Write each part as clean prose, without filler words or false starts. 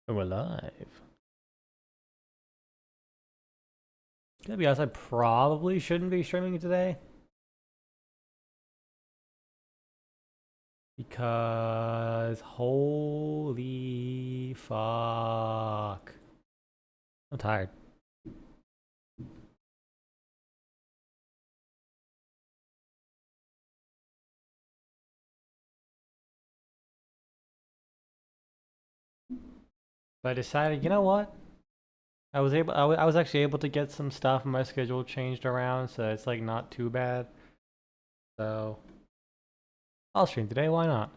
We're live. To be honest, I probably shouldn't be streaming today. Because holy fuck. I'm tired. But I decided, you know what? I was actually able to get some stuff in my schedule changed around, so it's like not too bad. So I'll stream today, why not?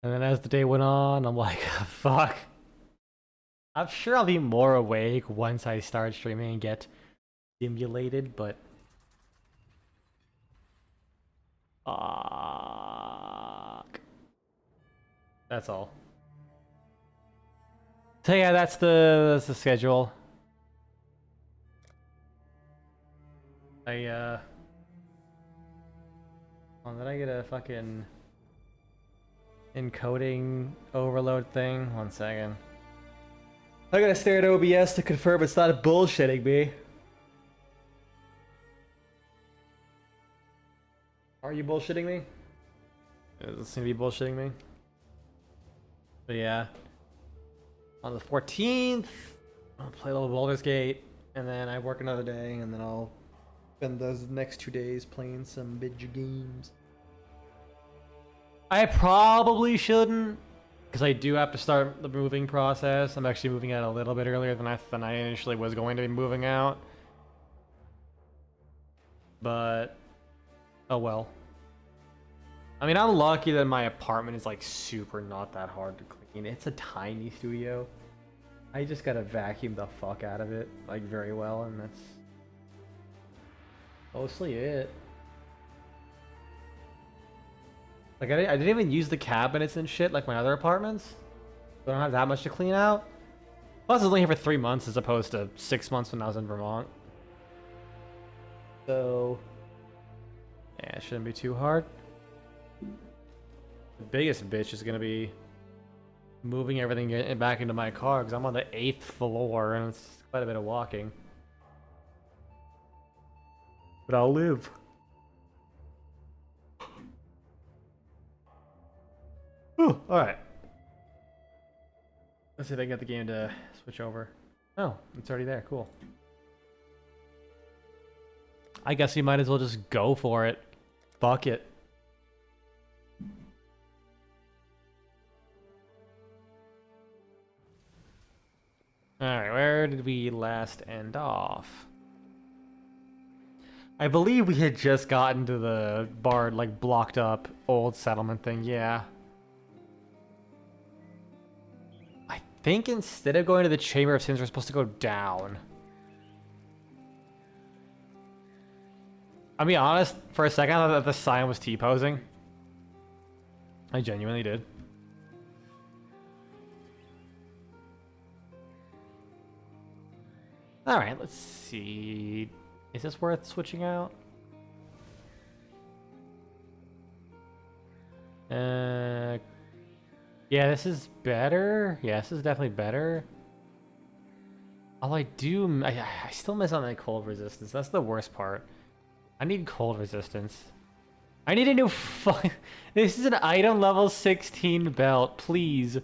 And then as the day went on, I'm like, fuck. I'm sure I'll be more awake once I start streaming and get stimulated, but fuck. That's all. So yeah, that's the schedule. Oh, did I get a fucking encoding overload thing? 1 second. I gotta stare at OBS to confirm it's not bullshitting me. Are you bullshitting me? Does it seem to be bullshitting me? But yeah. On the 14th, I'll play a little Baldur's Gate, and then I work another day, and then I'll spend those next 2 days playing some bitch games. I probably shouldn't, because I do have to start the moving process. I'm actually moving out a little bit earlier than I initially was going to be moving out. But, oh well. I mean, I'm lucky that my apartment is like super not that hard to clean. It's a tiny studio. I just gotta vacuum the fuck out of it, like, very well, and that's mostly it. Like, I didn't even use the cabinets and shit like my other apartments. So I don't have that much to clean out. Plus, I was only here for 3 months as opposed to 6 months when I was in Vermont. So, yeah, it shouldn't be too hard. The biggest bitch is gonna be moving everything back into my car because I'm on the 8th floor and it's quite a bit of walking. But I'll live. Alright. Let's see if I can get the game to switch over. Oh, it's already there. Cool. I guess you might as well just go for it. Fuck it. Alright, where did we last end off? I believe we had just gotten to the bar, like, blocked up old settlement thing, yeah. I think instead of going to the Chamber of Sins, we're supposed to go down. I'll be honest, for a second I thought that the sign was T-posing. I genuinely did. Alright, let's see. Is this worth switching out? Yeah, this is better. Yeah, this is definitely better. Although I still miss on my cold resistance. That's the worst part. I need cold resistance. I need a new This is an item level 16 belt, please.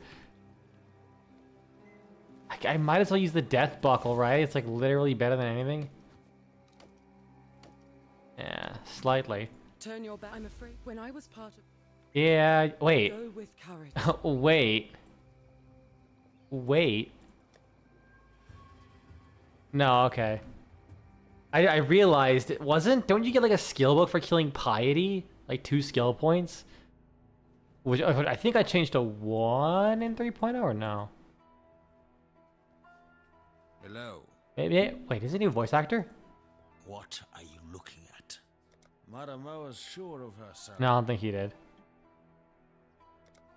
I might as well use the death buckle, right? It's like literally better than anything. Yeah, slightly. Turn your back. I'm afraid when I was part of. Yeah, wait. Go with courage. Wait. Wait. No, okay. I realized it wasn't. Don't you get like a skill book for killing piety? Like 2 skill points? Which I think I changed to 1 in 3.0 or no? Hello. Maybe. Wait, is it a new voice actor? What are you looking at? Madame was sure of herself. No, I don't think he did.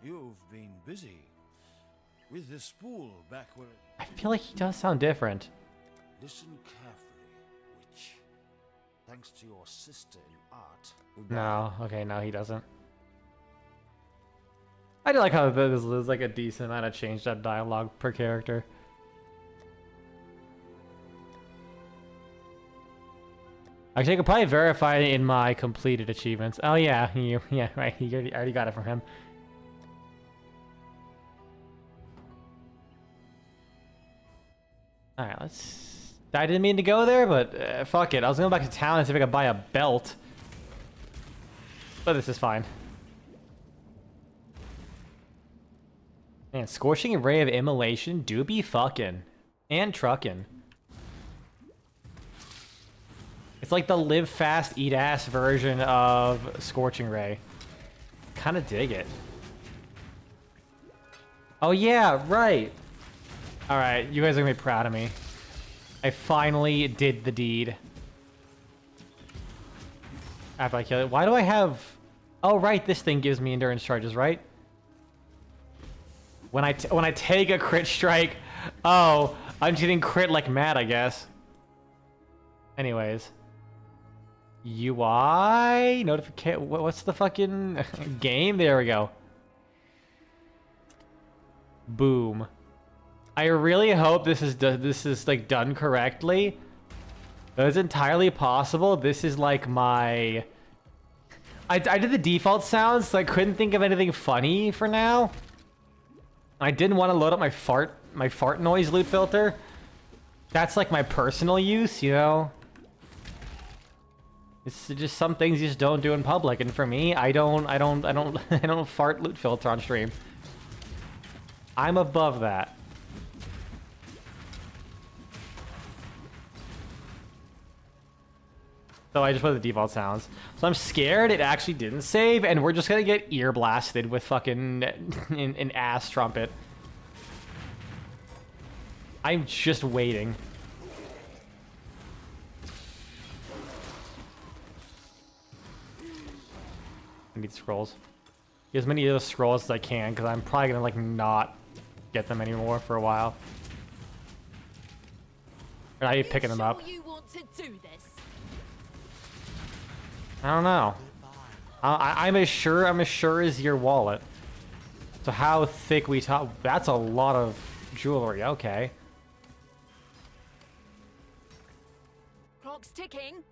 You've been busy with the spool back where. I feel like he does sound different. Listen carefully, which, thanks to your sister in art. No, okay, no, he doesn't. I do like how there's like a decent amount of changed up dialogue per character. Actually, I could probably verify it in my completed achievements. Oh yeah, yeah, right. I already got it from him. All right, let's. I didn't mean to go there, but fuck it. I was going back to town and see if I could buy a belt, but this is fine. Man, Scorching Ray of Immolation do be fucking and trucking. It's like the live fast, eat ass version of Scorching Ray. Kind of dig it. Oh yeah, right. All right, you guys are gonna be proud of me. I finally did the deed. After I kill it. Why do I have... Oh right, this thing gives me endurance charges, right? When I take a crit strike, oh, I'm just getting crit like mad, I guess. Anyways. UI notification. What's the fucking game? There we go. Boom. I really hope this is like done correctly. It's entirely possible. This is like my. I did the default sounds, so I couldn't think of anything funny for now. I didn't want to load up my fart noise loot filter. That's like my personal use, you know. It's just some things you just don't do in public, and for me, I don't I don't fart loot filter on stream. I'm above that. So I just put the default sounds. So I'm scared it actually didn't save, and we're just gonna get ear blasted with fucking an ass trumpet. I'm just waiting. I need scrolls. Get as many of those scrolls as I can, because I'm probably gonna like not get them anymore for a while. Or are you picking them up? You want to do this? I don't know. I'm as sure as your wallet. So how thick we talk? That's a lot of jewelry. Okay. Clock's ticking.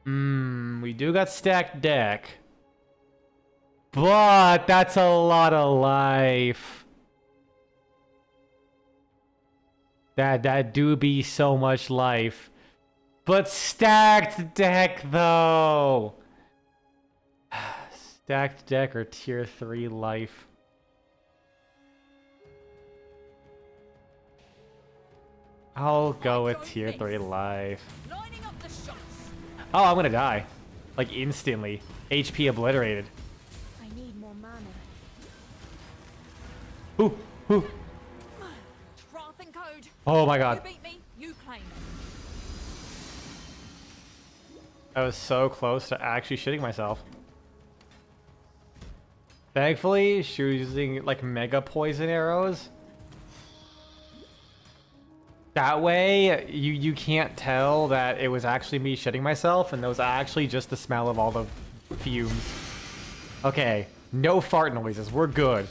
We do got stacked deck. But that's a lot of life. That do be so much life. But stacked deck though. Stacked deck or tier 3 life. I'll go with tier 3 life. Lining up the shots. Oh, I'm gonna die. Like instantly. HP obliterated. I need more mana. Ooh, ooh. Wrath and code. Oh my god. You beat me, you claim it. I was so close to actually shitting myself. Thankfully, she was using like mega poison arrows. That way, you can't tell that it was actually me shitting myself, and that was actually just the smell of all the fumes. Okay, no fart noises. We're good.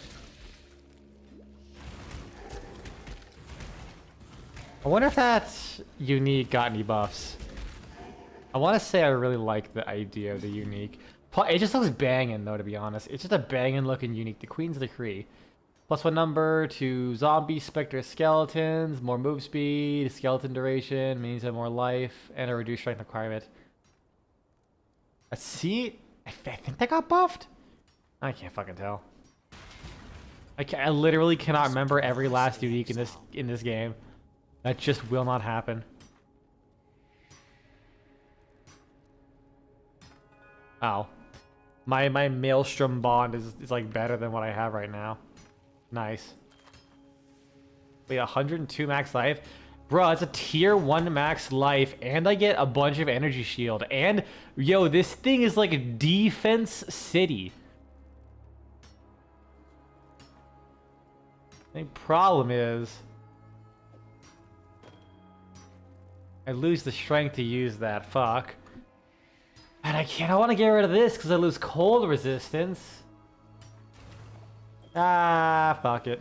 I wonder if that unique got any buffs. I want to say I really like the idea of the unique. It just looks banging, though, to be honest. It's just a banging looking unique. The Queen's Decree. +1 number to zombie, spectre, skeletons, more move speed, skeleton duration, means have more life, and a reduced strength requirement. Let's see. I think that got buffed. I can't fucking tell. I literally cannot remember every last unique in this game. That just will not happen. Oh. My Maelstrom bond is like better than what I have right now. Nice. Wait, 102 max life? Bro, it's a tier 1 max life, and I get a bunch of energy shield. And, yo, this thing is like a defense city. The problem is... I lose the strength to use that, fuck. And I want to get rid of this because I lose cold resistance. Ah, fuck it.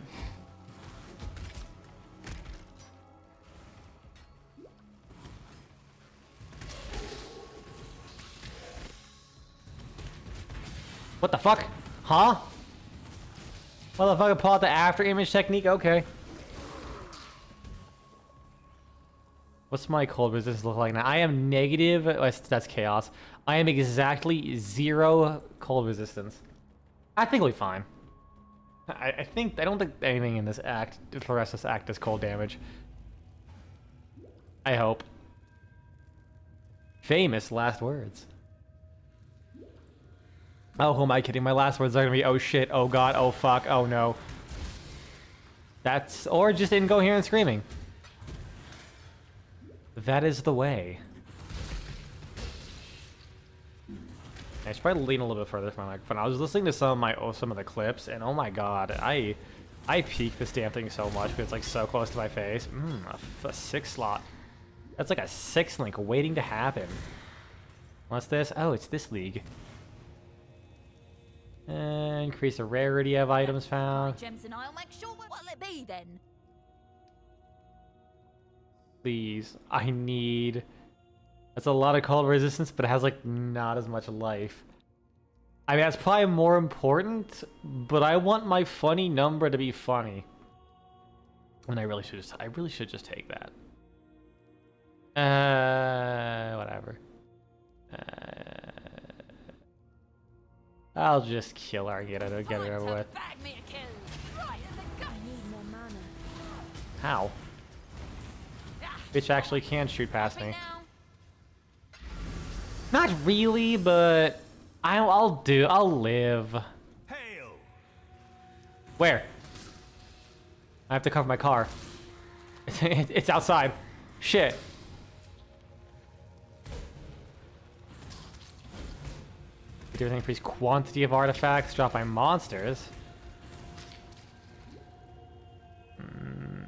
What the fuck? Huh? Motherfucker pull out the after image technique? Okay. What's my cold resistance look like now? I am negative. Oh, that's chaos. I am exactly 0 cold resistance. I think we'll be fine. I don't think anything in this act, the rest of this act, does cold damage. I hope. Famous last words. Oh, who am I kidding? My last words are gonna be, oh shit, oh god, oh fuck, oh no. That's, or just incoherent screaming. That is the way. I should probably lean a little bit further from my microphone. I was listening to some of the clips, and oh my god, I peak this damn thing so much because it's like so close to my face. A 6 slot. That's like a 6 link waiting to happen. What's this? Oh, it's this league. Increase the rarity of items found. Gems and I'll make sure. What'll it be then? Please, I need... That's a lot of cold resistance, but it has like not as much life. I mean, that's probably more important, but I want my funny number to be funny. And I really should just take that. Whatever. I'll just kill her and get it over with. Bag me a kill. Right at the gut. I need more mana. How? Bitch actually can shoot past me. Now. Not really, but I'll live. Hail! Where? I have to cover my car. It's outside. Shit. There's an increased quantity of artifacts dropped by monsters.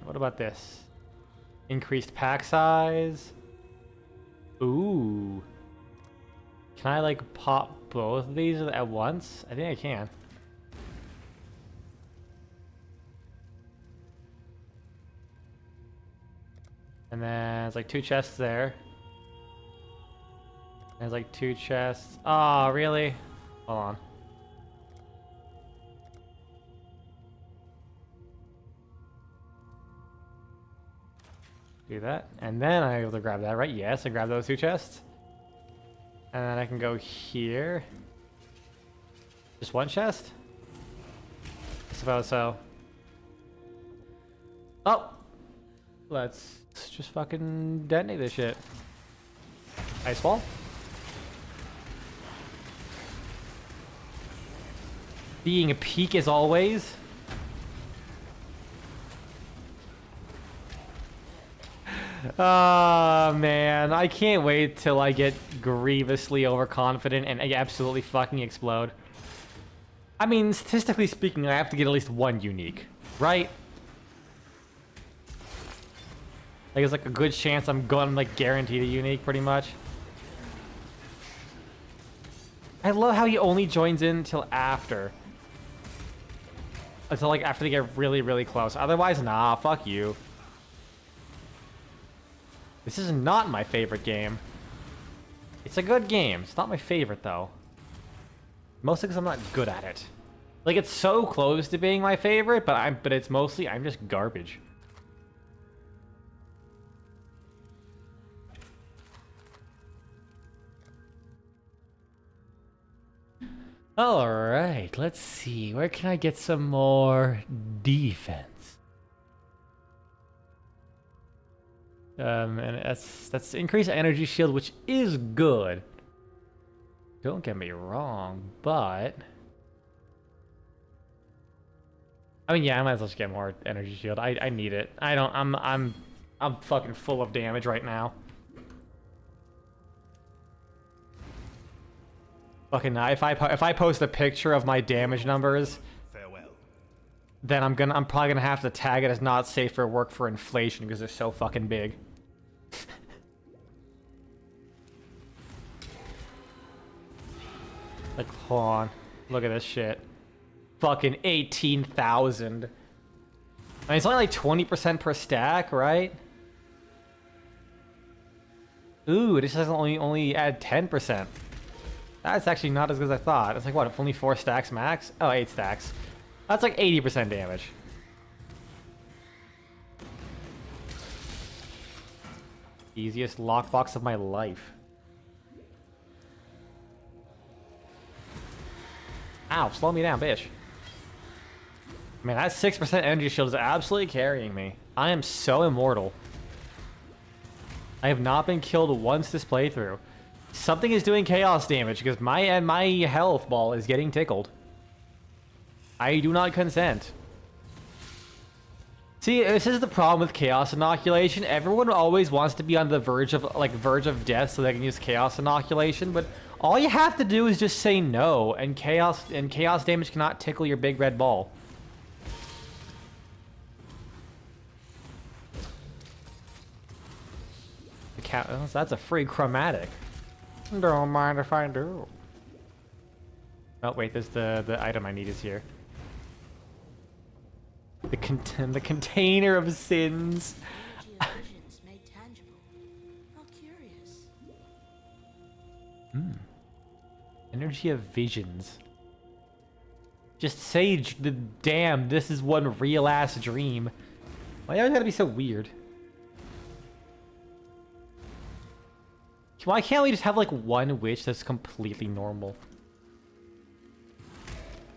What about this? Increased pack size. Ooh. Can I like pop both of these at once? I think I can. And then it's like 2 chests there. There's like 2 chests. Oh, really? Hold on. Do that. And then I'm able to grab that, right? Yes, I grab those 2 chests. And then I can go here. Just 1 chest? I suppose so. Oh! Let's just fucking detonate this shit. Ice ball. Being a peak as always. Oh man, I can't wait till I get grievously overconfident and I absolutely fucking explode. I mean, statistically speaking, I have to get at least 1 unique, right? Like, it's like a good chance I'm going like guaranteed a unique pretty much. I love how he only joins in until after. Until like after they get really, really close. Otherwise, nah, fuck you. This is not my favorite game. It's a good game. It's not my favorite though. Mostly because I'm not good at it. Like, it's so close to being my favorite, but it's mostly I'm just garbage. All right, let's see. Where can I get some more defense? And that's increase energy shield, which is good. Don't get me wrong, but I mean, yeah, I might as well just get more energy shield. I need it. I'm fucking full of damage right now. Fucking if I post a picture of my damage numbers, Farewell. then I'm probably gonna have to tag it as not safe for work for inflation because they're so fucking big. Like, hold on, look at this shit. fucking 18,000. I mean, it's only like 20% per stack, right? Ooh, this doesn't only add 10%. That's actually not as good as I thought. It's like, what, only 4 stacks max? Oh, 8 stacks. That's like 80% damage. Easiest lockbox of my life. Ow, slow me down, bitch. Man, that 6% energy shield is absolutely carrying me. I am so immortal. I have not been killed once this playthrough. Something is doing chaos damage because my health ball is getting tickled. I do not consent. See, this is the problem with chaos inoculation. Everyone always wants to be on the verge of death so they can use chaos inoculation, but all you have to do is just say no, and chaos damage cannot tickle your big red ball. That's a free chromatic. Don't mind if I do. Oh wait, there's the item I need is here. The container of sins. Visions made tangible. How curious. Energy of visions. Just say the damn. This is one real ass dream. Why you always gotta be so weird? Why can't we just have like one witch that's completely normal?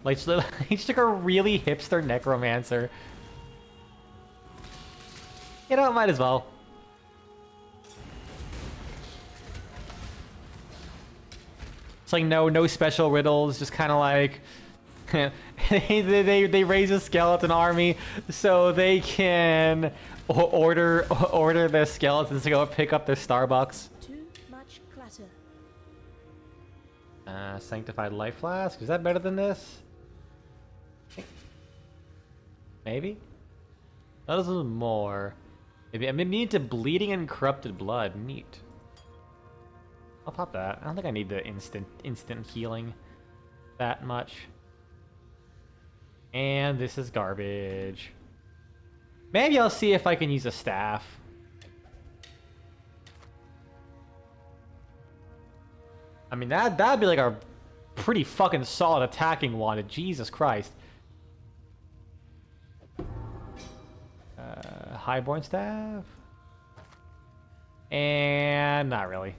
Like, he's like a really hipster necromancer. You know, might as well. It's like no special riddles, just kind of like they raise a skeleton army so they can order their skeletons to go pick up their Starbucks. Too much clutter. Sanctified life flask. Is that better than this? Maybe? That is more. Maybe I'm immune to bleeding and corrupted blood. Neat. I'll pop that. I don't think I need the instant healing that much. And this is garbage. Maybe I'll see if I can use a staff. I mean, that'd be like a pretty fucking solid attacking one. Jesus Christ. Highborn staff? And not really.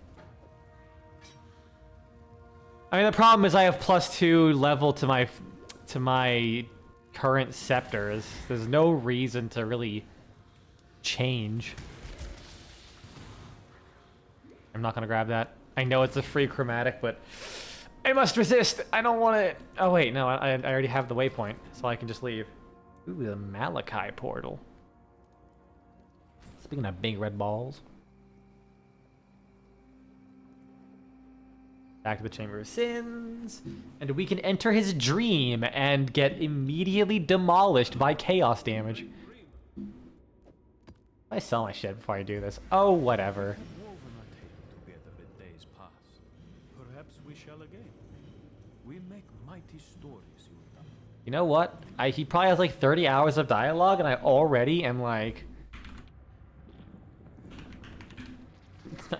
I mean, the problem is I have +2 level to my current scepters. There's no reason to really change. I'm not gonna grab that. I know it's a free chromatic, but I must resist. I don't want it. Oh wait, no, I already have the waypoint, so I can just leave. Ooh, the Malachi portal. Speaking of big red balls. Back to the Chamber of Sins. And we can enter his dream and get immediately demolished by chaos damage. I sell my shit before I do this. Oh, whatever. Woven a tale together with days past. Perhaps we shall again. We make mighty stories, You know what? He probably has like 30 hours of dialogue, and I already am like...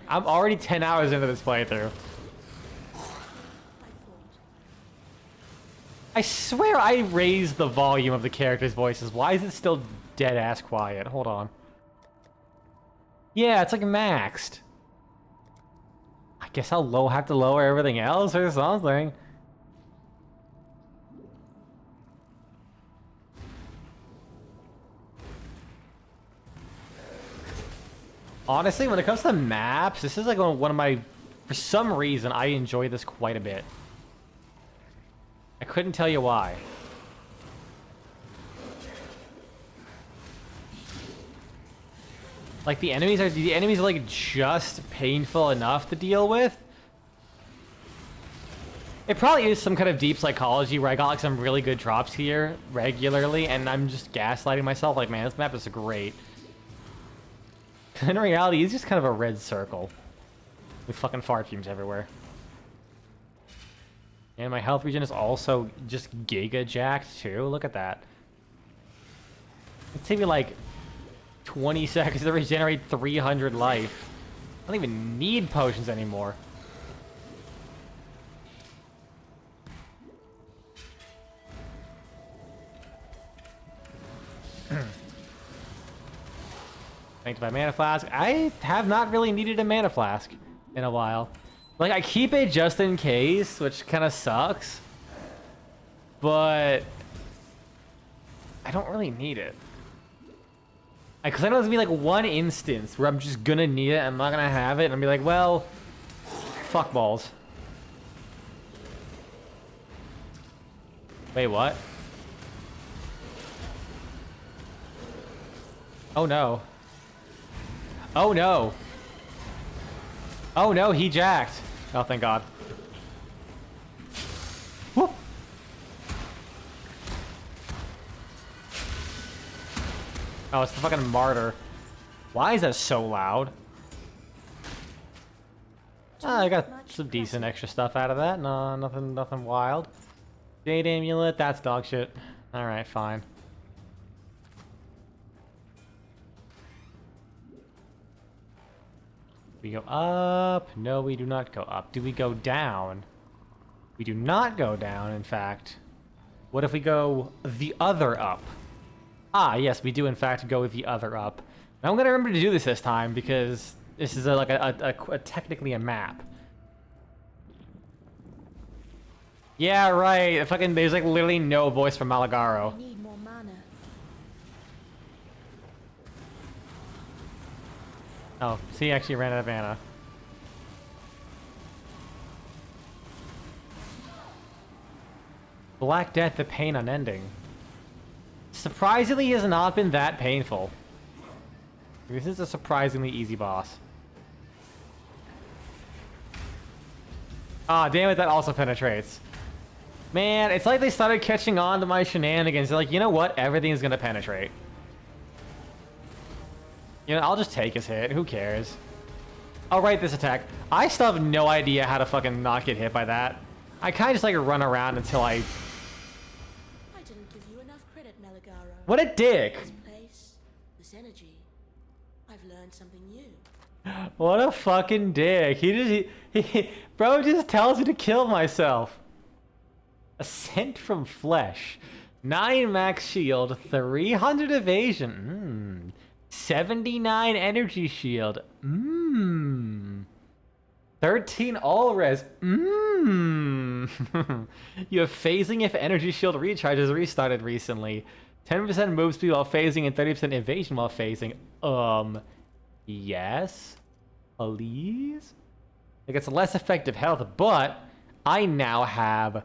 I'm already 10 hours into this playthrough. I swear I raised the volume of the characters' voices. Why is it still dead-ass quiet? Hold on. Yeah, it's like maxed. I guess I'll have to lower everything else or something. Honestly, when it comes to maps, this is like one of my... For some reason, I enjoy this quite a bit. I couldn't tell you why. Like the enemies are like just painful enough to deal with. It probably is some kind of deep psychology where I got like some really good drops here regularly, and I'm just gaslighting myself like, man, this map is great. In reality, it's just kind of a red circle with fucking fart fumes everywhere. And my health regen is also just giga jacked too. Look at that. It takes me like 20 seconds to regenerate 300 life. I don't even need potions anymore. Thanks by mana flask. I have not really needed a mana flask in a while. Like, I keep it just in case, which kind of sucks. But I don't really need it. Because I know there's gonna be like one instance where I'm just gonna need it, I'm not gonna have it, and I'll be like, well, fuck balls. Wait, what? Oh no. Oh no. Oh no, he jacked. Oh, thank God. Whoop. Oh, it's the fucking martyr. Why is that so loud? Ah, I got some decent extra stuff out of that. No, nothing wild. Jade amulet, that's dog shit. Alright, fine. We go up. No, we do not go up. Do we go down? We do not go down, in fact. What if we go the other up? Ah, yes, we do in fact go the other up. And I'm gonna remember to do this time because this is technically a map. Yeah, right. Fucking, there's like literally no voice from Malagaro. I need more mana. Oh, see, he actually ran out of mana. Black Death, the pain unending. Surprisingly, has not been that painful. This is a surprisingly easy boss. Ah, damn it, that also penetrates. Man, it's like they started catching on to my shenanigans. They're like, you know what? Everything's gonna penetrate. You know, I'll just take his hit. Who cares? I'll write this attack. I still have no idea how to fucking not get hit by that. I kind of just like run around until I... I didn't give you enough credit, Malagaro. What a dick! This place, this energy. I've learned something new. What a fucking dick. Bro just tells me to kill myself. Ascent from flesh. 9 max shield, 300 evasion. 79 energy shield. 13 all res. You have phasing if energy shield recharges restarted recently. 10% move speed while phasing and 30% evasion while phasing. Yes? Please? Like, it's less effective health, but I now have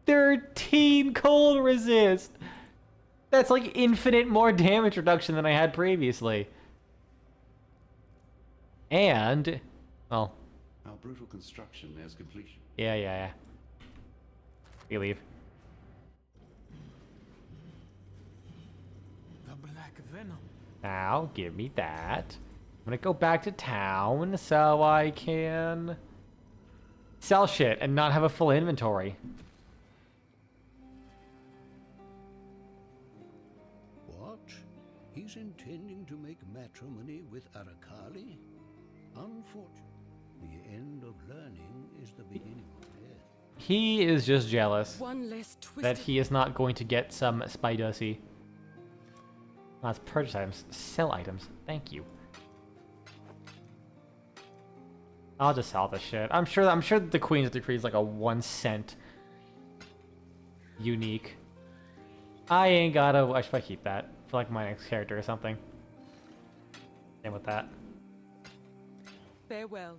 13 cold resist. That's like infinite more damage reduction than I had previously. And, well, Our brutal construction nears completion. yeah. We leave. The black venom. Now, give me that. I'm gonna go back to town so I can sell shit and not have a full inventory. What? He's intending to make matrimony with Arakali? Unfortunate. The end of learning is the beginning of death. He is just jealous One less twist. that he is not going to get some Spidussy. That's purchase items. Sell items. Thank you. I'll just sell this shit. I'm sure the Queen's Decree is like a 1 cent unique. I ain't gotta... I should probably keep that for like my next character or something. Same with that. Farewell.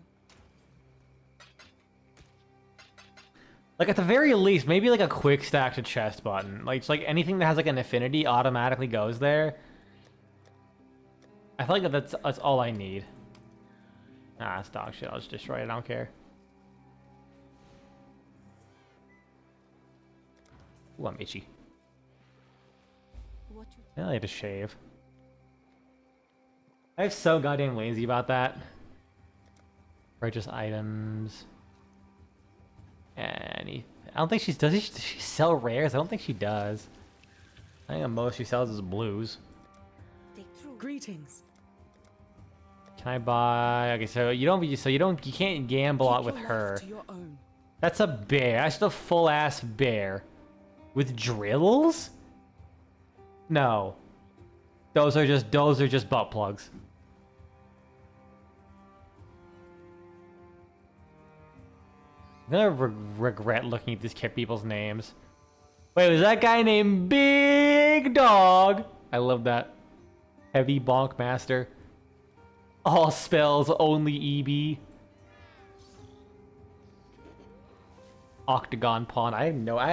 Like, at the very least, maybe like a quick stack to chest button. Like, it's like anything that has like an affinity automatically goes there. I feel like that's all I need. Nah, it's dog shit. I'll just destroy it. I don't care. Ooh, I'm itchy. What you I need to shave. I'm so goddamn lazy about that. Purchase items. I don't think does she sell rares? I don't think she does. I think the most she sells is blues. Greetings. Can I buy? Okay, so you can't gamble out with Keep your her. life to your own. That's a bear. That's the full ass bear. With drills? No. Those are just butt plugs. I'm gonna regret looking at these people's names. Wait, was that guy named Big Dog? I love that. Heavy Bonk Master. All spells, only EB. Octagon Pawn. I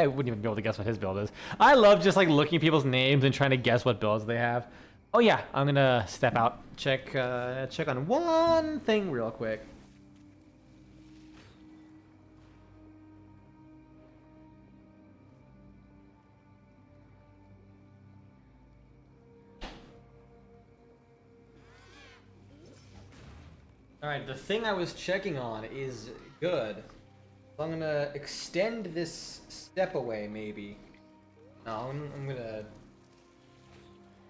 wouldn't even be able to guess what his build is. I love just like looking at people's names and trying to guess what builds they have. Oh yeah, I'm gonna step out. Check on one thing real quick. Alright, the thing I was checking on is good. So I'm gonna extend this step away, maybe. No, I'm gonna...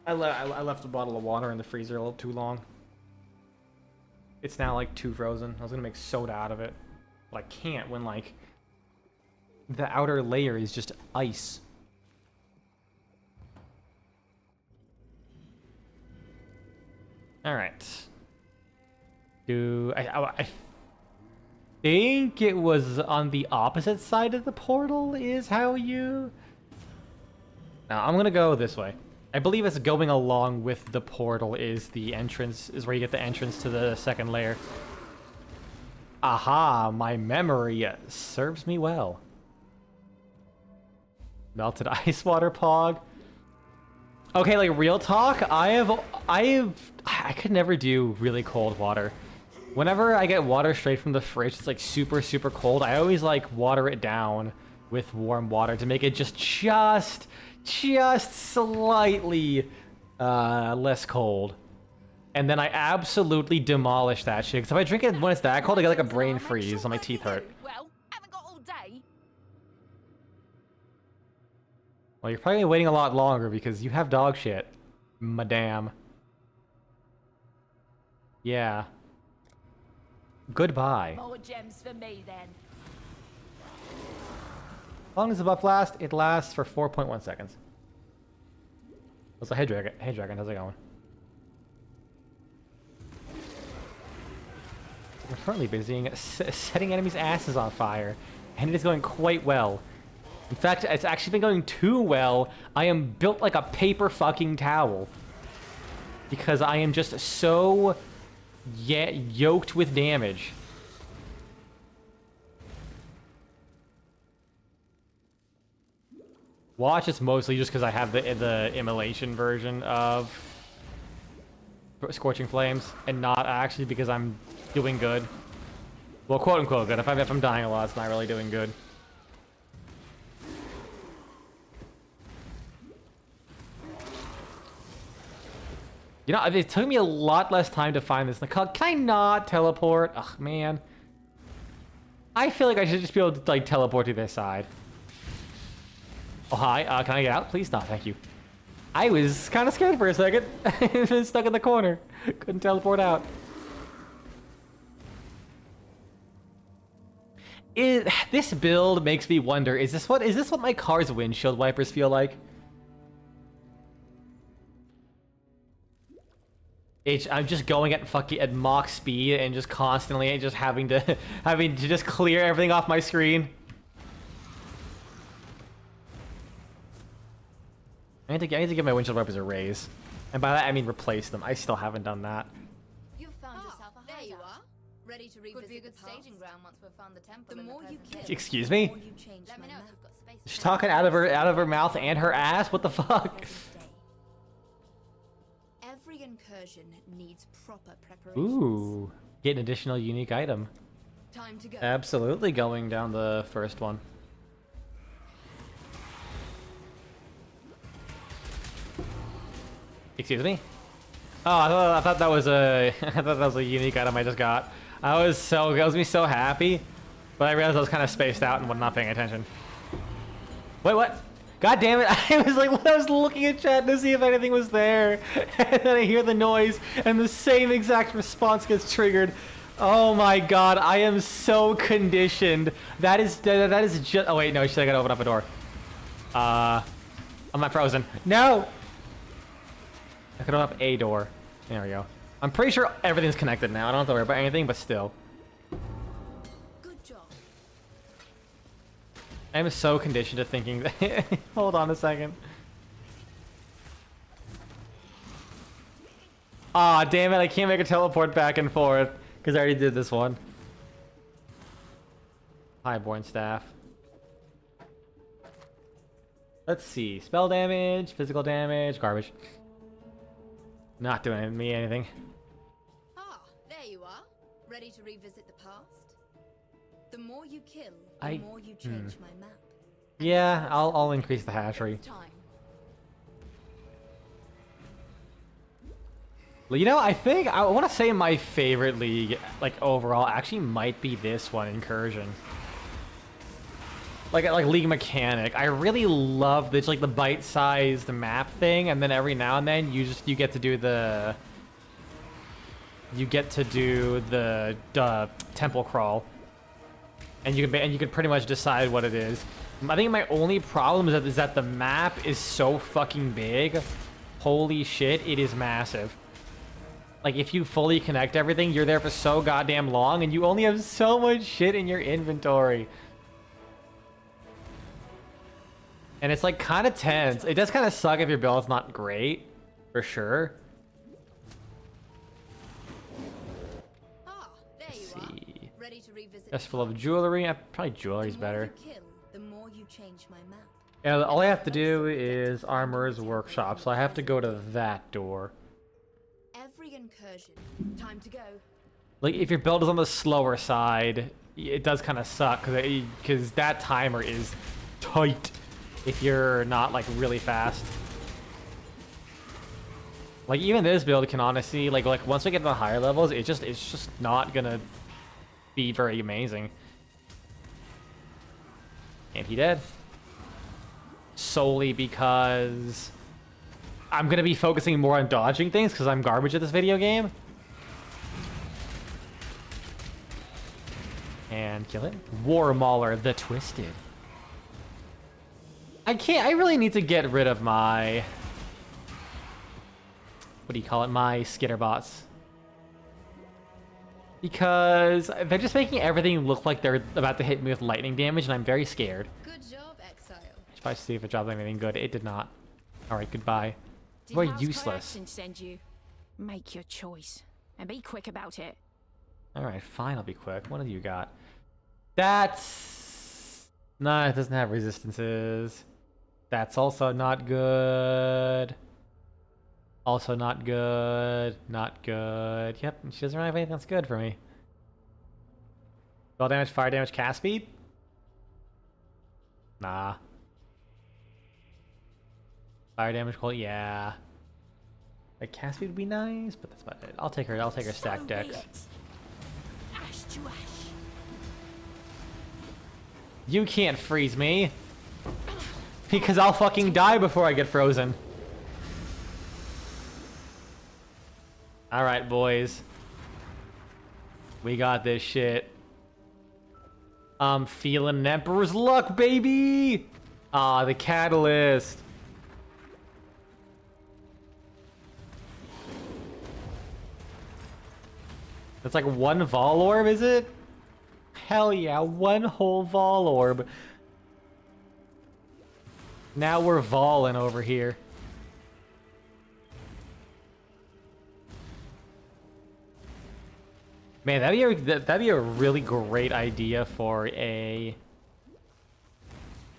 I left a bottle of water in the freezer a little too long. It's now like too frozen. I was gonna make soda out of it. But I can't when like... the outer layer is just ice. Alright. I think it was on the opposite side of the portal is how you... Now, I'm gonna go this way. I believe it's going along with the portal is the entrance, is where you get the entrance to the second layer. Aha, my memory serves me well. Melted ice water pog. Okay, like real talk, I could never do really cold water. Whenever I get water straight from the fridge, it's like super, super cold. I always like water it down with warm water to make it just slightly less cold. And then I absolutely demolish that shit. Because if I drink it when it's that cold, I get like a brain freeze and my teeth hurt. Well, haven't got all day. Well, you're probably waiting a lot longer because you have dog shit, madame. Yeah. Goodbye. More gems for me then. How long does the buff last? It lasts for 4.1 seconds. What's the hey dragon? Hey dragon, how's it going? We're currently busy setting enemies' asses on fire, and it is going quite well. In fact, it's actually been going too well. I am built like a paper fucking towel. Because I am just so yoked with damage. Watch, it's mostly just because I have the immolation version of Scorching Flames, and not actually because I'm doing good. Well, quote unquote good. If I'm dying a lot, it's not really doing good. You know, it took me a lot less time to find this. Can I not teleport? Ugh, man. I feel like I should just be able to, like, teleport to this side. Oh, hi. Can I get out? Please? No, thank you. I was kind of scared for a second. I was stuck in the corner. Couldn't teleport out. This build makes me wonder, is this what my car's windshield wipers feel like? I'm just going at Mach speed and just constantly just having to just clear everything off my screen. I need to give my windshield wipers a raise, and by that I mean replace them. I still haven't done that. You've found yourself a There you hideout. are. Ready to revisit Could be a good the past. staging ground once we've found the temple. The and more you present kill, day. Excuse me? the more you change Let my me know map. if we've got space. She's talking out of her mouth and her ass. What the fuck? Every incursion needs proper preparations. Ooh, get an additional unique item. Time to go. Absolutely going down the first one. Excuse me? Oh, I thought that was a I thought that was a unique item I just got. I was me so happy, but I realized I was kind of spaced out and was not paying attention. Wait, what? God damn it! I was like, I was looking at chat to see if anything was there, and then I hear the noise, and the same exact response gets triggered. Oh my god, I am so conditioned. That is just. Oh wait, no, shit! I gotta open up a door. I'm not frozen. No. I could open up a door. There we go. I'm pretty sure everything's connected now. I don't have to worry about anything, but still. Good job. I'm so conditioned to thinking that. Hold on a second. Aw, damn it, I can't make a teleport back and forth because I already did this one. Highborn staff. Let's see. Spell damage, physical damage, garbage. Not doing me anything. Ah, there you are. Ready to revisit the past? The more you kill, the I- more you change my map. Yeah, I'll increase the hash rate. It's time. Well, you know, I think I want to say my favorite league, like overall, actually might be this one, Incursion. Like league mechanic. I really love this, like the bite-sized map thing, and then every now and then you get to do the temple crawl, and you can pretty much decide what it is. I think my only problem is that the map is so fucking big. Holy shit, it is massive. Like, if you fully connect everything, you're there for so goddamn long, and you only have so much shit in your inventory. And it's, like, kind of tense. It does kind of suck if your build's not great, for sure. Ah, there you Let's are. see. Ready to revisit Just the full of past? jewelry. Probably jewelry's The more better. you kill, the more you change my map. Yeah, all I have to do is Armorer's Workshop, so I have to go to that door. Every incursion. Time to go. Like, if your build is on the slower side, it does kind of suck, because that timer is tight if you're not, like, really fast. Like, even this build can honestly, like once we get to the higher levels, it's just not gonna be very amazing. And he dead. Solely because I'm gonna be focusing more on dodging things because I'm garbage at this video game. And kill it. War Mauler the Twisted. I really need to get rid of my... What do you call it? My skitterbots. Because they're just making everything look like they're about to hit me with lightning damage, and I'm very scared. Good job, Exile. Should probably see if it dropped anything good. It did not. Alright, goodbye. Did We're House useless. Collection send you? Make your choice and be quick about it. Alright, fine, I'll be quick. What have you got? That's... Nah, it doesn't have resistances. That's also not good. Also not good. Not good. Yep, she doesn't really have anything that's good for me. Spell damage, fire damage, cast speed? Nah. Fire damage, cold, yeah. Like, cast speed would be nice, but that's about it. I'll take her stack decks. Ash to ash. You can't freeze me. Because I'll fucking die before I get frozen. Alright, boys. We got this shit. I'm feeling an Emperor's luck, baby! Ah, the catalyst. That's like one Vol Orb, is it? Hell yeah, one whole Vol Orb. Now we're Volin over here. Man, that'd be a really great idea for a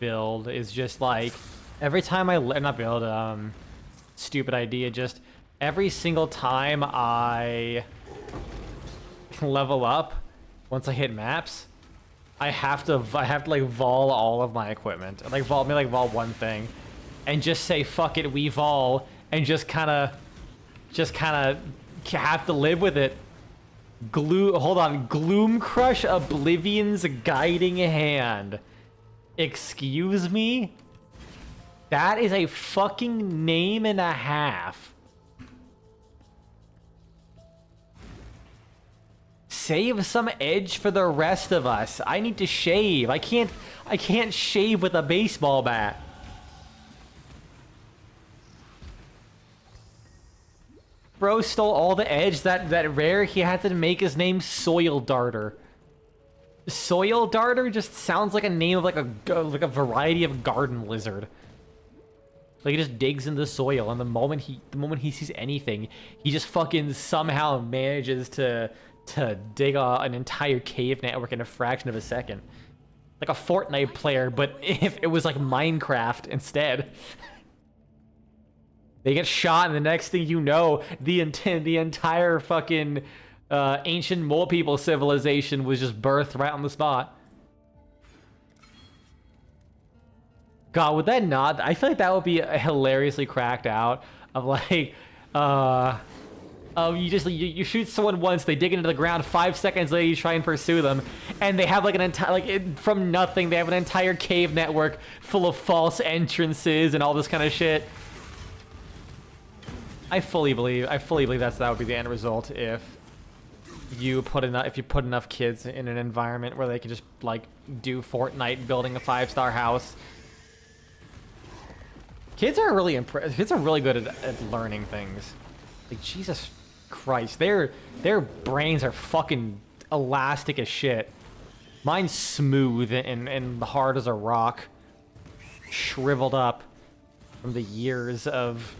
build. Is just like every time not build, stupid idea. Just every single time I level up, once I hit maps, I have to like vol all of my equipment. Like vol one thing, and just say fuck it, we vol, and just kind of have to live with it. Hold on. Gloom Crush Oblivion's Guiding Hand. Excuse me? That is a fucking name and a half. Save some edge for the rest of us. I need to shave. I can't shave with a baseball bat. Bro stole all the edge that rare. He had to make his name Soil Darter. Soil Darter just sounds like a name of like a variety of garden lizard. Like he just digs in the soil, and the moment he sees anything, he just fucking somehow manages to dig an entire cave network in a fraction of a second. Like a Fortnite player, but if it was like Minecraft instead. They get shot, and the next thing you know, the entire fucking ancient mole people civilization was just birthed right on the spot. God, would that not? I feel like that would be hilariously cracked out. Of like, you shoot someone once, they dig into the ground. 5 seconds later, you try and pursue them, and they have like an entire from nothing. They have an entire cave network full of false entrances and all this kind of shit. I fully believe that would be the end result if you put enough kids in an environment where they can just like do Fortnite building a 5-star house. Kids are really good at learning things. Like Jesus Christ, their brains are fucking elastic as shit. Mine's smooth and hard as a rock, shriveled up from the years of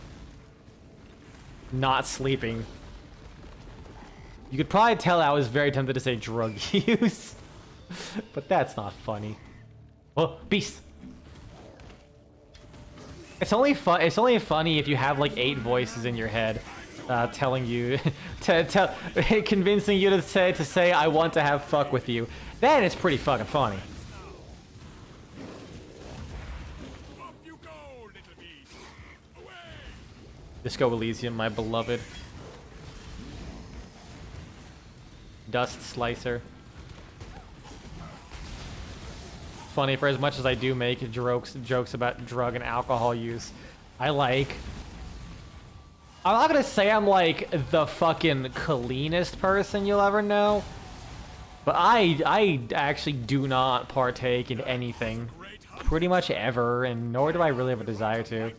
not sleeping. You could probably tell I was very tempted to say drug use, but that's not funny. Oh, beast! It's only funny if you have like 8 voices in your head, telling you, convincing you to say I want to have fuck with you. Then it's pretty fucking funny. Disco Elysium, my beloved. Dust Slicer. Funny, for as much as I do make jokes about drug and alcohol use, I'm not gonna say I'm like the fucking cleanest person you'll ever know, but I actually do not partake in anything pretty much ever, and nor do I really have a desire to.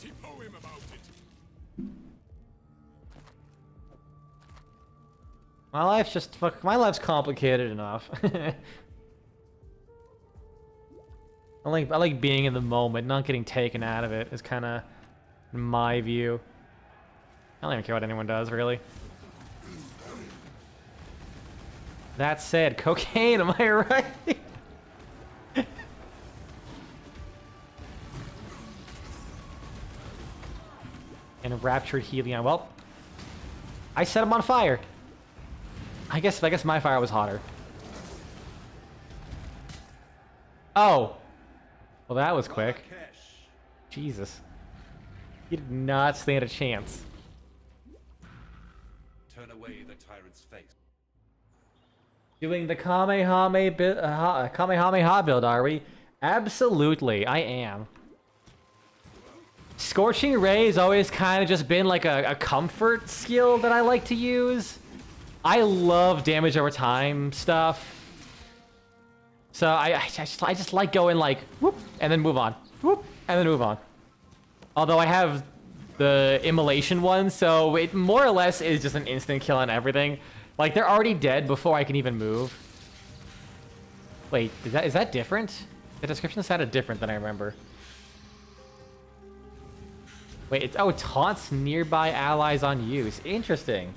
My life's complicated enough. I like being in the moment, not getting taken out of it is kind of my view. I don't even care what anyone does, really. That said, cocaine, am I right? And Raptured Helion. Well, I set him on fire. I guess my fire was hotter. Oh. Well, that was quick. Jesus. You did not stand a chance. Turn away the tyrant's face. Doing the Kamehameha build, are we? Absolutely, I am. Scorching Ray has always kind of just been like a comfort skill that I like to use. I love damage over time stuff. So I just like going like, whoop, and then move on. Whoop, and then move on. Although I have the immolation one, so it more or less is just an instant kill on everything. Like, they're already dead before I can even move. Wait, is that different? The description sounded different than I remember. Wait, it taunts nearby allies on use. Interesting.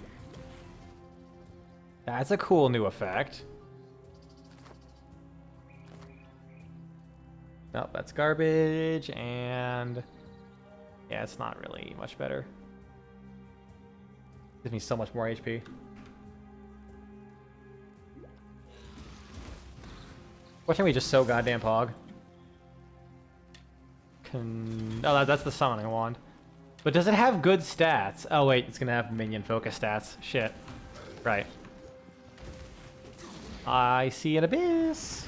That's a cool new effect. Nope, that's garbage, and yeah, it's not really much better. Gives me so much more HP. Watching me just so goddamn pog. Oh, that's the summoning wand. But does it have good stats? Oh wait, it's gonna have minion focus stats. Shit. Right. I see an abyss.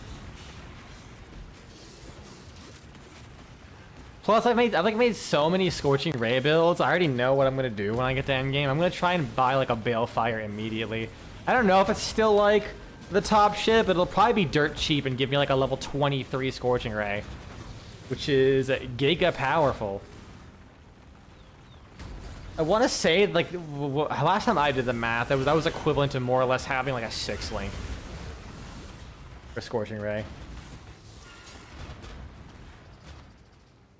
Plus, I've like made so many Scorching Ray builds. I already know what I'm gonna do when I get to endgame. I'm gonna try and buy like a Balefire immediately. I don't know if it's still like the top ship, but it'll probably be dirt cheap and give me like a level 23 Scorching Ray, which is giga powerful. I want to say like last time I did the math, that was equivalent to more or less having like a 6 link for Scorching Ray.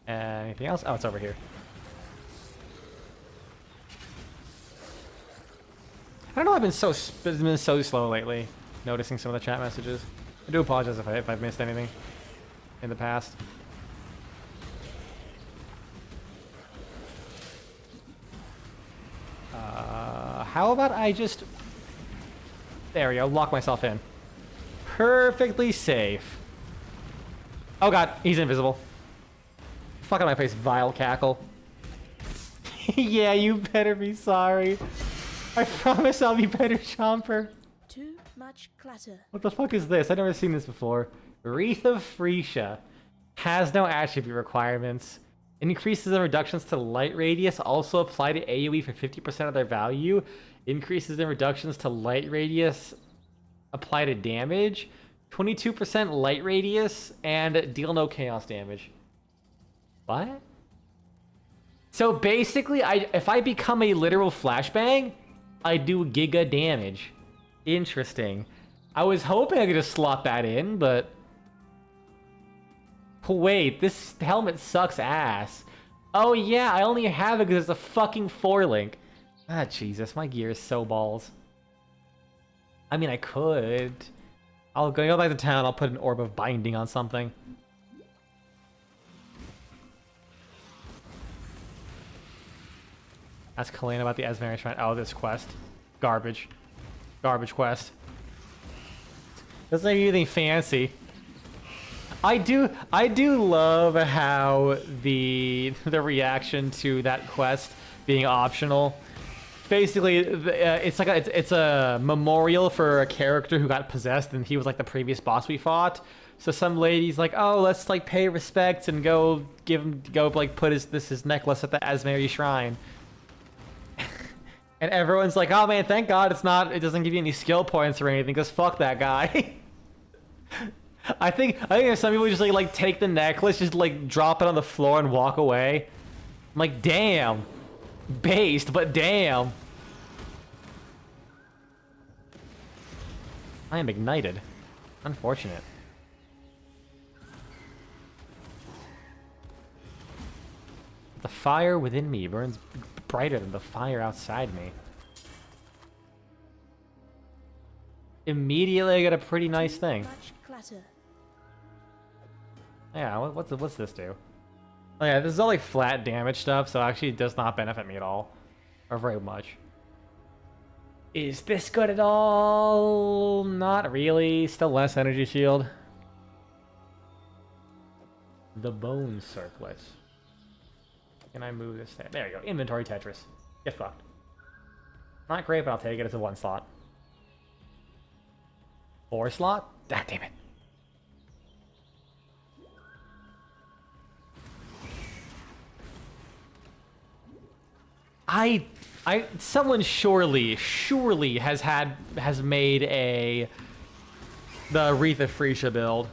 Anything else? Oh, it's over here. I don't know. I've been so slow lately, noticing some of the chat messages. I do apologize if I've missed anything in the past. How about I just... There we go, lock myself in. Perfectly safe. Oh god, he's invisible. Fuck on my face, vile cackle. Yeah, you better be sorry. I promise I'll be better, Chomper. Too much clatter. What the fuck is this? I've never seen this before. Wreath of Freesia has no attribute requirements. Increases and reductions to light radius also apply to AoE for 50% of their value. Increases and reductions to light radius apply to damage. 22% light radius and deal no chaos damage. What? So basically, if I become a literal flashbang, I do giga damage. Interesting. I was hoping I could just slot that in, but... Wait, this helmet sucks ass. Oh yeah, I only have it because it's a fucking 4-link. Ah, Jesus, my gear is so balls. I mean, I could. I'll go back to town, I'll put an Orb of Binding on something. Ask Kalina about the Esmeri Shrine. Oh, this quest. Garbage. Garbage quest. Doesn't make anything fancy. I do love how the reaction to that quest being optional. Basically, it's like it's a memorial for a character who got possessed, and he was like the previous boss we fought. So some lady's like, "Oh, let's like pay respects and go like put his necklace at the Esmeri Shrine." And everyone's like, "Oh man, thank God it doesn't give you any skill points or anything, because fuck that guy." I think there's some people who just like take the necklace, just like drop it on the floor and walk away. I'm like, damn. Based, but damn. I am ignited. Unfortunate. The fire within me burns brighter than the fire outside me. Immediately I get a pretty nice thing. Much clatter. Yeah, what's this do? Oh yeah, this is all like flat damage stuff, so actually it does not benefit me at all. Or very much. Is this good at all? Not really. Still less energy shield. The bone circlet. Can I move this thing? There you go. Inventory Tetris. Get fucked. Not great, but I'll take it. It's a 1 slot. 4 slot? Ah, damn it. Someone surely has made the Wreath of Freesia build.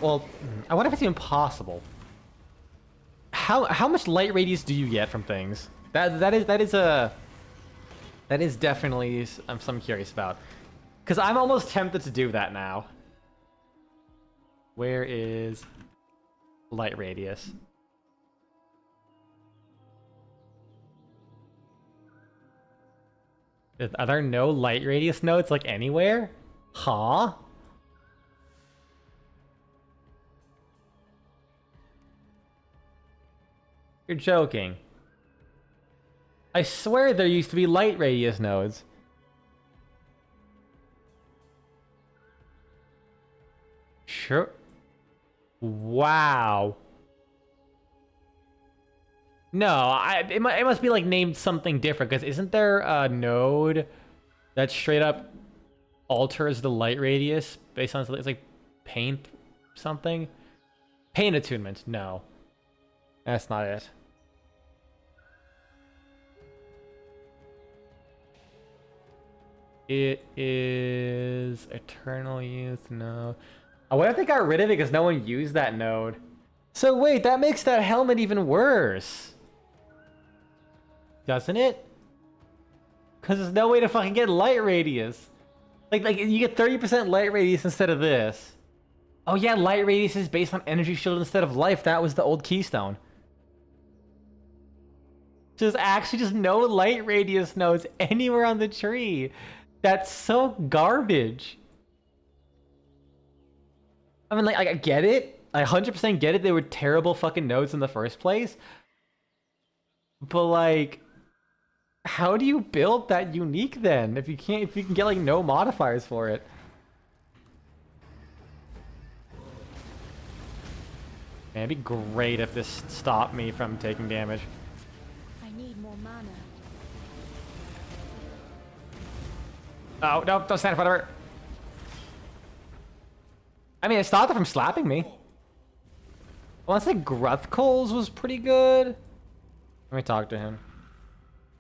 Well, I wonder if it's even possible. How much light radius do you get from things? That is definitely I'm curious about. Because I'm almost tempted to do that now. Where is light radius? Are there no light radius nodes like anywhere? Huh? You're joking. I swear there used to be light radius nodes. Sure. Wow. No, it must be like named something different, because isn't there a node that straight up alters the light radius based on it's like paint something? Pain attunement, no. That's not it. It is Eternal Youth, no. Oh, what if they got rid of it because no one used that node? So wait, that makes that helmet even worse. Doesn't it? Because there's no way to fucking get light radius. Like you get 30% light radius instead of this. Oh yeah, light radius is based on energy shield instead of life. That was the old keystone. There's actually just no light radius nodes anywhere on the tree. That's so garbage. I mean, like, I get it. I 100% get it. They were terrible fucking nodes in the first place. But like, how do you build that unique then? If you can get like no modifiers for it. Man, it'd be great if this stopped me from taking damage. I need more mana. Oh, no, don't stand in front of her. I mean, it stopped her from slapping me. I want to say Gruthcoles was pretty good. Let me talk to him.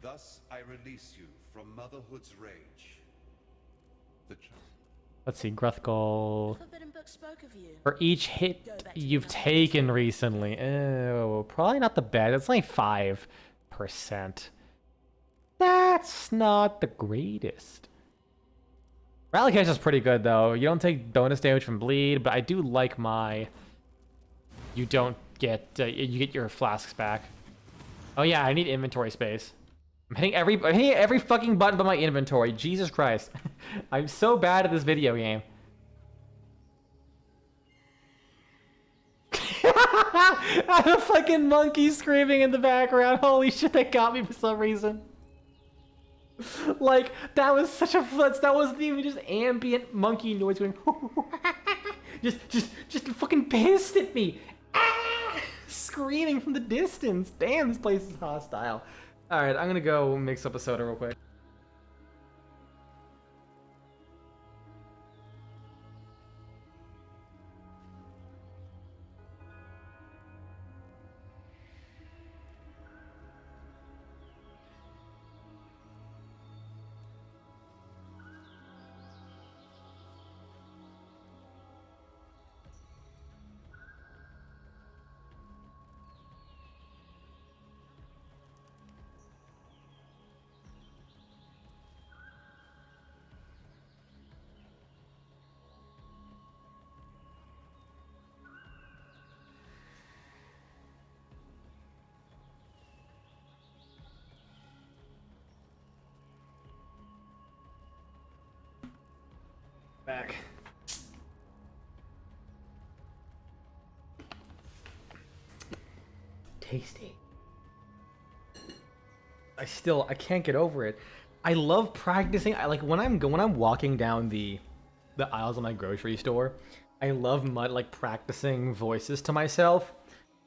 Thus I release you from motherhood's rage. Let's see, Gruthcole. Forbidden book spoke of you. For each hit you've taken recently. Oh, probably not the best. It's like 5%. That's not the greatest. Rally catch is pretty good though. You don't take bonus damage from bleed, but I do like my. You don't get. You get your flasks back. Oh yeah, I need inventory space. I'm hitting every fucking button but my inventory. Jesus Christ, I'm so bad at this video game. I have a fucking monkey screaming in the background. Holy shit, that got me for some reason. Like, that was such a futz. That wasn't even just ambient monkey noise going. just fucking pissed at me. Ah! Screaming from the distance. Damn, this place is hostile. Alright, I'm gonna go mix up a soda real quick. Back. Tasty. I can't get over it. I love practicing. I like when I'm walking down the aisles of my grocery store. I love practicing voices to myself.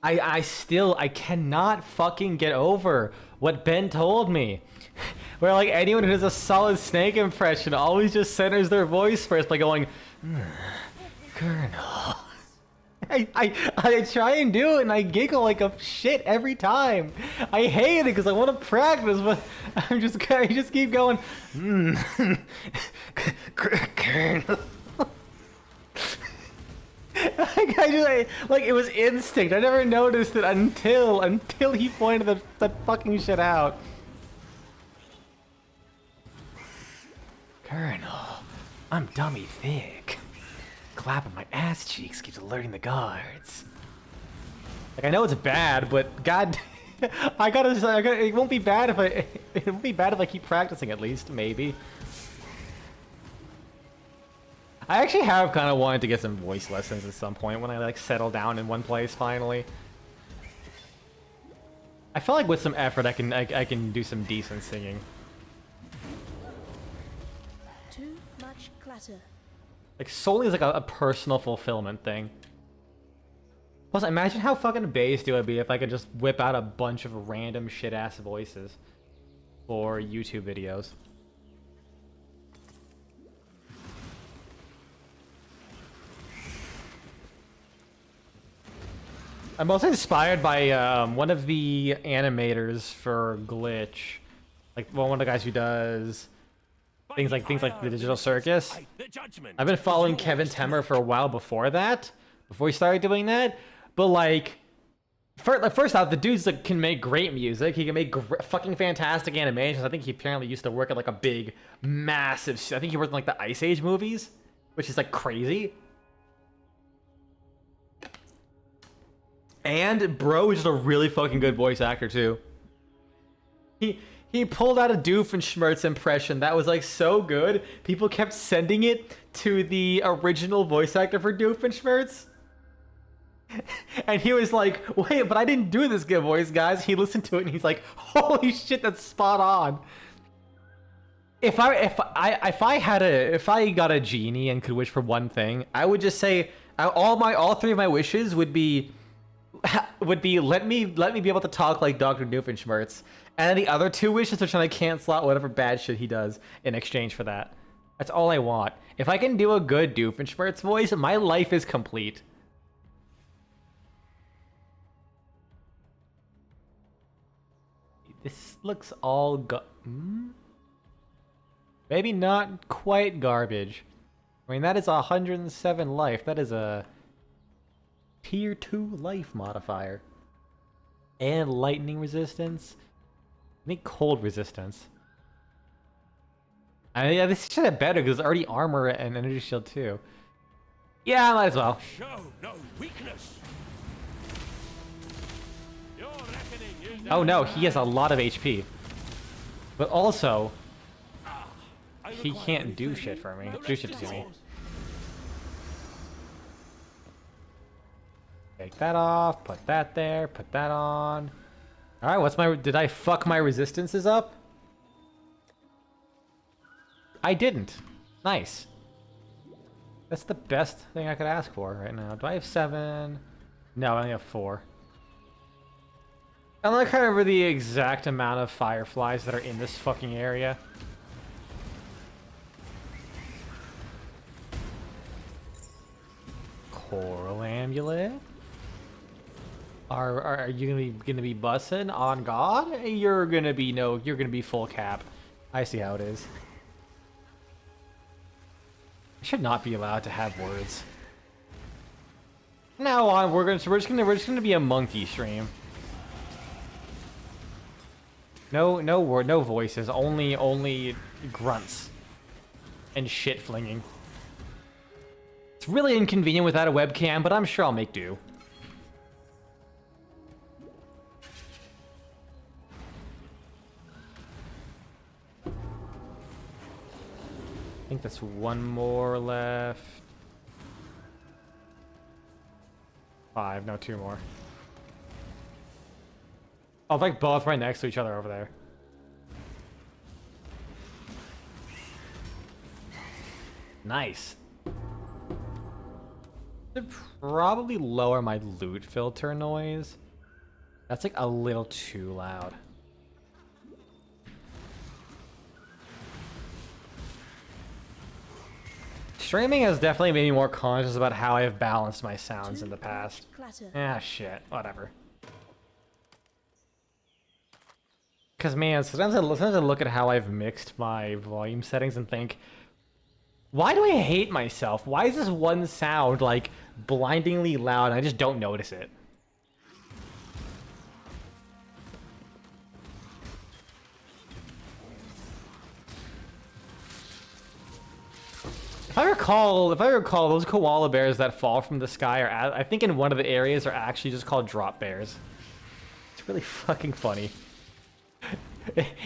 I cannot fucking get over what Ben told me. Where like anyone who does a solid Snake impression always just centers their voice first by going, Colonel. I try and do it and I giggle like a shit every time. I hate it because I want to practice, but I just keep going, Colonel. Like it was instinct. I never noticed it until he pointed that fucking shit out. Colonel, I'm dummy thick. Clapping my ass cheeks keeps alerting the guards. Like I know it's bad, but God, it won't be bad if I keep practicing at least, maybe. I actually have kind of wanted to get some voice lessons at some point when I like settle down in one place finally. I feel like with some effort I can do some decent singing. Too much clutter. Like solely as like a personal fulfillment thing. Plus, imagine how fucking based it would be if I could just whip out a bunch of random shit ass voices for YouTube videos. I'm also inspired by one of the animators for Glitch, like one of the guys who does things like the Digital Circus. I've been following Kevin Temmer for a while before that, before he started doing that. But like, first off, the dude's like can make great music. He can make fucking fantastic animations. I think he apparently used to work at like a big, massive. I think he worked in like the Ice Age movies, which is like crazy. And bro is just a really fucking good voice actor too. He pulled out a Doofenshmirtz impression that was like so good. People kept sending it to the original voice actor for Doofenshmirtz. And he was like, wait, but I didn't do this good voice, guys. He listened to it and he's like, holy shit, that's spot on. If I got a genie and could wish for one thing, I would just say all three of my wishes would be let me be able to talk like Dr. Doofenshmirtz. And then the other two wishes are trying to cancel out whatever bad shit he does in exchange for that. That's all I want. If I can do a good Doofenshmirtz voice, my life is complete. This looks all maybe not quite garbage. I mean, that is 107 life. That is a tier 2 life modifier. And lightning resistance. I think cold resistance. Yeah, this should have better because it's already armor and energy shield too. Yeah, might as well. Show no weakness. Your reckoning is Oh no, he has a lot of HP. But also, he can't do shit for me. Do shit to me. Take that off, put that there, put that on. Alright, what's my... Did I fuck my resistances up? I didn't. Nice. That's the best thing I could ask for right now. Do I have 7? No, I only have 4. I don't can't remember the exact amount of fireflies that are in this fucking area. Coral amulet? Are you gonna be bussing on God? You're gonna be full cap. I see how it is. I should not be allowed to have words. Now on, we're just gonna be a monkey stream. No voices, only grunts and shit flinging. It's really inconvenient without a webcam, but I'm sure I'll make do. I think that's one more left. 5, no, 2 more. Oh, like both right next to each other over there. Nice. Should probably lower my loot filter noise. That's like a little too loud. Streaming has definitely made me more conscious about how I've balanced my sounds in the past. Ah, shit. Whatever. Because, man, sometimes I look at how I've mixed my volume settings and think, why do I hate myself? Why is this one sound, like, blindingly loud and I just don't notice it? If I recall, those koala bears that fall from the sky are, I think in one of the areas, are actually just called drop bears. It's really fucking funny.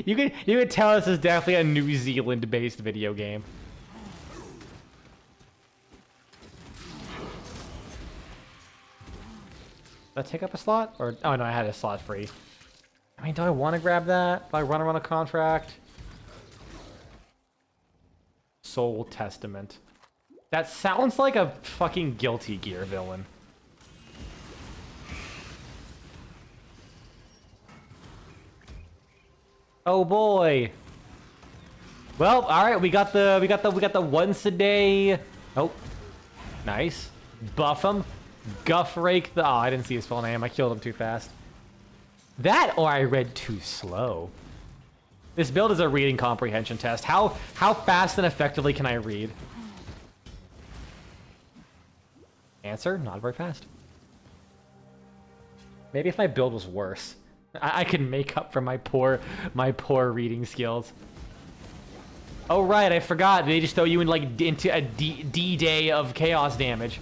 You can tell this is definitely a New Zealand-based video game. Did I take up a slot? Or oh no, I had a slot free. I mean, do I want to grab that? Do I run around a contract? Soul Testament. That sounds like a fucking Guilty Gear villain. Oh boy. Well, all right, we got the once a day. Oh, nice. Buff him. Guff Rake the... Oh, I didn't see his full name. I killed him too fast. That or I read too slow. This build is a reading comprehension test. How fast and effectively can I read? Answer, not very fast. Maybe if my build was worse, I could make up for my poor reading skills. Oh right, I forgot. They just throw you in like into a D-day of chaos damage.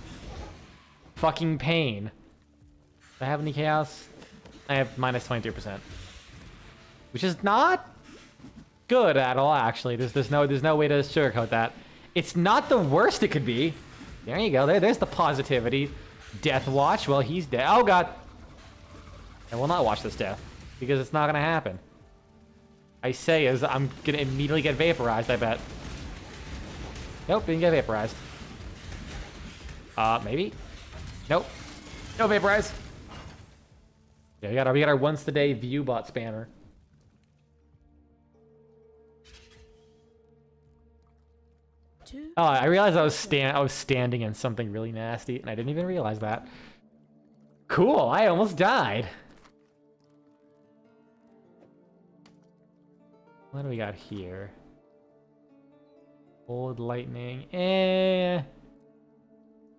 Fucking pain. Do I have any chaos? I have minus 23%, which is not good at all. Actually, there's no way to sugarcoat that. It's not the worst it could be. There you go. There's the positivity. Death watch. Well, he's dead. Oh god. I will not watch this death because it's not gonna happen. I say as I'm gonna immediately get vaporized. I bet. Nope, didn't get vaporized. Maybe. Nope. No vaporize. Yeah, we got our once a day view bot spammer. Oh, I realized I was standing in something really nasty, and I didn't even realize that. Cool, I almost died. What do we got here? Old lightning.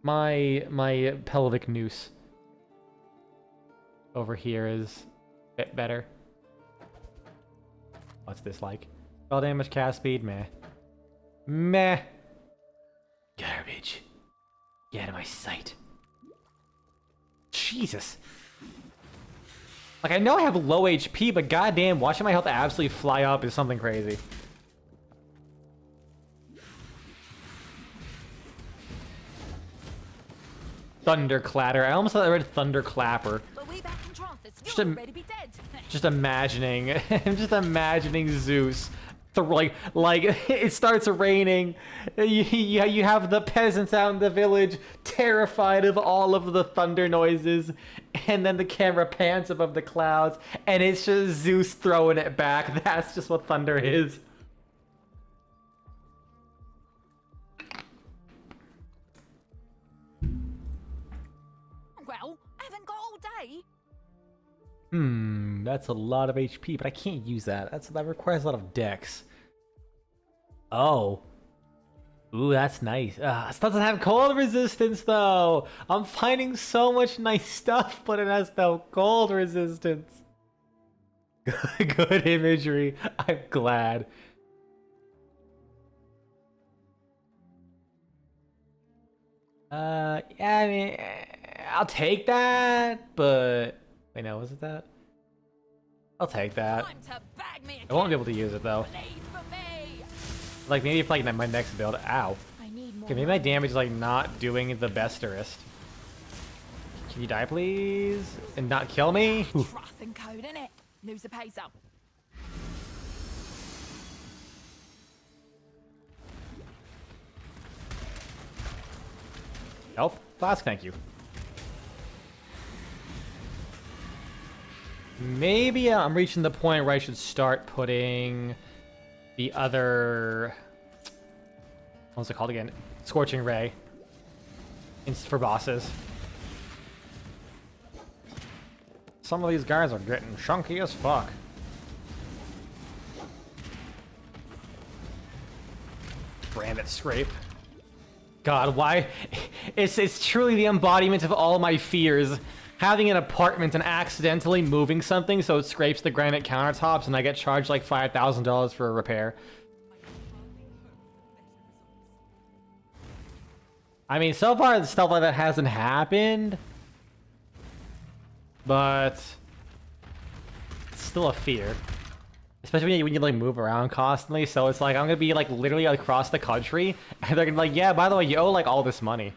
My pelvic noose over here is a bit better. What's this like? Spell damage, cast speed, meh. Meh. Garbage. Get out of my sight. Jesus. Like, I know I have low HP, but goddamn, watching my health absolutely fly up is something crazy. Thunderclatter. I almost thought I read Thunderclapper. But we back in Tranthus. You're ready to be dead. Just imagining. I'm just imagining Zeus. Like it starts raining. You have the peasants out in the village terrified of all of the thunder noises, and then the camera pans above the clouds, and it's just Zeus throwing it back. That's just what thunder is. Well, I haven't got all day. That's a lot of HP, but I can't use that. That requires a lot of dex. Oh. Ooh, that's nice. It doesn't have cold resistance, though. I'm finding so much nice stuff, but it has no cold resistance. Good imagery. I'm glad. Yeah, I mean, I'll take that, but... Wait, no, was it that? I'll take that. Time to bag me I won't be able to use it, though. Bleed for me. Like, maybe if, like, my next build... Ow. I need more. Okay, maybe my damage is, like, not doing the besterest. Can you die, please? And not kill me? Ooh. Trough and code, innit? Lose the pace up. Health? Flask, thank you. Maybe I'm reaching the point where I should start putting the other... What's it called again? Scorching Ray. For bosses. Some of these guys are getting chunky as fuck. Branded scrape. God, why? It's truly the embodiment of all my fears. Having an apartment and accidentally moving something so it scrapes the granite countertops and I get charged like $5,000 for a repair. I mean, so far stuff like that hasn't happened, but it's still a fear. Especially when you like move around constantly, so it's like I'm gonna be like literally across the country and they're gonna be like, yeah, by the way, you owe like all this money.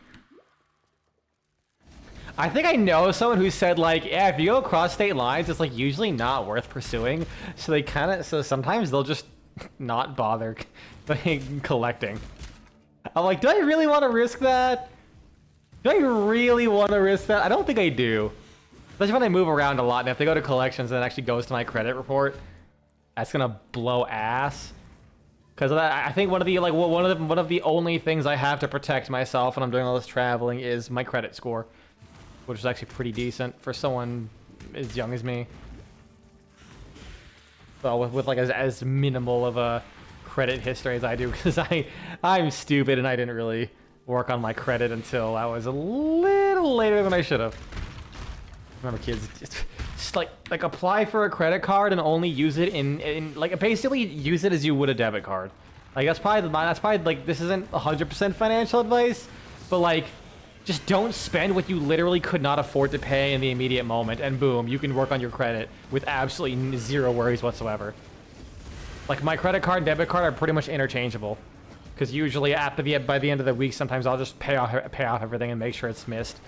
I think I know someone who said like, yeah, if you go across state lines, it's like usually not worth pursuing. So they so sometimes they'll just not bother collecting. I'm like, do I really want to risk that? Do I really want to risk that? I don't think I do. Especially when I move around a lot, and if they go to collections and it actually goes to my credit report, that's gonna blow ass. Because I think one of the only things I have to protect myself when I'm doing all this traveling is my credit score. which is actually pretty decent for someone as young as me. Well, with like as minimal of a credit history as I do, because I'm stupid and I didn't really work on my credit until I was a little later than I should have. Remember, kids, just like apply for a credit card and only use it in like basically use it as you would a debit card. Like that's probably like, this isn't 100% financial advice, but like just don't spend what you literally could not afford to pay in the immediate moment, and boom, you can work on your credit with absolutely zero worries whatsoever. Like my credit card and debit card are pretty much interchangeable, because usually by the end of the week, sometimes I'll just pay off everything and make sure it's missed.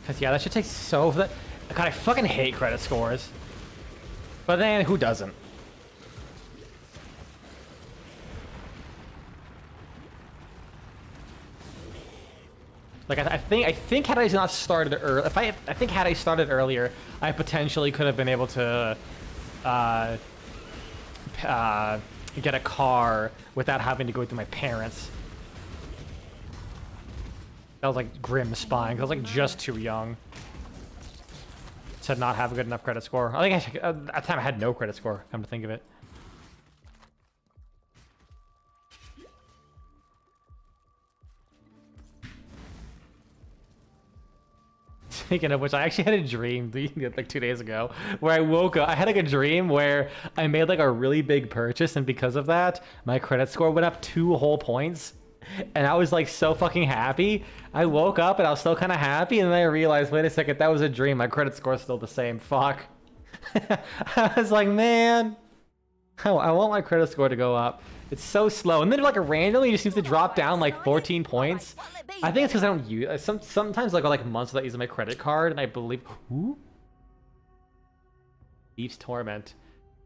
Cause yeah, that shit takes so. God, I fucking hate credit scores. But then who doesn't? Like I think had I not started early, I think had I started earlier, I potentially could have been able to get a car without having to go through my parents. That was like grim spying. I was like just too young to not have a good enough credit score. I think at the time I had no credit score, come to think of it. Speaking of which, I actually had a dream like 2 days ago where I woke up. I had like a dream where I made like a really big purchase, and because of that, my credit score went up 2 whole points. And I was like so fucking happy. I woke up and I was still kind of happy, and then I realized, wait a second, that was a dream. My credit score is still the same. Fuck. I was like, man, I want my credit score to go up. It's so slow, and then like randomly it just seems to drop down like 14 points. I think it's because I don't use sometimes like months without using my credit card, and I believe Thief's Torment,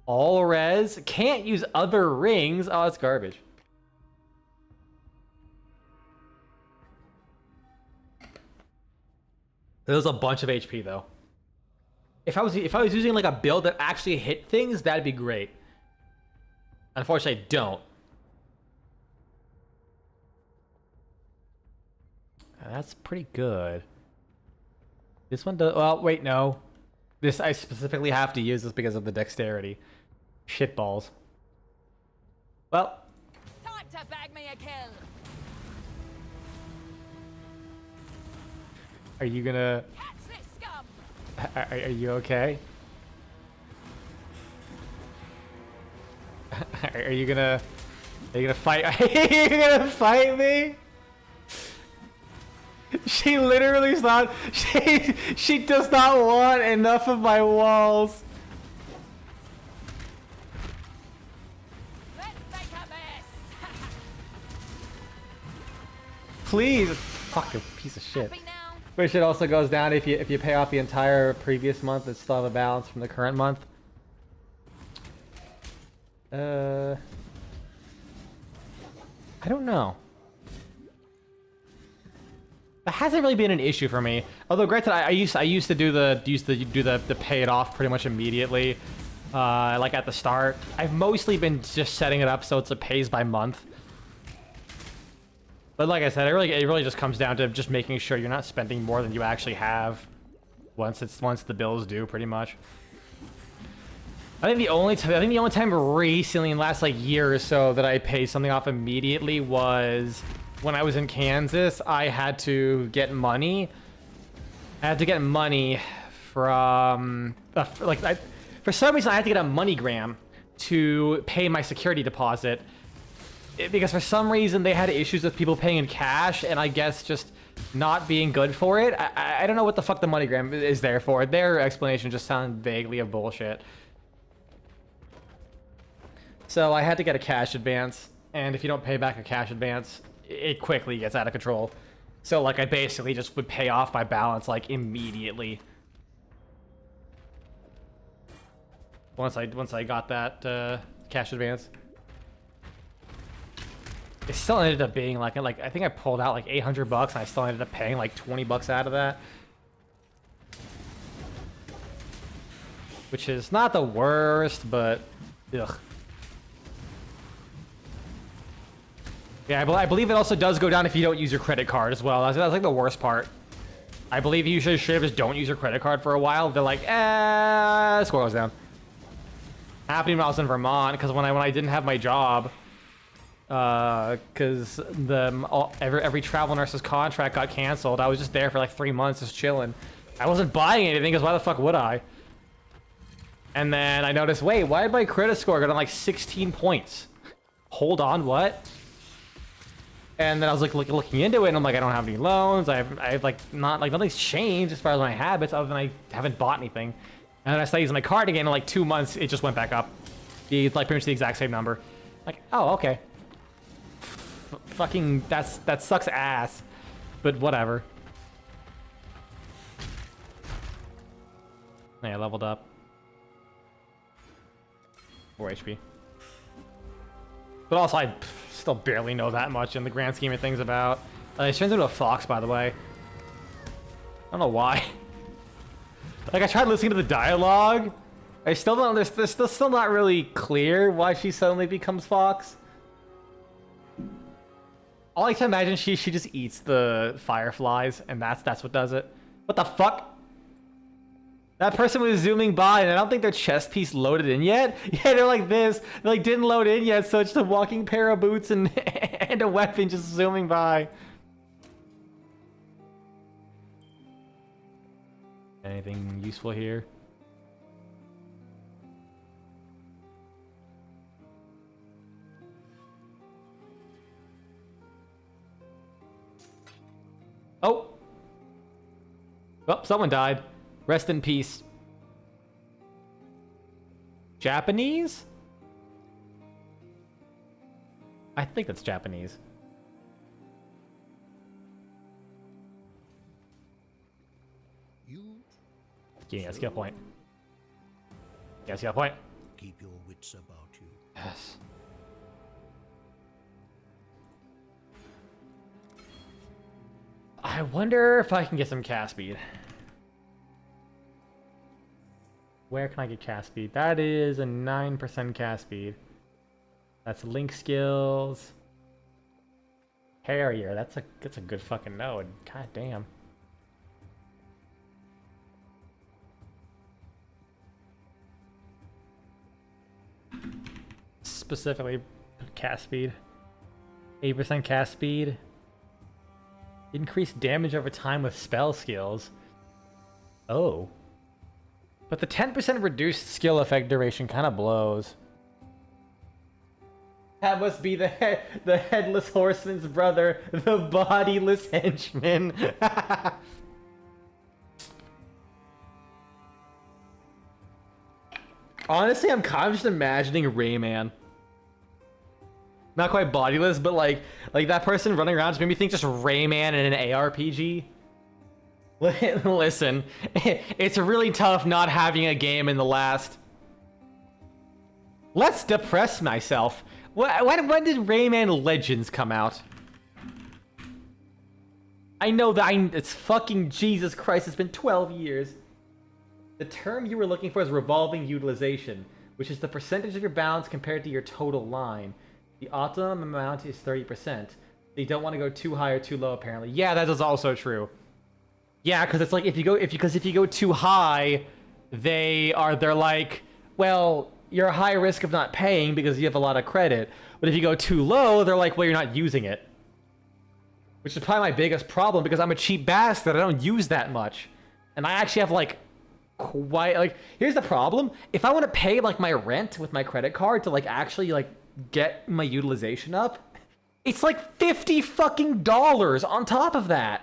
all res, can't use other rings. Oh, that's garbage. There's a bunch of HP though. If I was using like a build that actually hit things, that'd be great. Unfortunately, I don't. That's pretty good. This one does. Well, wait, no. This I specifically have to use this because of the dexterity. Shitballs. Well. Time to bag me a kill. Are you gonna? Catch this scum. Are you okay? Are you gonna fight? Are you gonna fight me? She literally thought she does not want enough of my walls. Let's make a mess. Please, fucking piece of shit. Happy now? Which it also goes down if you pay off the entire previous month, it's still have a balance from the current month. I don't know. That hasn't really been an issue for me. Although granted, I used to do the pay it off pretty much immediately, like at the start. I've mostly been just setting it up so it's a pays by month. But like I said, it really just comes down to just making sure you're not spending more than you actually have once the bills due, pretty much. I think the only time recently in the last like year or so that I paid something off immediately was when I was in Kansas. I had to get money. From for some reason I had to get a MoneyGram to pay my security deposit. Because for some reason they had issues with people paying in cash, and I guess just not being good for it. I don't know what the fuck the MoneyGram is there for. Their explanation just sounded vaguely of bullshit. So I had to get a cash advance, and if you don't pay back a cash advance, it quickly gets out of control. So like I basically just would pay off my balance like immediately. Once I got that cash advance. It still ended up being like I think I pulled out like 800 bucks, and I still ended up paying like 20 bucks out of that. Which is not the worst, but ugh. Yeah, I believe it also does go down if you don't use your credit card as well. That's like the worst part. I believe you should just don't use your credit card for a while. They're like, score goes down. Happening when I was in Vermont, because when I didn't have my job, because every travel nurse's contract got canceled. I was just there for like 3 months, just chilling. I wasn't buying anything, because why the fuck would I? And then I noticed, wait, why did my credit score go down like 16 points? Hold on, what? And then I was like looking into it, and I'm like, I don't have any loans. I've like nothing's changed as far as my habits, other than I haven't bought anything. And then I started using my card again. In like 2 months, it just went back up. It's like pretty much the exact same number. Like, oh, okay. Fucking, that sucks ass, but whatever. Yeah, I leveled up. 4 HP. But also, I still barely know that much in the grand scheme of things about. It turns into a fox, by the way. I don't know why. Like, I tried listening to the dialogue. I still don't. There's still not really clear why she suddenly becomes fox. I like to imagine she just eats the fireflies, and that's what does it. What the fuck? That person was zooming by, and I don't think their chest piece loaded in yet. Yeah, they're like this. They like didn't load in yet, so it's just a walking pair of boots and and a weapon just zooming by. Anything useful here? Oh! Oh, someone died. Rest in peace. Japanese? I think that's Japanese. Yeah, skill point. Yeah, skill point. Keep your wits about you. Yes. I wonder if I can get some cast speed. Where can I get cast speed? That is a 9% cast speed. That's link skills. Carrier. That's a good fucking node. God damn. Specifically, cast speed. 8% cast speed. Increased damage over time with spell skills. Oh. But the 10% reduced skill effect duration kind of blows. That must be the headless horseman's brother, the bodiless henchman. Honestly, I'm kind of just imagining Rayman. Not quite bodiless, but like that person running around just made me think just Rayman in an ARPG. Listen, it's really tough not having a game in the last... Let's depress myself. When did Rayman Legends come out? I know that it's fucking Jesus Christ, it's been 12 years. The term you were looking for is revolving utilization, which is the percentage of your balance compared to your total line. The optimum amount is 30%. You don't want to go too high or too low, apparently. Yeah, that is also true. Yeah, because it's like if you go too high, they're like, well, you're a high risk of not paying because you have a lot of credit. But if you go too low, they're like, well, you're not using it. Which is probably my biggest problem because I'm a cheap bastard. I don't use that much. And I actually have like quite like, here's the problem. If I want to pay like my rent with my credit card to like actually like get my utilization up, it's like $50 fucking dollars on top of that.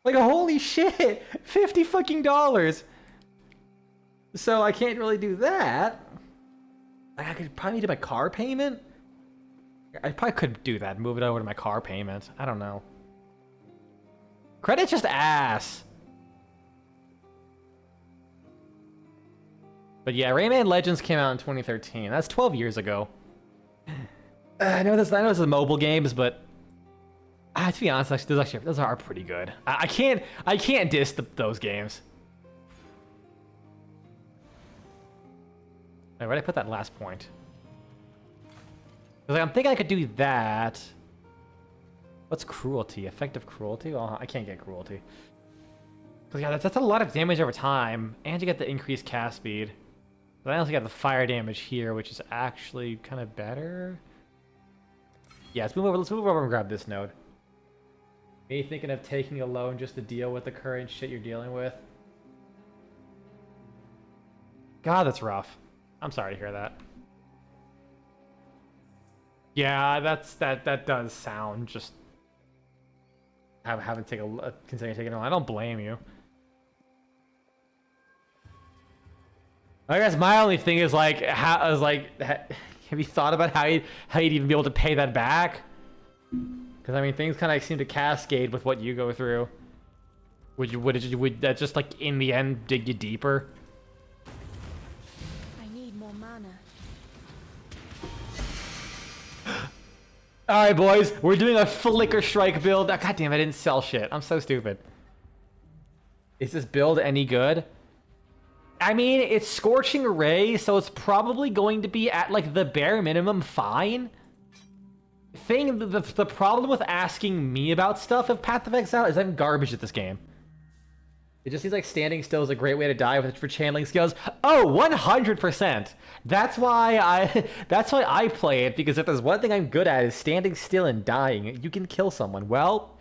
Like, holy shit, $50 fucking dollars. So I can't really do that. I could probably do my car payment. I probably could do that, move it over to my car payment. I don't know. Credit's just ass. But yeah, Rayman Legends came out in 2013. That's 12 years ago. I know it's the mobile games, but to be honest, those are pretty good. I can't diss those games. Wait, where did I put that last point? Because I'm thinking I could do that. What's cruelty? Effective cruelty? Well, I can't get cruelty. Cause yeah, that's a lot of damage over time, and you get the increased cast speed. But I also got the fire damage here, which is actually kind of better. Yeah, let's move over. Let's move over and grab this node. Me thinking of taking a loan just to deal with the current shit you're dealing with. God, that's rough. I'm sorry to hear that. Yeah, that does sound just having to take considering taking a loan. I don't blame you. I guess my only thing is like, have you thought about how you'd even be able to pay that back? Because I mean, things kind of seem to cascade with what you go through. Would that just like in the end dig you deeper? I need more mana. All right, boys, we're doing a flicker strike build. God damn, I didn't sell shit. I'm so stupid. Is this build any good? I mean, it's Scorching Ray, so it's probably going to be at, like, the bare minimum fine. The problem with asking me about stuff of Path of Exile is I'm garbage at this game. It just seems like standing still is a great way to die for channeling skills. Oh, 100%! That's why I play it, because if there's one thing I'm good at is standing still and dying, you can kill someone. Well,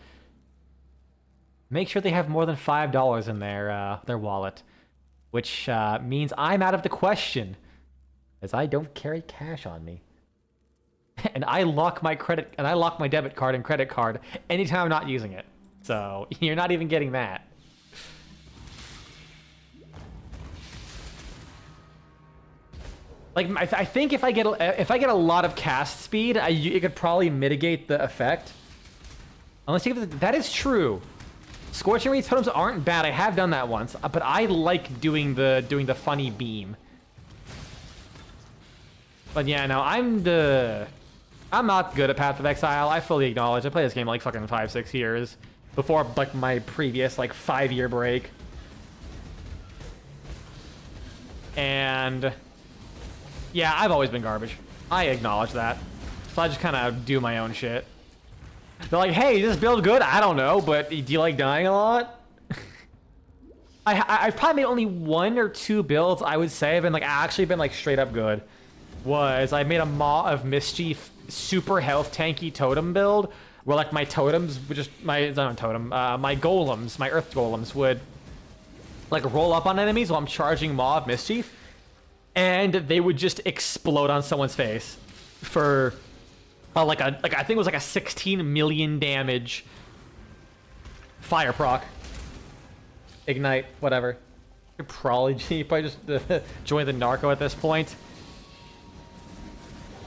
make sure they have more than $5 in their wallet. Which means I'm out of the question, as I don't carry cash on me, and I lock my debit card and credit card anytime I'm not using it. So you're not even getting that. Like I think if I get a lot of cast speed, it could probably mitigate the effect. Unless you give that is true. Scorching Ray totems aren't bad. I have done that once, but I like doing the funny beam. But yeah, no, I'm not good at Path of Exile. I fully acknowledge. I played this game like fucking 5-6 years before like my previous like 5-year break. And yeah, I've always been garbage. I acknowledge that. So I just kind of do my own shit. They're like, hey, is this build good? I don't know, but do you like dying a lot? I've probably made only 1 or 2 builds, I would say, have been like actually been like straight up good. I made a Maw of Mischief super health tanky totem build, where like my totems would just my golems, my earth golems would like roll up on enemies while I'm charging Maw of Mischief, and they would just explode on someone's face for I think it was like a 16 million damage fire proc. Ignite, whatever. You probably just join the narco at this point.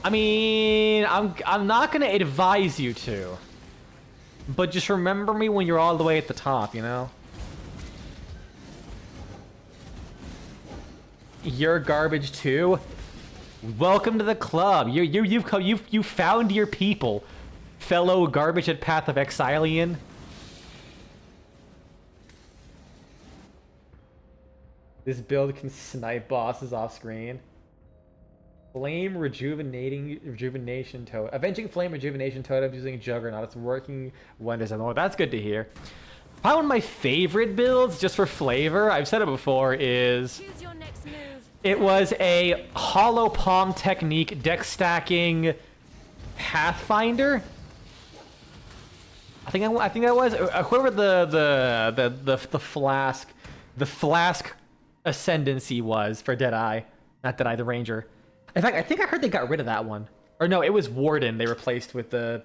I mean, I'm not gonna advise you to, but just remember me when you're all the way at the top, you know? You're garbage too. Welcome to the club. You've found your people, fellow garbage at Path of Exilian. This build can snipe bosses off screen. Flame rejuvenation totem. Avenging flame rejuvenation totem using Juggernaut. It's working wonders. Oh, that's good to hear. Probably one of my favorite builds, just for flavor, I've said it before, is Choose your next move. it was a hollow palm technique deck stacking Pathfinder. I think that was whoever the flask ascendancy was for Deadeye, not Deadeye the Ranger. In fact, I think I heard they got rid of that one, or no, it was Warden they replaced with the.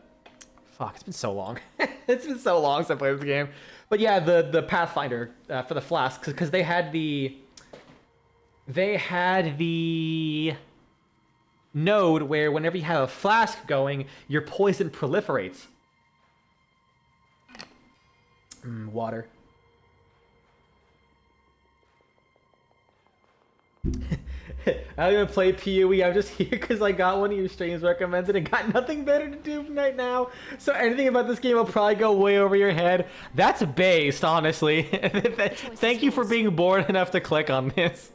Fuck, it's been so long. It's been so long since I played this game. But yeah, the Pathfinder for the flask, because they had the node where whenever you have a flask going, your poison proliferates. Water. I don't even play PoE. I'm just here because I got one of your streams recommended and got nothing better to do right now. So anything about this game will probably go way over your head. That's based, honestly. Thank you for being bored enough to click on this.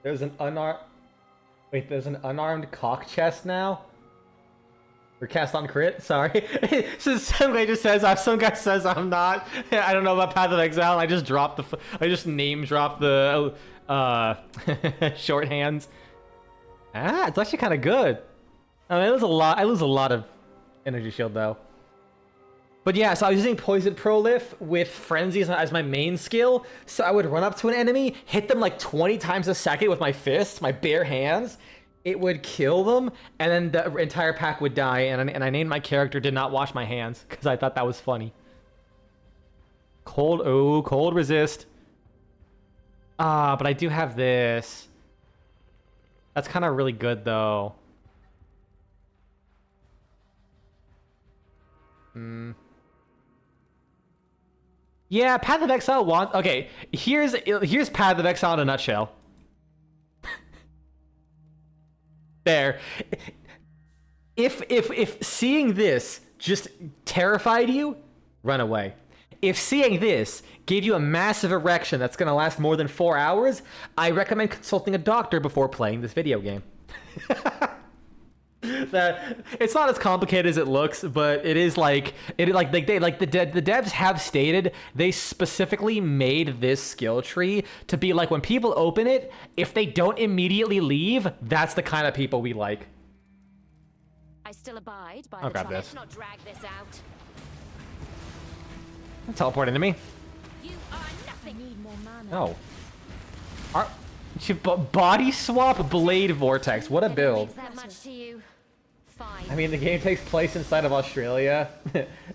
There's an Wait, there's an unarmed cock chest now? Or cast on crit? Sorry. So some guy just says, some guy says I'm not. I don't know about Path of Exile. I just dropped the, I just name dropped the, shorthands. Ah, it's actually kind of good. I mean, I lose a lot of energy shield though. But yeah, so I was using Poison Prolif with Frenzy as my main skill. So I would run up to an enemy, hit them like 20 times a second with my fists, my bare hands. It would kill them, and then the entire pack would die. And I named my character Did Not Wash My Hands because I thought that was funny. Cold resist. Ah, but I do have this. That's kind of really good though. Yeah, Path of Exile wants... Okay, here's Path of Exile in a nutshell. There. If seeing this just terrified you, run away. If seeing this gave you a massive erection that's gonna last more than 4 hours, I recommend consulting a doctor before playing this video game. That it's not as complicated as it looks, but it is like the devs have stated they specifically made this skill tree to be like when people open it, if they don't immediately leave, that's the kind of people we like. I still abide by I'll grab this. Let's not drag this out. Teleport into me. You are nothing. Need more mana. No. Body swap blade vortex. What a build. Means that much to you. Fine. I mean, the game takes place inside of Australia.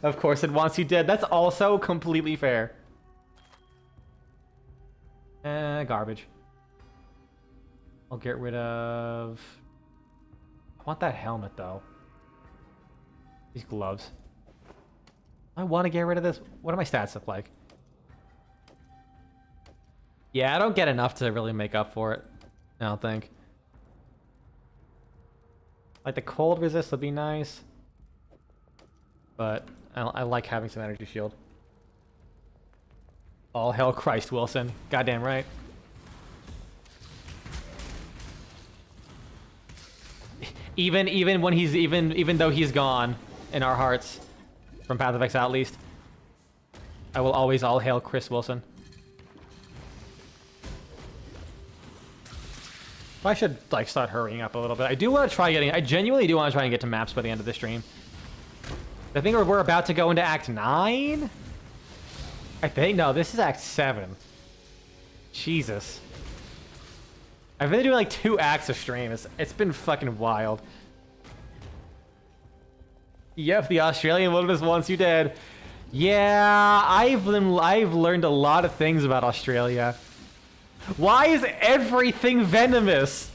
Of course it wants you dead. That's also completely fair. Garbage. I'll get rid of... I want that helmet, though. These gloves. I want to get rid of this. What do my stats look like? Yeah, I don't get enough to really make up for it. I don't think. Like, the cold resist would be nice. But I like having some energy shield. All hell Christ, Wilson. Goddamn right. Even when he's even though he's gone in our hearts from Path of Exile at least, I will always all hail Chris Wilson. I should like start hurrying up a little bit. I do want to try getting. I genuinely do want to try and get to maps by the end of the stream. I think we're about to go into Act 9. I think no, this is Act 7. Jesus. I've been doing like 2 acts of stream. It's been fucking wild. Yep, the Australian wilderness wants you dead. Yeah, I've learned a lot of things about Australia. Why is everything venomous?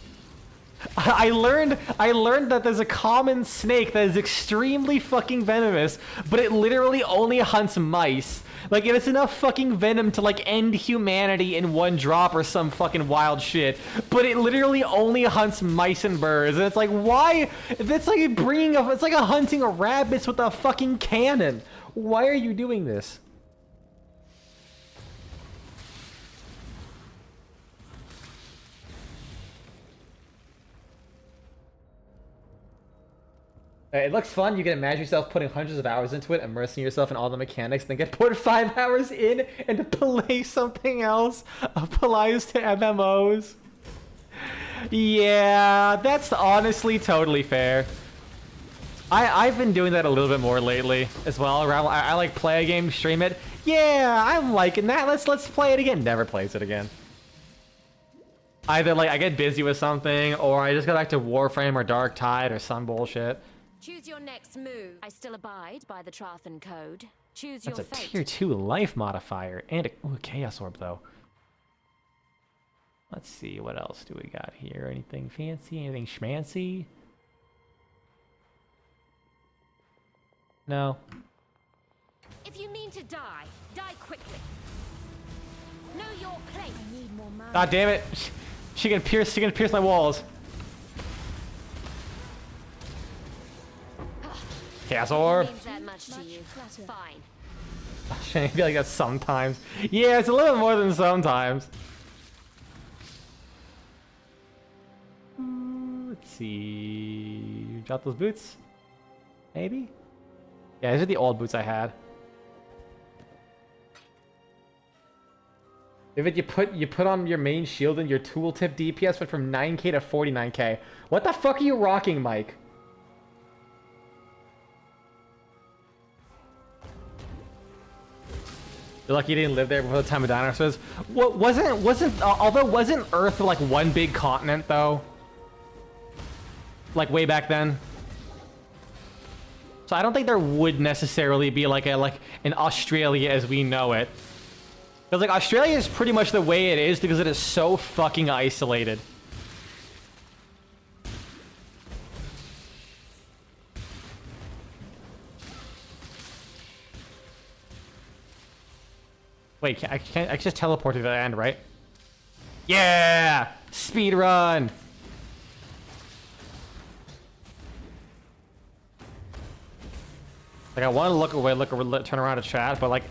I learned that there's a common snake that is extremely fucking venomous, but it literally only hunts mice. Like, if it's enough fucking venom to, like, end humanity in 1 drop or some fucking wild shit, but it literally only hunts mice and birds. And it's like, why? It's like it's like hunting a rabbits with a fucking cannon. Why are you doing this? It looks fun. You can imagine yourself putting hundreds of hours into it, immersing yourself in all the mechanics, then get put 5 hours in and to play something else applies to MMOs. Yeah, that's honestly totally fair. I've been doing that a little bit more lately as well. I like play a game, stream it. Yeah, I'm liking that. Let's play it again. Never plays it again. Either like I get busy with something, or I just go back to Warframe or Dark Tide or some bullshit. Choose your next move. I still abide by the Trathan Code. Choose That's your a fate. tier 2 life modifier and a Chaos Orb though. Let's see, what else do we got here? Anything fancy? Anything schmancy? No. If you mean to die, die quickly. Know your place. I need more mana. God damn it! She can pierce my walls. Chaos Orb. Means that much to you. Fine. I feel like that's sometimes. Yeah, it's a little more than sometimes. Let's see. Drop those boots? Maybe? Yeah, these are the old boots I had. If it, you put on your main shield and your tooltip DPS went from 9k to 49k. What the fuck are you rocking, Mike? You're lucky you didn't live there before the time of dinosaurs. What wasn't Earth like one big continent though? Like way back then. So I don't think there would necessarily be like an Australia as we know it. Because like Australia is pretty much the way it is because it is so fucking isolated. Wait, I can just teleport to the end, right? Yeah! Speed run! Like I want to look away, turn around to chat, but like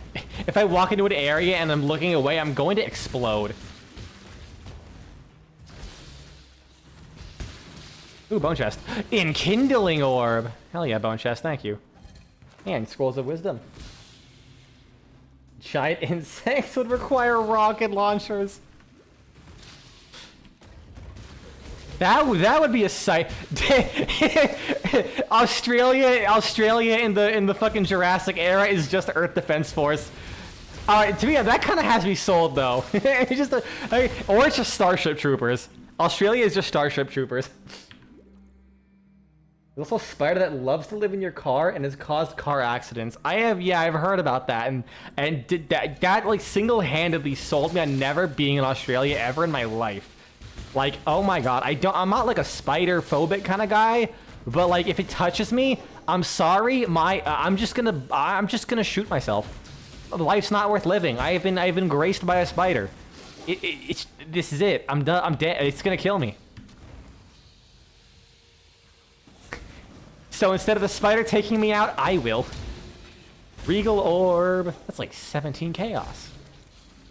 if I walk into an area and I'm looking away, I'm going to explode. Ooh, bone chest. Enkindling orb. Hell yeah, bone chest, thank you. And scrolls of wisdom. Giant insects would require rocket launchers. That would be a sight. Australia in the fucking Jurassic era is just Earth Defense Force. To me, that kind of has to be sold though. It's just or it's just Starship Troopers. Australia is just Starship Troopers. There's also a spider that loves to live in your car and has caused car accidents. I've heard about that, and that like single-handedly sold me on never being in Australia ever in my life. Like, oh my god, I'm not like a spider phobic kind of guy, but like if it touches me, I'm sorry, I'm just gonna shoot myself. Life's not worth living. I've been graced by a spider. This is it. I'm done. I'm dead. It's gonna kill me. So instead of the spider taking me out, I will. Regal orb. That's like 17 chaos.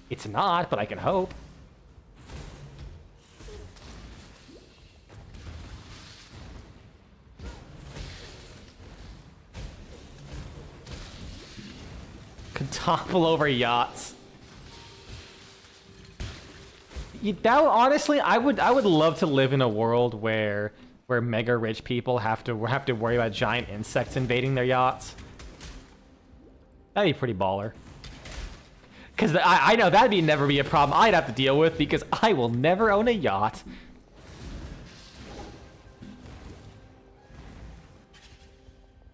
It's not, but I can hope. Could topple over yachts. Honestly, I would love to live in a world where mega rich people have to worry about giant insects invading their yachts. That'd be pretty baller. Because I know that'd never be a problem I'd have to deal with because I will never own a yacht.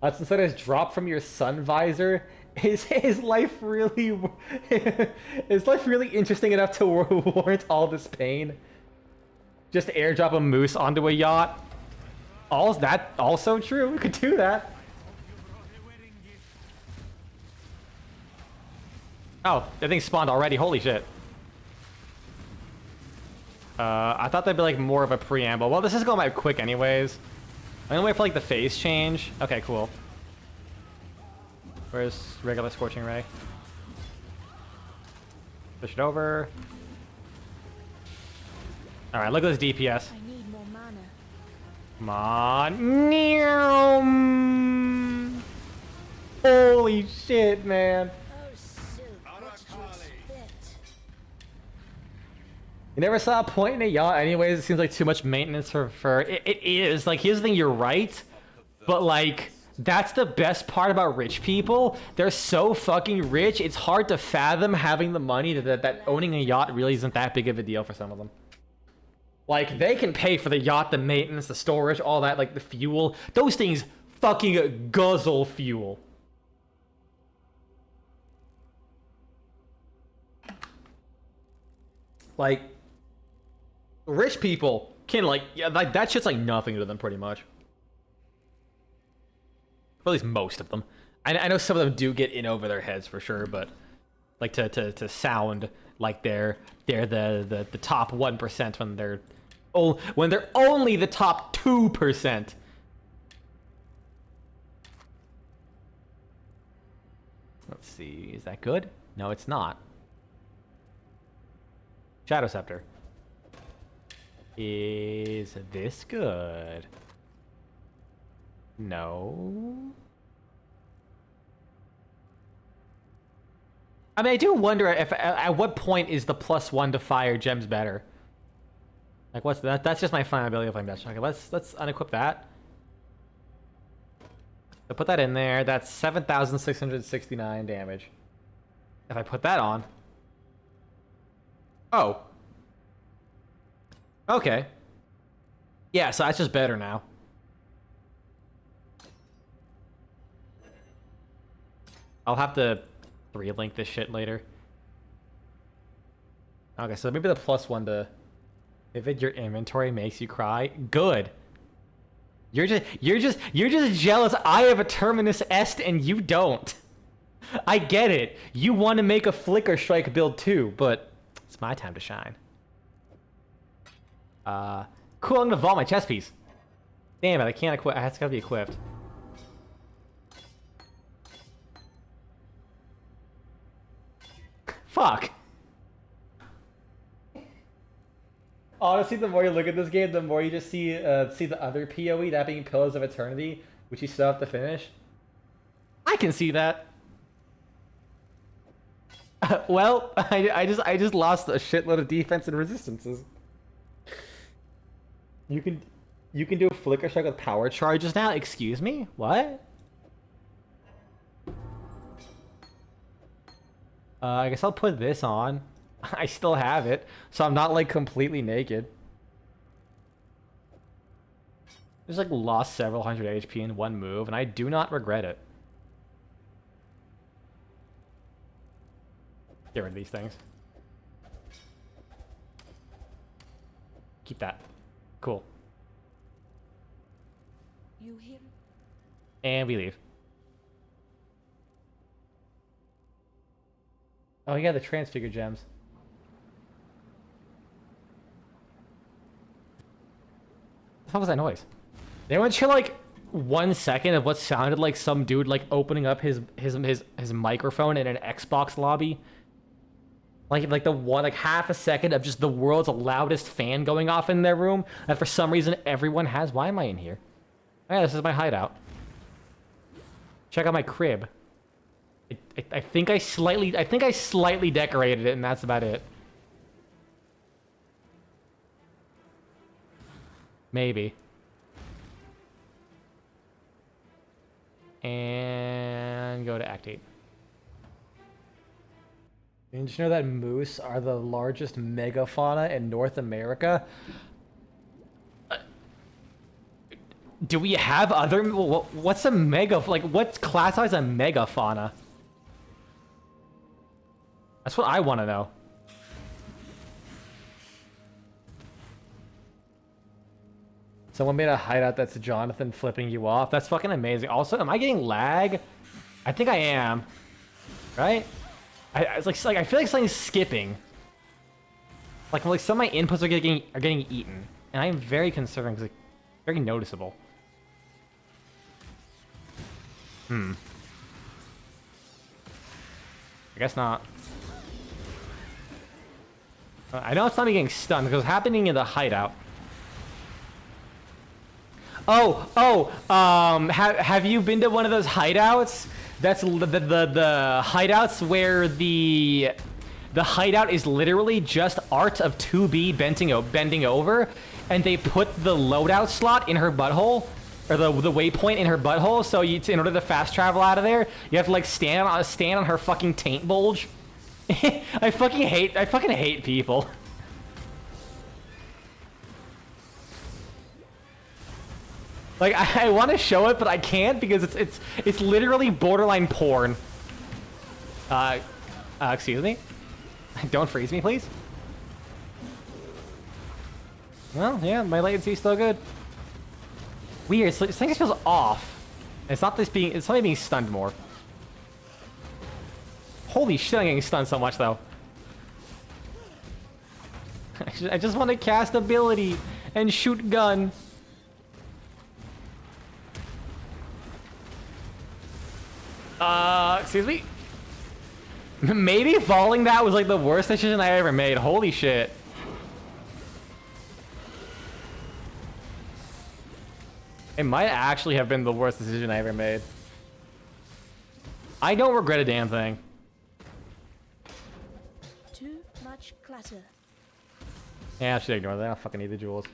Since it is dropped from your sun visor, is life really interesting enough to warrant all this pain? Just airdrop a moose onto a yacht? That also true. We could do that. Oh, that thing spawned already. Holy shit. I thought that'd be like more of a preamble. Well, this is going by quick anyways. I'm gonna wait for like the phase change. Okay, cool. Where's regular Scorching Ray? Push it over. Alright, look at this DPS. I need more mana. Come on. Holy shit, man. You never saw a point in a yacht anyways. It seems like too much maintenance for it is. Like, here's the thing, you're right. But like, that's the best part about rich people. They're so fucking rich, it's hard to fathom having the money that owning a yacht really isn't that big of a deal for some of them. Like, they can pay for the yacht, the maintenance, the storage, all that, like the fuel. Those things fucking guzzle fuel. Like, rich people can like, yeah, like that shit's like nothing to them pretty much. Or at least most of them. I know some of them do get in over their heads for sure, but like to sound like they're the top 1% when they're only the top 2%. Let's see, is that good? No, it's not. Shadow Scepter. Is this good? No. I mean, I do wonder if at what point is the +1 to fire gems better? Like, what's that? That's just my final ability if I'm best. Okay, let's unequip that. I put that in there. That's 7,669 damage. If I put that on. Oh. Okay. Yeah, so that's just better now. I'll have to relink this shit later. Okay, so maybe the +1 to vivid your inventory makes you cry. Good. You're just jealous I have a Terminus Est and you don't. I get it. You want to make a Flicker Strike build too, but it's my time to shine. Cool, I'm gonna vault my chest piece. Damn it, I can't equip. It's gotta be equipped. Fuck. Honestly, the more you look at this game, the more you just see the other PoE, that being Pillars of Eternity, which you still have to finish. I can see that. Well, I just lost a shitload of defense and resistances. You can do a Flicker Strike with power charges now? Excuse me? What? I guess I'll put this on. I still have it, so I'm not like completely naked. Just like lost several hundred HP in one move, and I do not regret it. Get rid of these things. Keep that. Cool. You hear? And we leave. Oh yeah, the transfigure gems. What was that noise? They went to like 1 second of what sounded like some dude like opening up his microphone in an Xbox lobby. Like the one like half a second of just the world's loudest fan going off in their room that for some reason everyone has. Why am I in here? Oh, yeah, this is my hideout. Check out my crib. I think I slightly decorated it, and that's about it. Maybe. And go to Act 8. Did you know that moose are the largest megafauna in North America? Do we have other... What's a mega... Like, what classifies a megafauna? That's what I want to know. Someone made a hideout that's Jonathan flipping you off. That's fucking amazing. Also, am I getting lag? I think I am. Right? It's like I feel like something's skipping. Like some of my inputs are getting eaten, and I am very concerned because it's very noticeable. I guess not. I know it's not me getting stunned because it's happening in the hideout. Have you been to one of those hideouts? That's the hideouts where the hideout is literally just art of 2B bending over, and they put the loadout slot in her butthole, or the waypoint in her butthole. So in order to fast travel out of there, you have to like stand on her fucking taint bulge. I fucking hate people. Like I want to show it, but I can't because it's literally borderline porn. Excuse me. Don't freeze me, please. Well, yeah, my latency's still good. Weird. So this thing just feels off. It's not me being stunned more. Holy shit, I'm getting stunned so much though. I just want to cast ability and shoot gun. Excuse me? Maybe falling that was like the worst decision I ever made. Holy shit. It might actually have been the worst decision I ever made. I don't regret a damn thing. Too much clutter. Yeah, I should ignore that. I don't fucking need the jewels.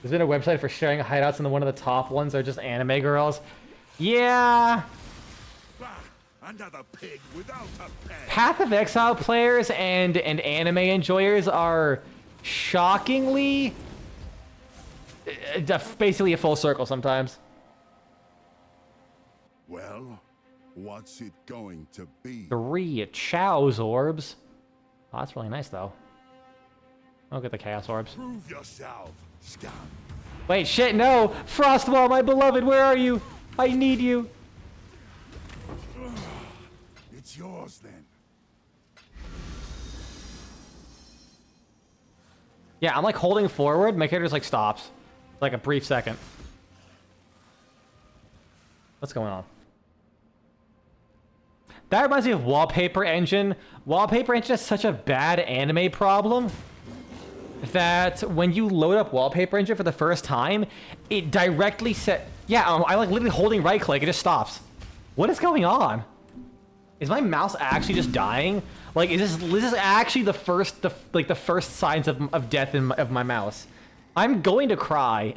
There's been a website for sharing hideouts, and one of the top ones are just anime girls. Yeah. Another pig without a peg. Path of Exile players and anime enjoyers are shockingly basically a full circle sometimes. Well, what's it going to be? 3 Chow's orbs. Oh, that's really nice though. I'll get the Chaos orbs. Prove yourself, scum. Wait, shit, no! Frostwall, my beloved, where are you? I need you. It's yours then. Yeah, I'm like holding forward. My character just like stops. Like a brief second. What's going on? That reminds me of Wallpaper Engine. Wallpaper Engine has such a bad anime problem that when you load up Wallpaper Engine for the first time, it directly set... Yeah, I like literally holding right click, it just stops. What is going on? Is my mouse actually just dying? Like, is this actually the first signs of death of my mouse? I'm going to cry.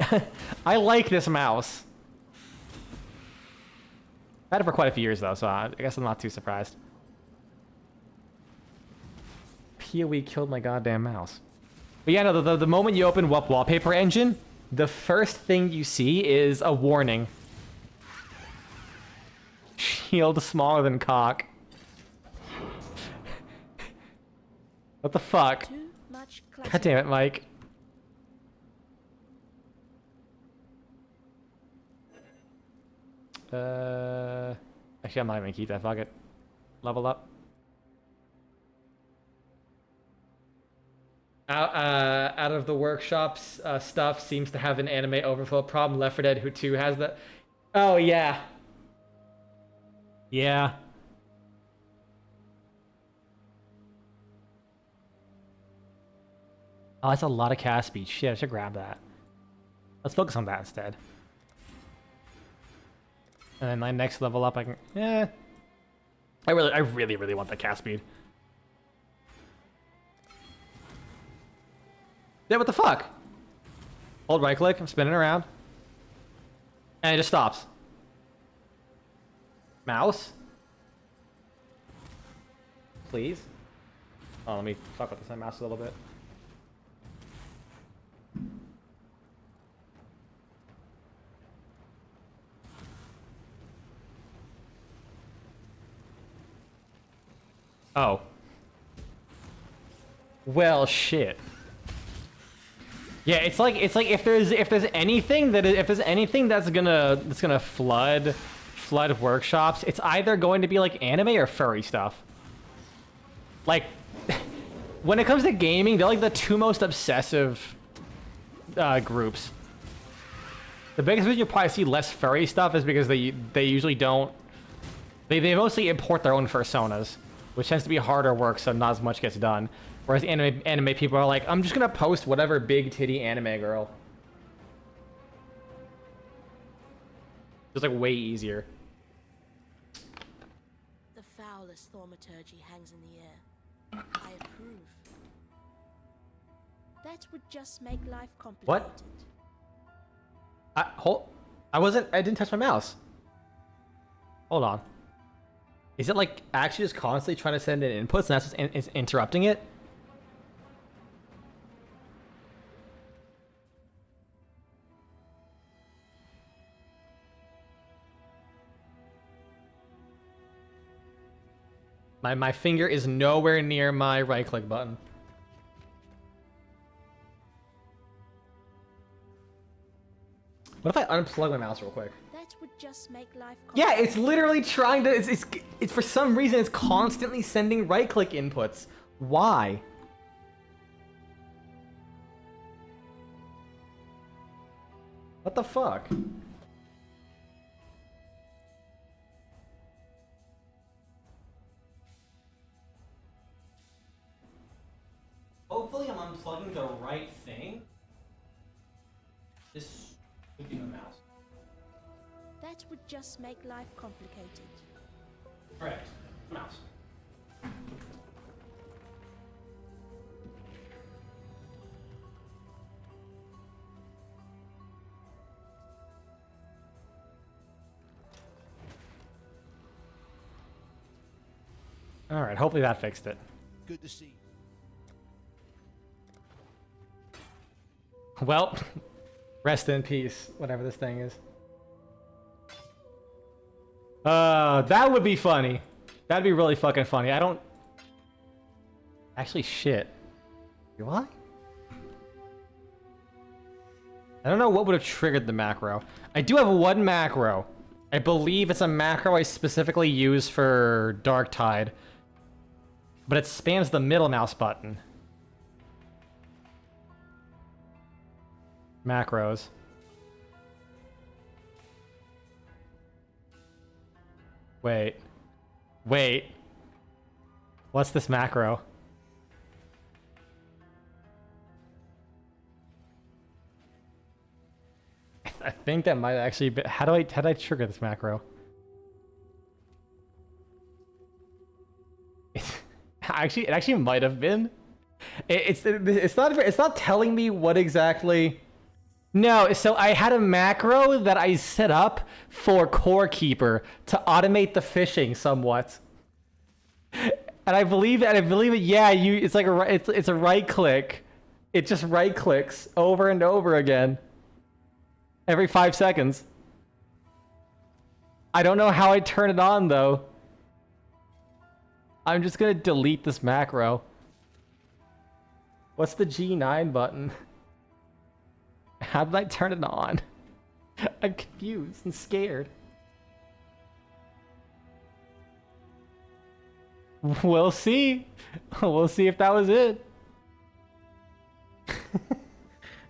I like this mouse. I had it for quite a few years though, so I guess I'm not too surprised. PoE killed my goddamn mouse. But yeah, no, the moment you open Wallpaper Engine, the first thing you see is a warning. Shield smaller than cock. What the fuck? Too much clutter. God damn it, Mike. Actually, I'm not even gonna keep that. Fuck it. Level up. Out of the workshops stuff seems to have an anime overflow problem. Left 4 Dead Who 2 has that. Oh yeah. Yeah. Oh, that's a lot of cast speed. Shit, I should grab that. Let's focus on that instead. And then my next level up, I can... I really want that cast speed. Yeah, what the fuck? Hold right click, I'm spinning around. And it just stops. Mouse? Please? Oh, let me fuck with this mouse a little bit. Oh. Well, shit. Yeah, it's like if there's anything that's gonna flood workshops, it's either going to be like anime or furry stuff. Like, when it comes to gaming, they're like the 2 most obsessive groups. The biggest reason you'll probably see less furry stuff is because they usually don't. They mostly import their own personas, which tends to be harder work, so not as much gets done. Whereas anime people are like, I'm just gonna post whatever big titty anime girl. It's like way easier. The foulest thaumaturgy hangs in the air. I approve. That would just make life complicated. What? I didn't touch my mouse. Hold on. Is it like actually just constantly trying to send in inputs and that's just it's interrupting it? My finger is nowhere near my right click button. What if I unplug my mouse real quick? That would just make life Yeah, it's literally trying to. It's for some reason it's constantly sending right click inputs. Why? What the fuck? Hopefully I'm unplugging the right thing. This should be my mouse. That would just make life complicated. Correct. Mouse. Alright, hopefully that fixed it. Good to see you. Well, rest in peace, whatever this thing is. That would be funny. That'd be really fucking funny. I don't... Actually, shit. Do I? I don't know what would have triggered the macro. I do have one macro. I believe it's a macro I specifically use for Dark Tide. But it spams the middle mouse button. Macros. Wait. Wait. What's this macro? I think that might actually be... How do I trigger this macro? Actually, it actually might have been. It's not telling me what exactly... No, so I had a macro that I set up for Core Keeper to automate the fishing somewhat. And I believe it, yeah, it's like it's a right click. It just right clicks over and over again. Every 5 seconds. I don't know how I turn it on though. I'm just gonna delete this macro. What's the G9 button? How did I turn it on? I'm confused and scared. We'll see. We'll see if that was it.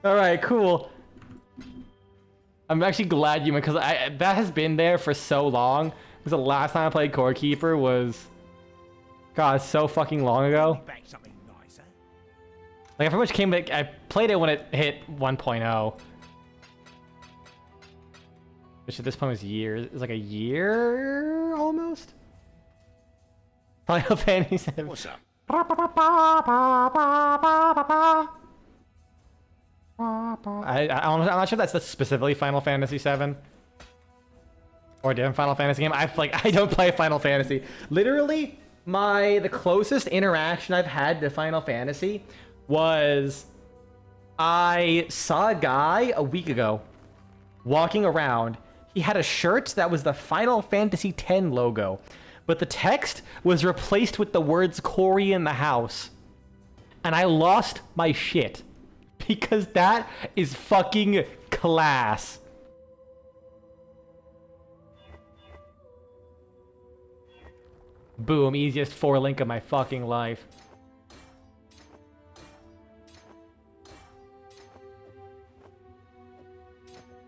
Alright, cool. I'm actually glad you went, because that has been there for so long. Because the last time I played Core Keeper was... God, so fucking long ago. Like, I pretty much came back, I played it when it hit 1.0. Which at this point was years. It was like a year, almost? Final Fantasy 7. What's up? I'm not sure if that's specifically Final Fantasy 7. Or a different Final Fantasy game. I don't play Final Fantasy. Literally, the closest interaction I've had to Final Fantasy was I saw a guy a week ago walking around. He had a shirt that was the Final Fantasy X logo, but the text was replaced with the words Cory in the house. And I lost my shit because that is fucking class. Boom, easiest 4-link of my fucking life.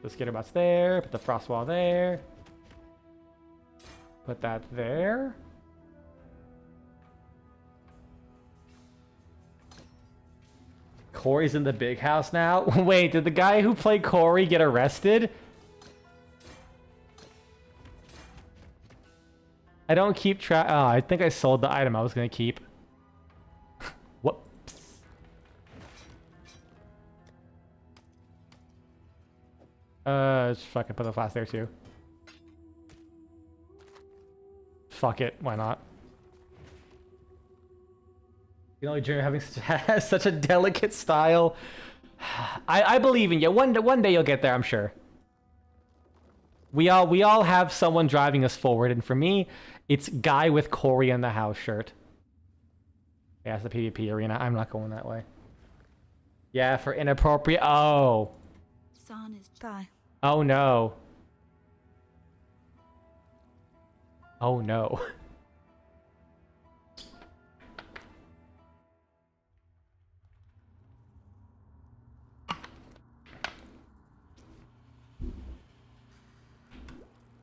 The Skitterbot's there, put the frost wall there. Put that there. Cory's in the big house now. Wait, did the guy who played Cory get arrested? I don't keep track. Oh, I think I sold the item I was gonna keep. Whoops. Just fucking put the flask there too. Fuck it, why not? You can only dream of having such a delicate style. I believe in you. One day you'll get there, I'm sure. We all have someone driving us forward, and for me, it's guy with Cory in the house shirt. Yeah, it's the PvP arena. I'm not going that way. Yeah, for inappropriate. Oh. San is die. Oh no. Oh no.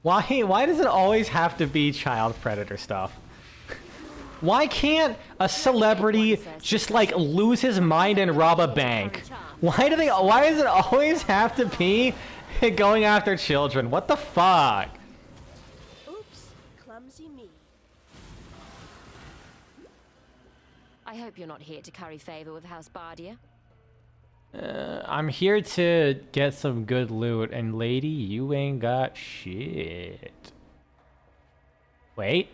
Why does it always have to be child predator stuff? Why can't a celebrity just like lose his mind and rob a bank? Why does it always have to be Going after children. What the fuck? Oops, clumsy me. I hope you're not here to curry favor with House Bardia. I'm here to get some good loot, and lady, you ain't got shit. Wait.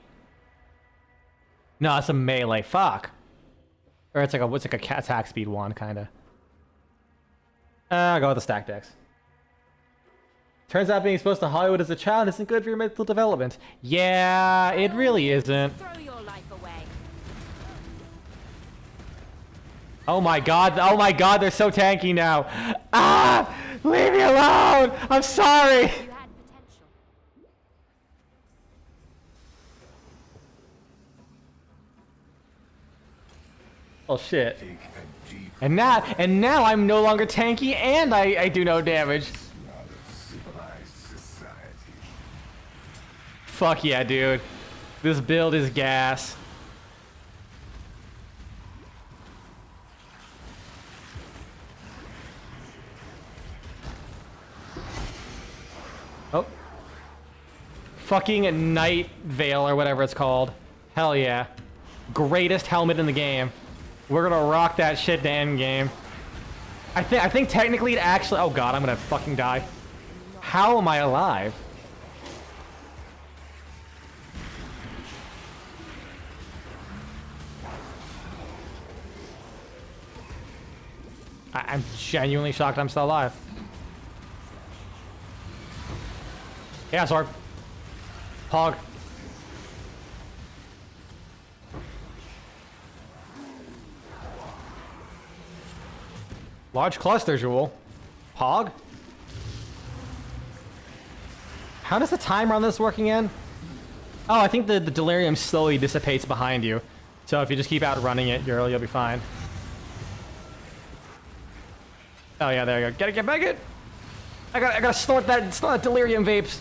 No, it's a melee. Fuck. Or it's like a attack speed one, kinda. I'll go with the stack decks. Turns out being exposed to Hollywood as a child isn't good for your mental development. Yeah, it really isn't. Throw your life away. Oh my god, they're so tanky now. Ah! Leave me alone! I'm sorry! You had potential. Oh shit. And now I'm no longer tanky and I do no damage. Fuck yeah, dude. This build is gas. Oh. Fucking Night Veil or whatever it's called. Hell yeah. Greatest helmet in the game. We're gonna rock that shit to end game. I think technically it actually... Oh god, I'm gonna fucking die. How am I alive? I'm genuinely shocked I'm still alive. Yeah, Sword. Hog. Large cluster jewel. Hog. How does the timer on this work again? Oh, I think the delirium slowly dissipates behind you. So if you just keep outrunning it, you'll be fine. Oh yeah, there you go. Get back it! I gotta snort that delirium vapes.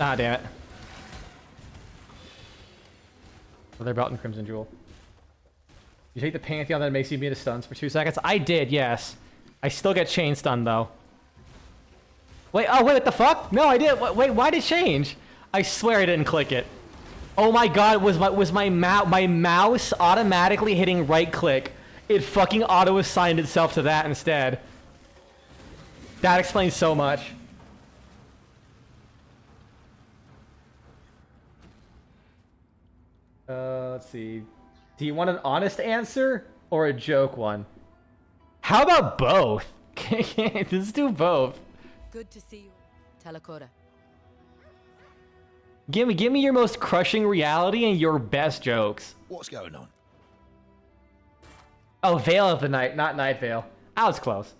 Ah, damn it. Leather belt and crimson jewel. You take the Pantheon that makes you immune to stuns for 2 seconds. I did, yes. I still get chain stun though. Wait, oh wait, what the fuck? No, I did. Wait, why did it change? I swear I didn't click it. Oh my god, was my mouse automatically hitting right click? It fucking auto-assigned itself to that instead. That explains so much. Let's see. Do you want an honest answer or a joke one? How about both? Let's do both. Good to see you. Telakora. Give me your most crushing reality and your best jokes. What's going on? Oh, Veil of the Night, not Night Veil. I was close.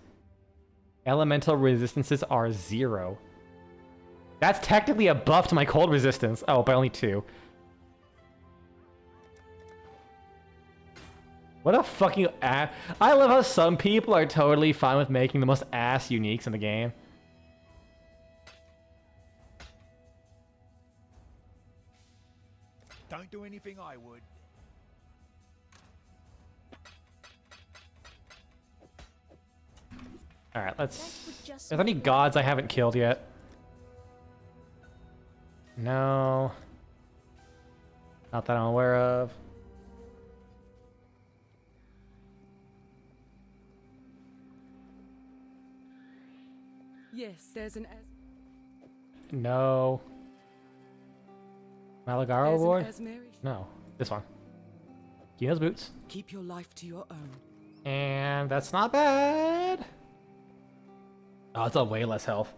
Elemental resistances are 0. That's technically a buff to my cold resistance. Oh, by only 2. What a fucking ass. I love how some people are totally fine with making the most ass uniques in the game. Don't do anything I would. Alright, let's... Are there any gods I haven't killed yet? No. Not that I'm aware of. Yes, there's an No. Malagaro award? Asmeri. No. This one. Kino's boots. Keep your life to your own. And that's not bad. Oh, it's a way less health.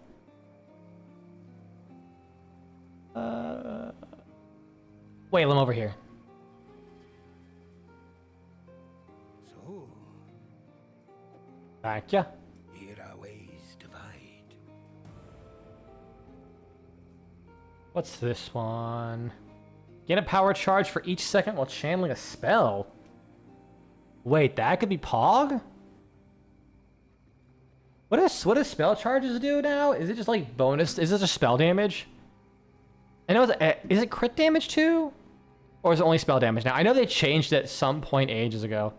Wait, I'm over here. So, Thank ya. here our ways divide. What's this one? Gain a power charge for each second while channeling a spell. Wait, that could be Pog? What do spell charges do now? Is it just like bonus? Is it just spell damage? I know is it crit damage too? Or is it only spell damage now? I know they changed it at some point ages ago.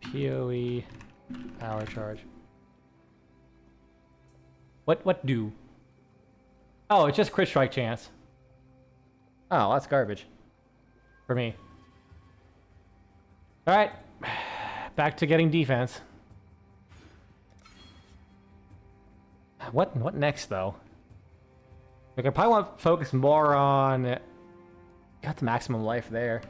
PoE. Power charge. What do? Oh, it's just crit strike chance. Oh, that's garbage. For me. Alright. Back to getting defense. What next, though? Like, I probably want to focus more on... Got the maximum life there.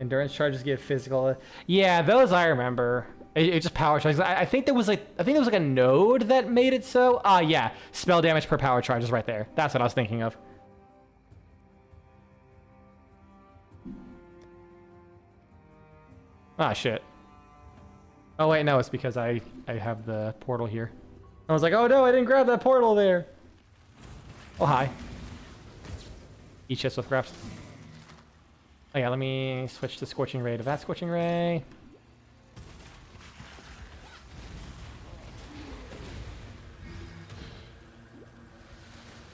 Endurance charges give physical... Yeah, those I remember. It just power charges. I think there was like a node that made it so. Yeah. Spell damage per power charge is right there. That's what I was thinking of. Ah, shit. Oh, wait, no, it's because I have the portal here. I was like, oh no, I didn't grab that portal there. Oh, hi. Eat shits with grabs. Oh yeah, let me switch to Scorching Ray to that Scorching Ray.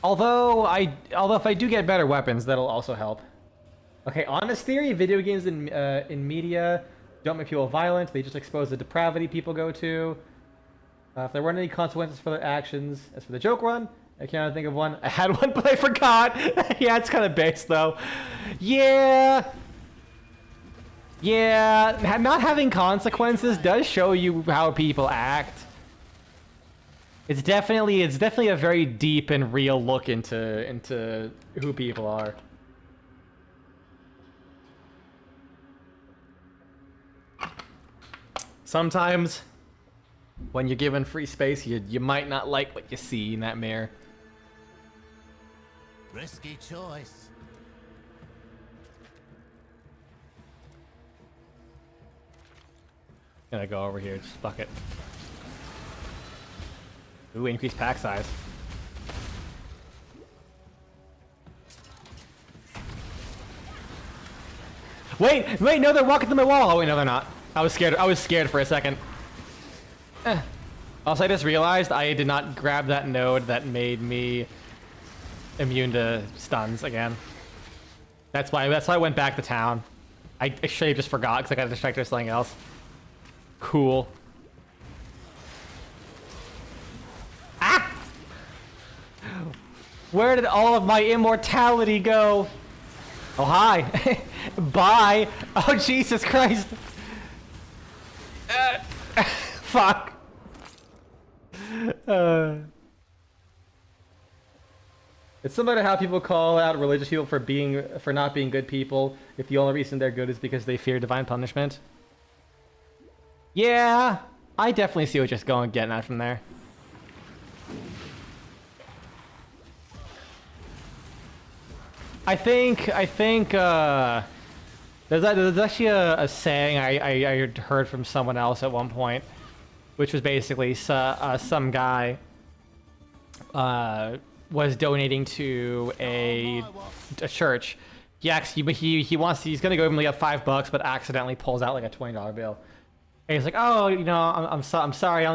Although if I do get better weapons, that'll also help. Okay, honest theory, video games in media don't make people violent. They just expose the depravity people go to. If there weren't any consequences for their actions, as for the joke run, I can't think of one. I had one, but I forgot. Yeah, it's kind of based though. Yeah. Yeah, not having consequences does show you how people act. It's definitely a very deep and real look into who people are. Sometimes, when you're given free space, you might not like what you see in that mirror. Risky choice. Gonna go over here, just fuck it. Ooh, increased pack size. Wait, no, they're walking through my wall. Oh wait, no, they're not. I was scared for a second. Also, I just realized I did not grab that node that made me immune to stuns again. That's why I went back to town. I should have just forgot because I got distracted with something else. Cool. Ah! Where did all of my immortality go? Oh, hi. Bye. Oh, Jesus Christ. Fuck. It's similar to how people call out religious people for not being good people if the only reason they're good is because they fear divine punishment. Yeah, I definitely see what you're getting at from there. I think there's actually a saying I heard from someone else at one point, which was basically some guy was donating to a church. He's gonna go even like up $5, but accidentally pulls out like a $20 bill. And he's like, oh, you know, I'm sorry, I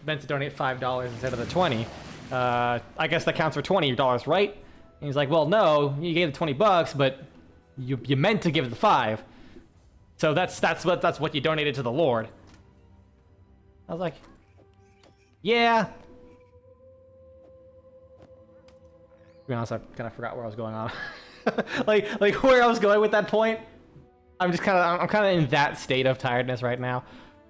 meant to donate $5 instead of the 20. I guess that counts for $20, right? And he's like, well, no, you gave the $20, but you meant to give the 5. So that's what you donated to the Lord. I was like, yeah. To be honest, I kind of forgot where I was going on. like where I was going with that point. I'm kind of in that state of tiredness right now.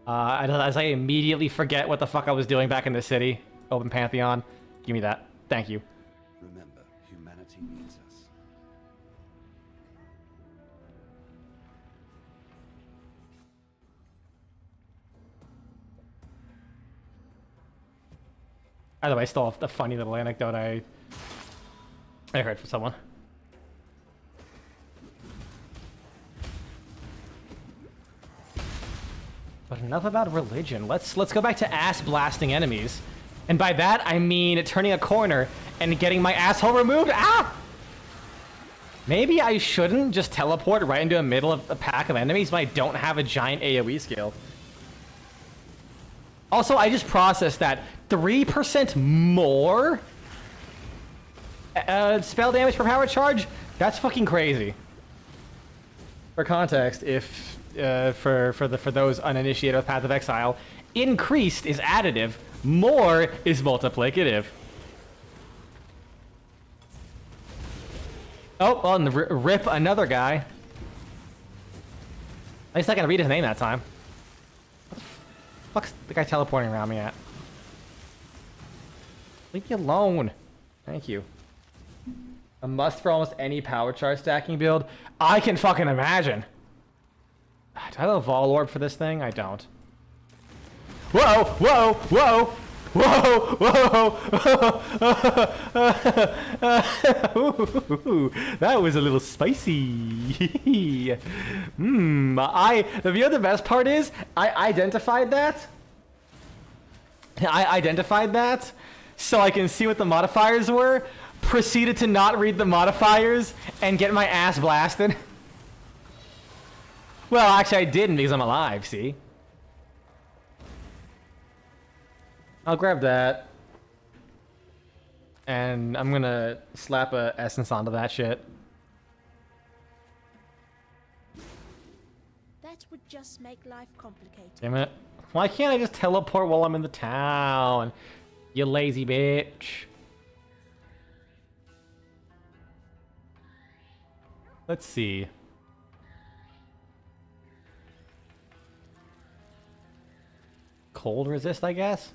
As I immediately forget what the fuck I was doing back in the city. Open Pantheon. Give me that. Thank you. Remember, humanity needs us. By the way, still a funny little anecdote I heard from someone. But enough about religion. Let's go back to ass blasting enemies. And by that I mean turning a corner and getting my asshole removed. Ah! Maybe I shouldn't just teleport right into the middle of a pack of enemies when I don't have a giant AoE skill. Also, I just processed that 3% more spell damage per power charge. That's fucking crazy. For context, if for those uninitiated with Path of Exile, increased is additive, more is multiplicative. Oh, well, and rip another guy. At least I can read his name that time. What the fuck's the guy teleporting around me at? Leave me alone. Thank you. A must for almost any power charge stacking build. I can fucking imagine. Do I have a Vol Orb for this thing? I don't. Whoa! Whoa! Whoa! Whoa! Whoa! That was a little spicy. The other best part is I identified that. So I can see what the modifiers were. Proceeded to not read the modifiers and get my ass blasted. Well, actually I didn't because I'm alive, see? I'll grab that. And I'm gonna slap a essence onto that shit. That would just make life complicated. Damn it. Why can't I just teleport while I'm in the town? You lazy bitch. Let's see. Cold resist, I guess?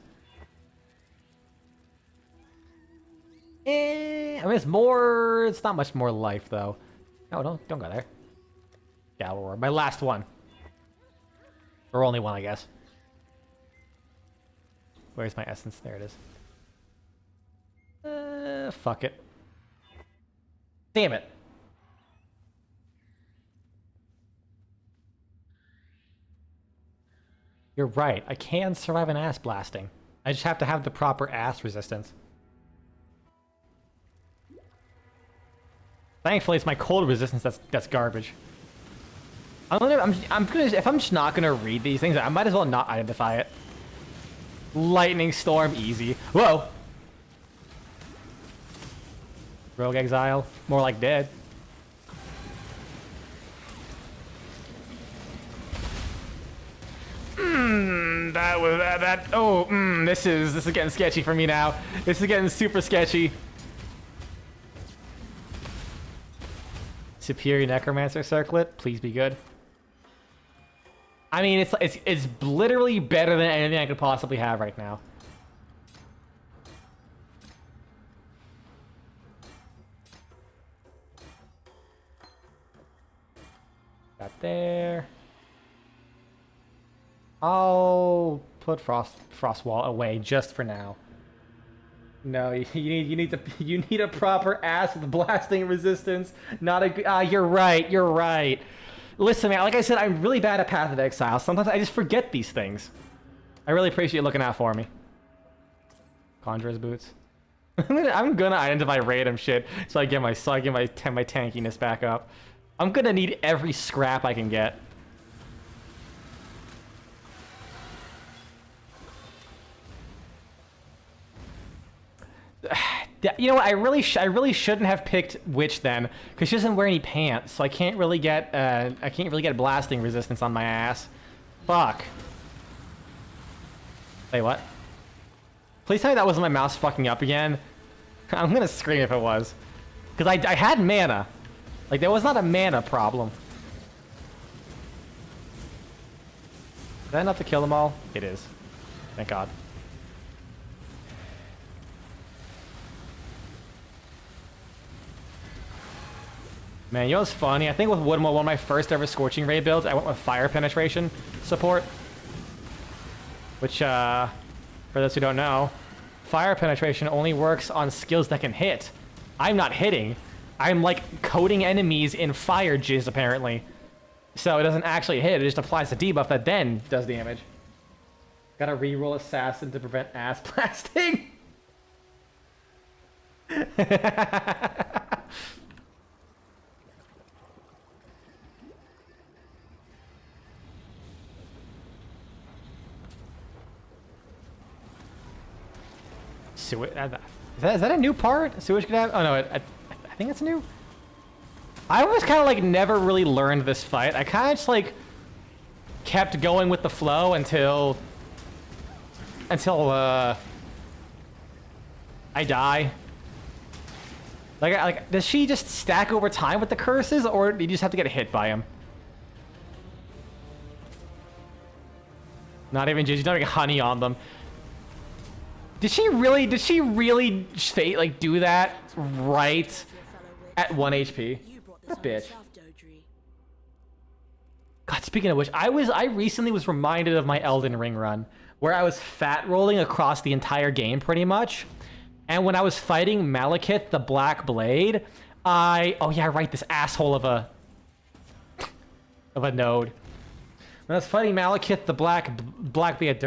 I mean, it's not much more life, though. No, don't go there. Galor, my last one. Or only one, I guess. Where's my essence? There it is. Fuck it. Damn it. You're right. I can survive an ass blasting. I just have to have the proper ass resistance. Thankfully, it's my cold resistance that's garbage. If I'm just not gonna read these things, I might as well not identify it. Lightning storm, easy. Whoa. Rogue Exile, more like dead. This is getting sketchy for me now. This is getting super sketchy. Superior Necromancer Circlet, please be good. I mean, it's literally better than anything I could possibly have right now. Got there. I'll put frost wall away just for now. No, you need a proper ass with blasting resistance. Not a you're right. Listen, man, like I said, I'm really bad at Path of Exile. Sometimes I just forget these things. I really appreciate you looking out for me. Conjurer's boots. I'm gonna identify random shit so I get my tankiness back up. I'm gonna need every scrap I can get. You know what? I really shouldn't have picked Witch then, because she doesn't wear any pants, so I can't really get blasting resistance on my ass. Fuck. Say what? Please tell me that wasn't my mouse fucking up again. I'm gonna scream if it was, because I had mana. Like, there was not a mana problem. Is that enough to kill them all? It is. Thank God. Man, you know what's funny? I think with one of my first ever Scorching Ray builds, I went with Fire Penetration support. Which, for those who don't know, Fire Penetration only works on skills that can hit. I'm not hitting. I'm, like, coating enemies in fire jizz, apparently. So it doesn't actually hit, it just applies a debuff that then does damage. Gotta reroll Assassin to prevent ass blasting. Is that a new part? Sewage could have? Oh no, I think it's new. I always kind of like never really learned this fight. I kind of just like kept going with the flow until I die. Like, does she just stack over time with the curses, or do you just have to get hit by them? Not even just, you don't get honey on them. Did she really fate, like, do that right at 1 HP? Bitch. God, speaking of which, I recently was reminded of my Elden Ring run, where I was fat rolling across the entire game pretty much. And when I was fighting Malekith the Black Blade, oh yeah, right, this asshole of a node. When I was fighting Malekith the Black Blade,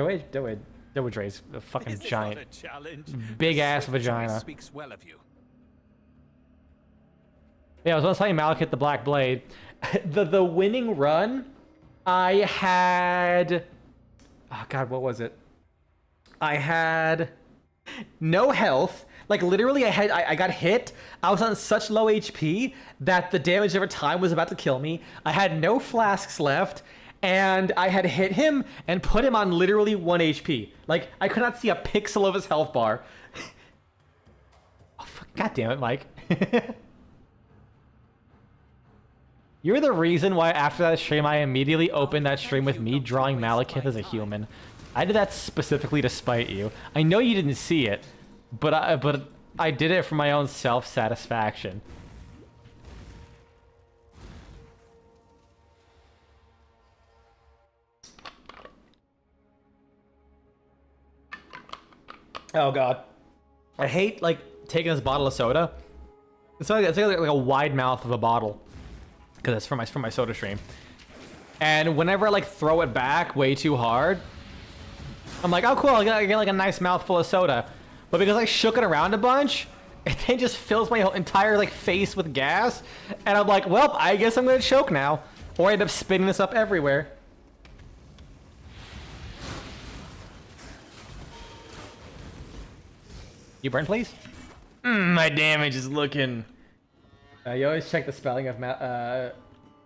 Doedre's a fucking giant, big ass vagina. Speaks well of you. Yeah, I was fighting Malekith the Black Blade. The winning run, I had, oh god, what was it? I had no health. Like, literally, I got hit. I was on such low HP that the damage over time was about to kill me. I had no flasks left, and I had hit him and put him on literally 1 HP. Like, I could not see a pixel of his health bar. Oh, fuck, god damn it, Mike. You're the reason why after that stream, I immediately opened that stream with me drawing Malekith as a human. I did that specifically to spite you. I know you didn't see it, but I did it for my own self-satisfaction. Oh god, I hate like taking this bottle of soda. It's like a wide mouth of a bottle, because it's from my soda stream. And whenever I like throw it back way too hard, I'm like, oh cool, I get like a nice mouthful of soda. But because I shook it around a bunch, it then just fills my whole entire like face with gas. And I'm like, well, I guess I'm gonna choke now. Or I end up spitting this up everywhere. You burn, please? My damage is looking... you always check the spelling of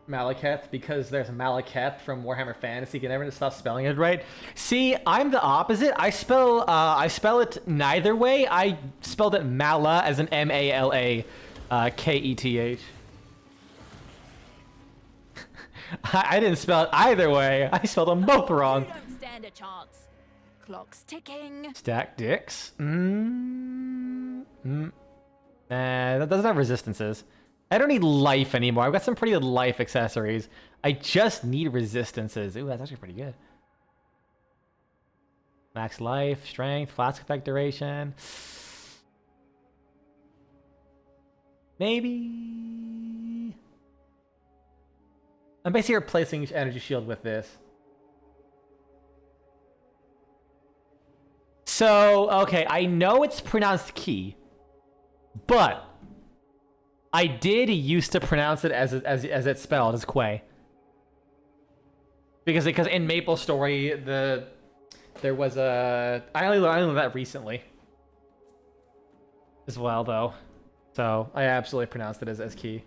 Malekith, because there's Malekith from Warhammer Fantasy. You can never stop spelling it right. See, I'm the opposite. I spell it neither way. I spelled it Mala as an M-A-L-A K-E-T-H. I didn't spell it either way. I spelled them both wrong. You don't stand a chance. Clock's ticking. Stack dicks. That doesn't have resistances. I don't need life anymore. I've got some pretty good life accessories. I just need resistances. Ooh, that's actually pretty good. Max life, strength, flask effect duration. Maybe. I'm basically replacing energy shield with this. So, okay, I know it's pronounced key, but I did used to pronounce it as it's spelled, as Quay. Because in Maple Story, there was a... I only learned that recently. As well, though. So, I absolutely pronounced it as key.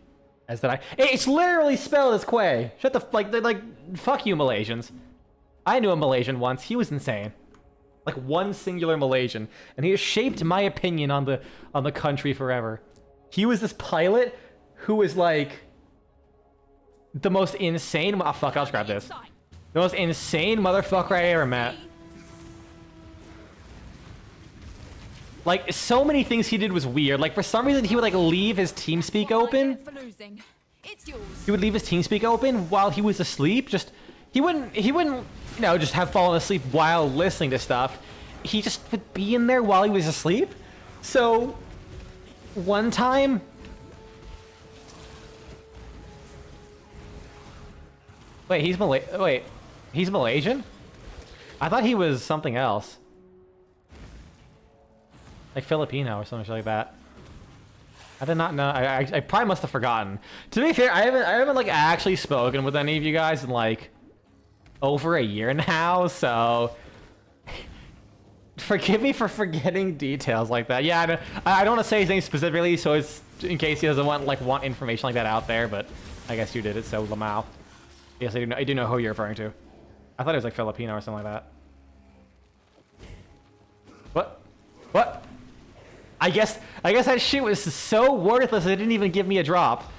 As that I... It's literally spelled as Quay! Shut the... fuck you, Malaysians. I knew a Malaysian once. He was insane. Like, one singular Malaysian. And he has shaped my opinion on the country forever. He was this pilot who was like the most insane... Oh, fuck, I'll just grab this. The most insane motherfucker I ever met. Like, so many things he did was weird. Like, for some reason, he would, like, leave his TeamSpeak open. He would leave his TeamSpeak open while he was asleep. Just, he wouldn't, you know, just have fallen asleep while listening to stuff. He just would be in there while he was asleep. So... one time, he's Malaysian? I thought he was something else, like Filipino or something like that. I did not know. I probably must have forgotten. To be fair, I haven't like actually spoken with any of you guys in like over a year now, so. Forgive me for forgetting details like that. Yeah, I don't want to say his name specifically, so it's in case he doesn't want information like that out there. But I guess you did it, so Lamau. Yes, I do know who you're referring to. I thought he was like Filipino or something like that. What? What? I guess that shit was so worthless it didn't even give me a drop.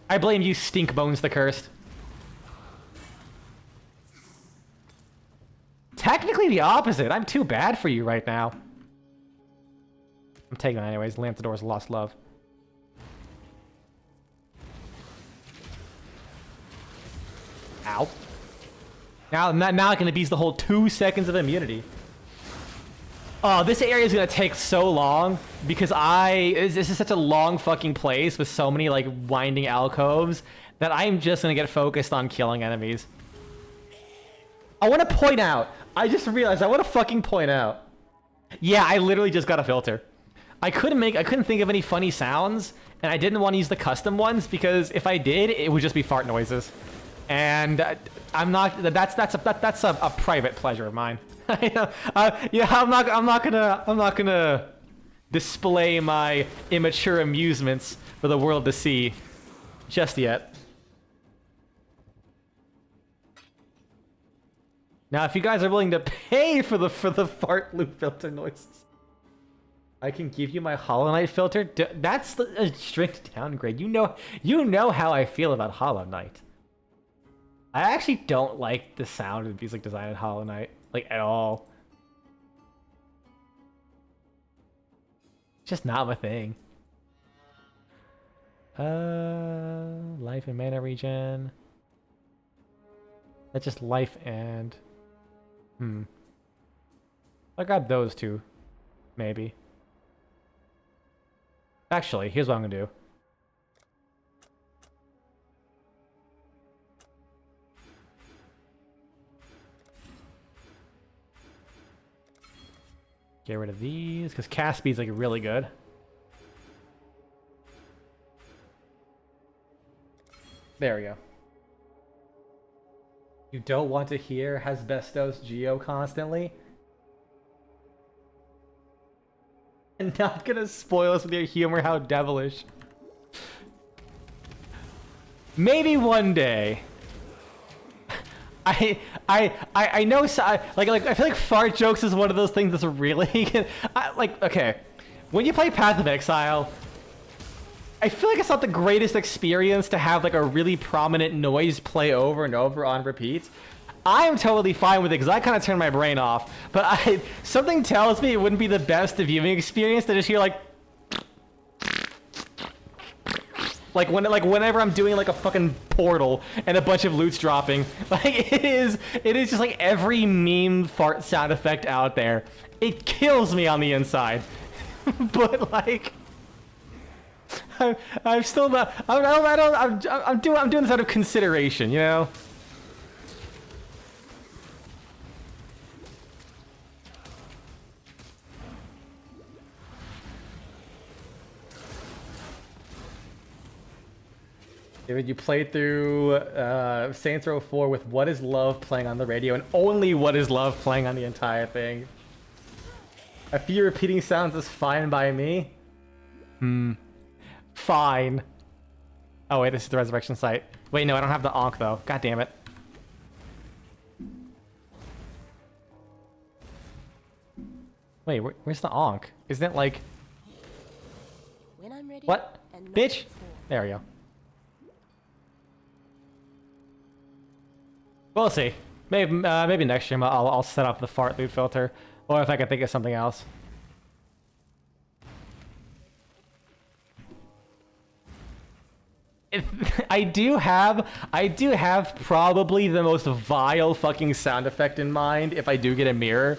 I blame you, Stinkbones the Cursed. Technically the opposite. I'm too bad for you right now. I'm taking it anyways. Lanthador's lost love. Ow. Now I can abuse the whole 2 seconds of immunity. Oh, this area is gonna take so long because this is such a long fucking place with so many like winding alcoves that I'm just gonna get focused on killing enemies. I want to point out. I just realized I want to fucking point out. Yeah, I literally just got a filter. I couldn't think of any funny sounds, and I didn't want to use the custom ones because if I did, it would just be fart noises. And I'm not. That's a private pleasure of mine. Yeah, I'm not gonna display my immature amusements for the world to see just yet. Now, if you guys are willing to pay for the fart loop filter noises, I can give you my Hollow Knight filter. That's a strict downgrade. You know how I feel about Hollow Knight. I actually don't like the sound of music design in Hollow Knight, like at all. It's just not my thing. Life and mana regen. That's just life and. I'll grab those two, maybe. Actually, here's what I'm gonna do. Get rid of these, because cast speed's like really good. There we go. You don't want to hear Hasbestos Geo constantly? I'm not gonna spoil us with your humor, how devilish. Maybe one day. I know, like I feel like fart jokes is one of those things that's really like, okay, when you play Path of Exile, I feel like it's not the greatest experience to have like a really prominent noise play over and over on repeat. I am totally fine with it because I kind of turn my brain off, but something tells me it wouldn't be the best viewing experience to just hear like whenever I'm doing like a fucking portal and a bunch of loot's dropping. Like it is just like every meme fart sound effect out there. It kills me on the inside. But like I'm still not. I'm doing this out of consideration, you know. David, you played through Saints Row 4 with What Is Love playing on the radio, and only What Is Love playing on the entire thing. A few repeating sounds is fine by me. Fine. Oh wait, this is the resurrection site. Wait, no, I don't have the Ankh though. God damn it. Wait, where's the Ankh? Isn't it like... When I'm ready, what? Bitch? There we go. We'll see. Maybe next stream I'll set up the fart loot filter, or if I can think of something else. I do have probably the most vile fucking sound effect in mind if I do get a mirror.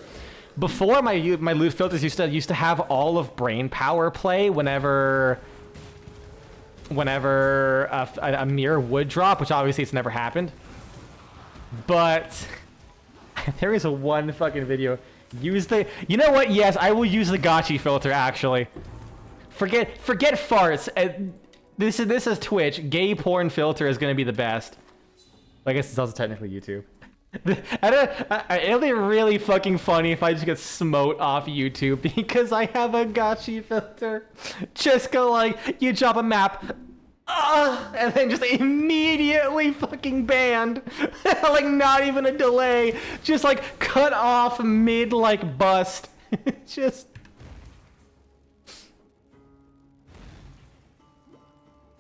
Before my loot filters used to have all of brain power play whenever a mirror would drop, which obviously it's never happened. But there is one fucking video. You know what? Yes, I will use the gotchi filter actually. Forget farts. This is Twitch. Gay porn filter is gonna be the best. I guess it's also technically YouTube. It'll be really fucking funny if I just get smote off YouTube because I have a gotchi filter. Just go like, you drop a map. And then just immediately fucking banned. Like, not even a delay. Just, like, cut off mid, like, bust. Just...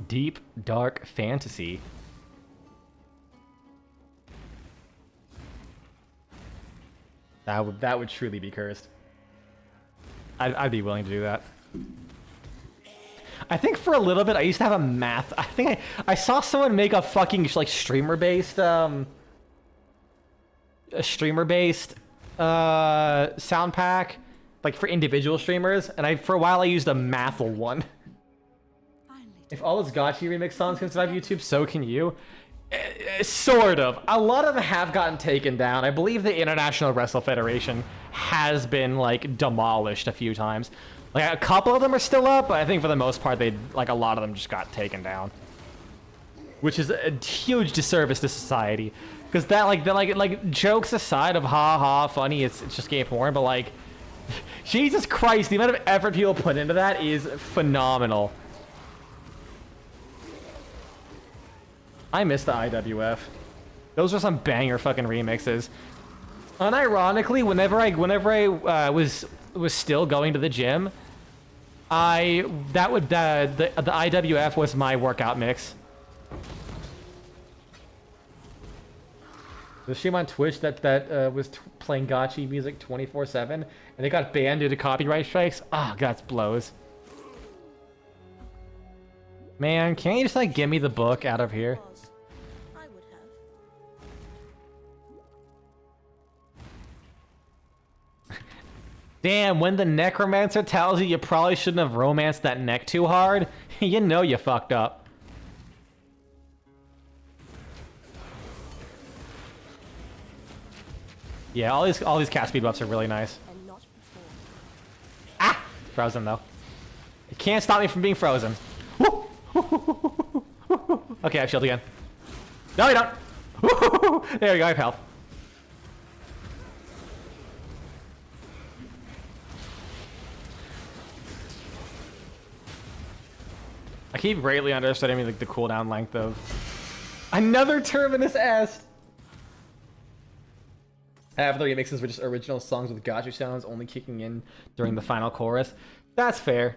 Deep, dark fantasy. That would truly be cursed. I'd be willing to do that. I think for a little bit I used to have a math. I think I saw someone make a fucking like streamer based sound pack like for individual streamers, and for a while I used a Mathel one. If all those Gotchi remix songs can survive YouTube, so can you. Sort of. A lot of them have gotten taken down. I believe the International Wrestle Federation has been like demolished a few times. Like a couple of them are still up, but I think for the most part, a lot of them just got taken down, which is a huge disservice to society. Because like jokes aside of ha ha funny, it's just gay porn, but like, Jesus Christ, the amount of effort people put into that is phenomenal. I miss the IWF. Those were some banger fucking remixes. Unironically, whenever I was still going to the gym, the IWF was my workout mix. The stream on Twitch that was playing Gotchi music 24/7, and they got banned due to copyright strikes. Ah, oh, that blows. Man, can't you just like give me the book out of here? I would have. Damn, when the necromancer tells you probably shouldn't have romanced that neck too hard, you know you fucked up. Yeah, all these cast speed buffs are really nice. Ah! Frozen though. It can't stop me from being frozen. Okay, I have shield again. No, you don't. There we go, I have health. I keep greatly underestimating like the cooldown length of another Terminus S. Half of the remixes were just original songs with gotcha sounds only kicking in during the final chorus. That's fair.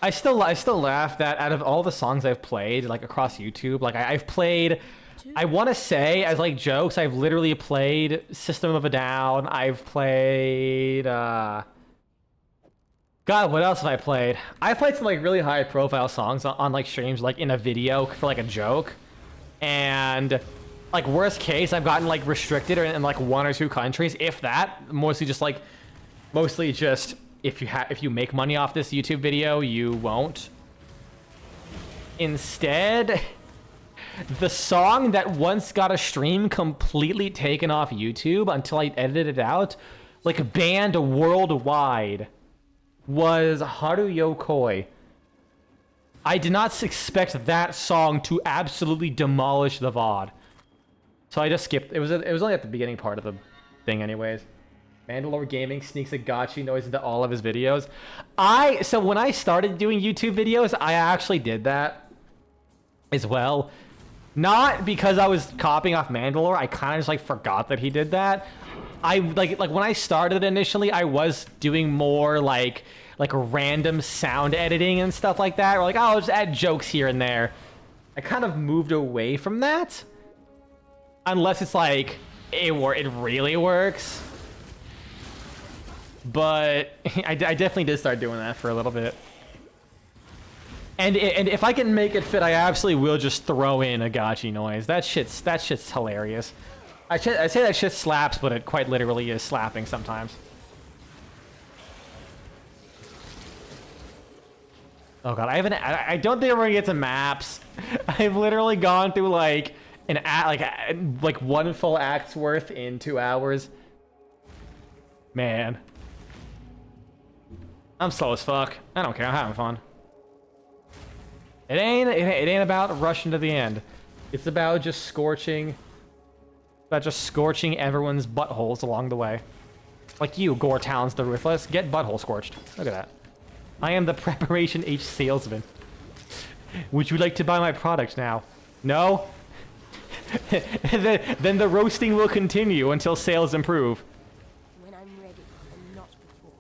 I still laugh that out of all the songs I've played like across YouTube, like I've played, I want to say as like jokes, I've literally played System of a Down. I've played God, what else have I played? I played some like really high profile songs on like streams, like in a video for like a joke. And like worst case, I've gotten like restricted in like 1 or 2 countries, if that. Mostly just if you make money off this YouTube video, you won't. Instead, the song that once got a stream completely taken off YouTube until I edited it out, like banned worldwide, was Haru Yokoi. I did not expect that song to absolutely demolish the VOD. So I just skipped. It was only at the beginning part of the thing anyways. Mandalore Gaming sneaks a gotchi noise into all of his videos. So when I started doing YouTube videos, I actually did that as well. Not because I was copying off Mandalore. I kind of just like forgot that he did that. I like when I started initially, I was doing more like random sound editing and stuff like that. Or like, oh, I'll just add jokes here and there. I kind of moved away from that. Unless it's like, it really works. But I definitely did start doing that for a little bit. And if I can make it fit, I absolutely will just throw in a gotchi noise. That shit's hilarious. I say that shit slaps, but it quite literally is slapping sometimes. Oh god, I don't think we're gonna get to maps. I've literally gone through like like 1 full act's worth in 2 hours. Man. I'm slow as fuck. I don't care, I'm having fun. It ain't about rushing to the end. It's about just scorching everyone's buttholes along the way. Like you, Gore Talons the Ruthless, get butthole scorched. Look at that. I am the Preparation H salesman. Would you like to buy my product now? No? Then the roasting will continue until sales improve. When I'm ready, and not before.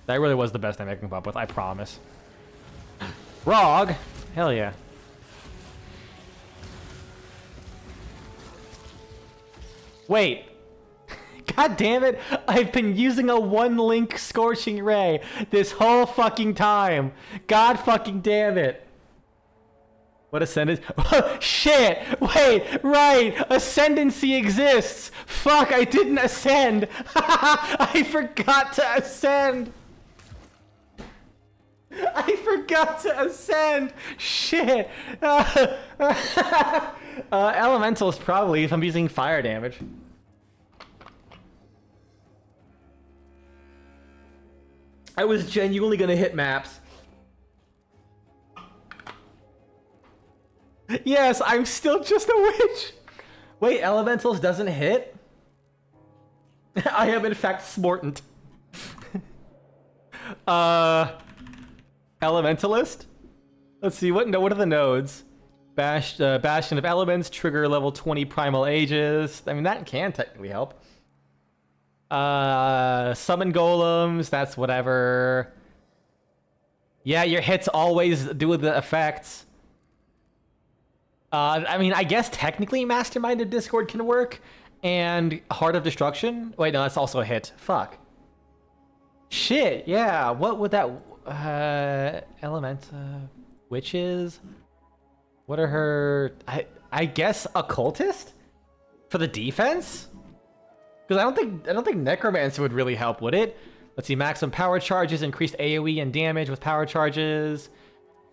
That really was the best thing I can come up with, I promise. Rog? Hell yeah. Wait. God damn it, I've been using a one-link Scorching Ray this whole fucking time. God fucking damn it. What ascendancy? Shit! Wait, right! Ascendancy exists! Fuck, I didn't ascend! I forgot to ascend! I forgot to ascend! Shit! Elementals probably, if I'm using fire damage. I was genuinely gonna hit maps. Yes, I'm still just a witch! Wait, Elementals doesn't hit? I am in fact Smortant. Elementalist? Let's see, what are the nodes? Bastion of Elements, trigger level 20 Primal Aegis. I mean, that can technically help. Summon golems, that's whatever. Yeah, your hits always do the effects. I mean, I guess technically Mastermind of Discord can work, and Heart of Destruction. Wait, no, that's also a hit. Fuck. Shit, yeah. What would that witches? What are her? I guess occultist for the defense. Because I don't think Necromancer would really help, would it? Let's see, maximum power charges, increased AoE and damage with power charges.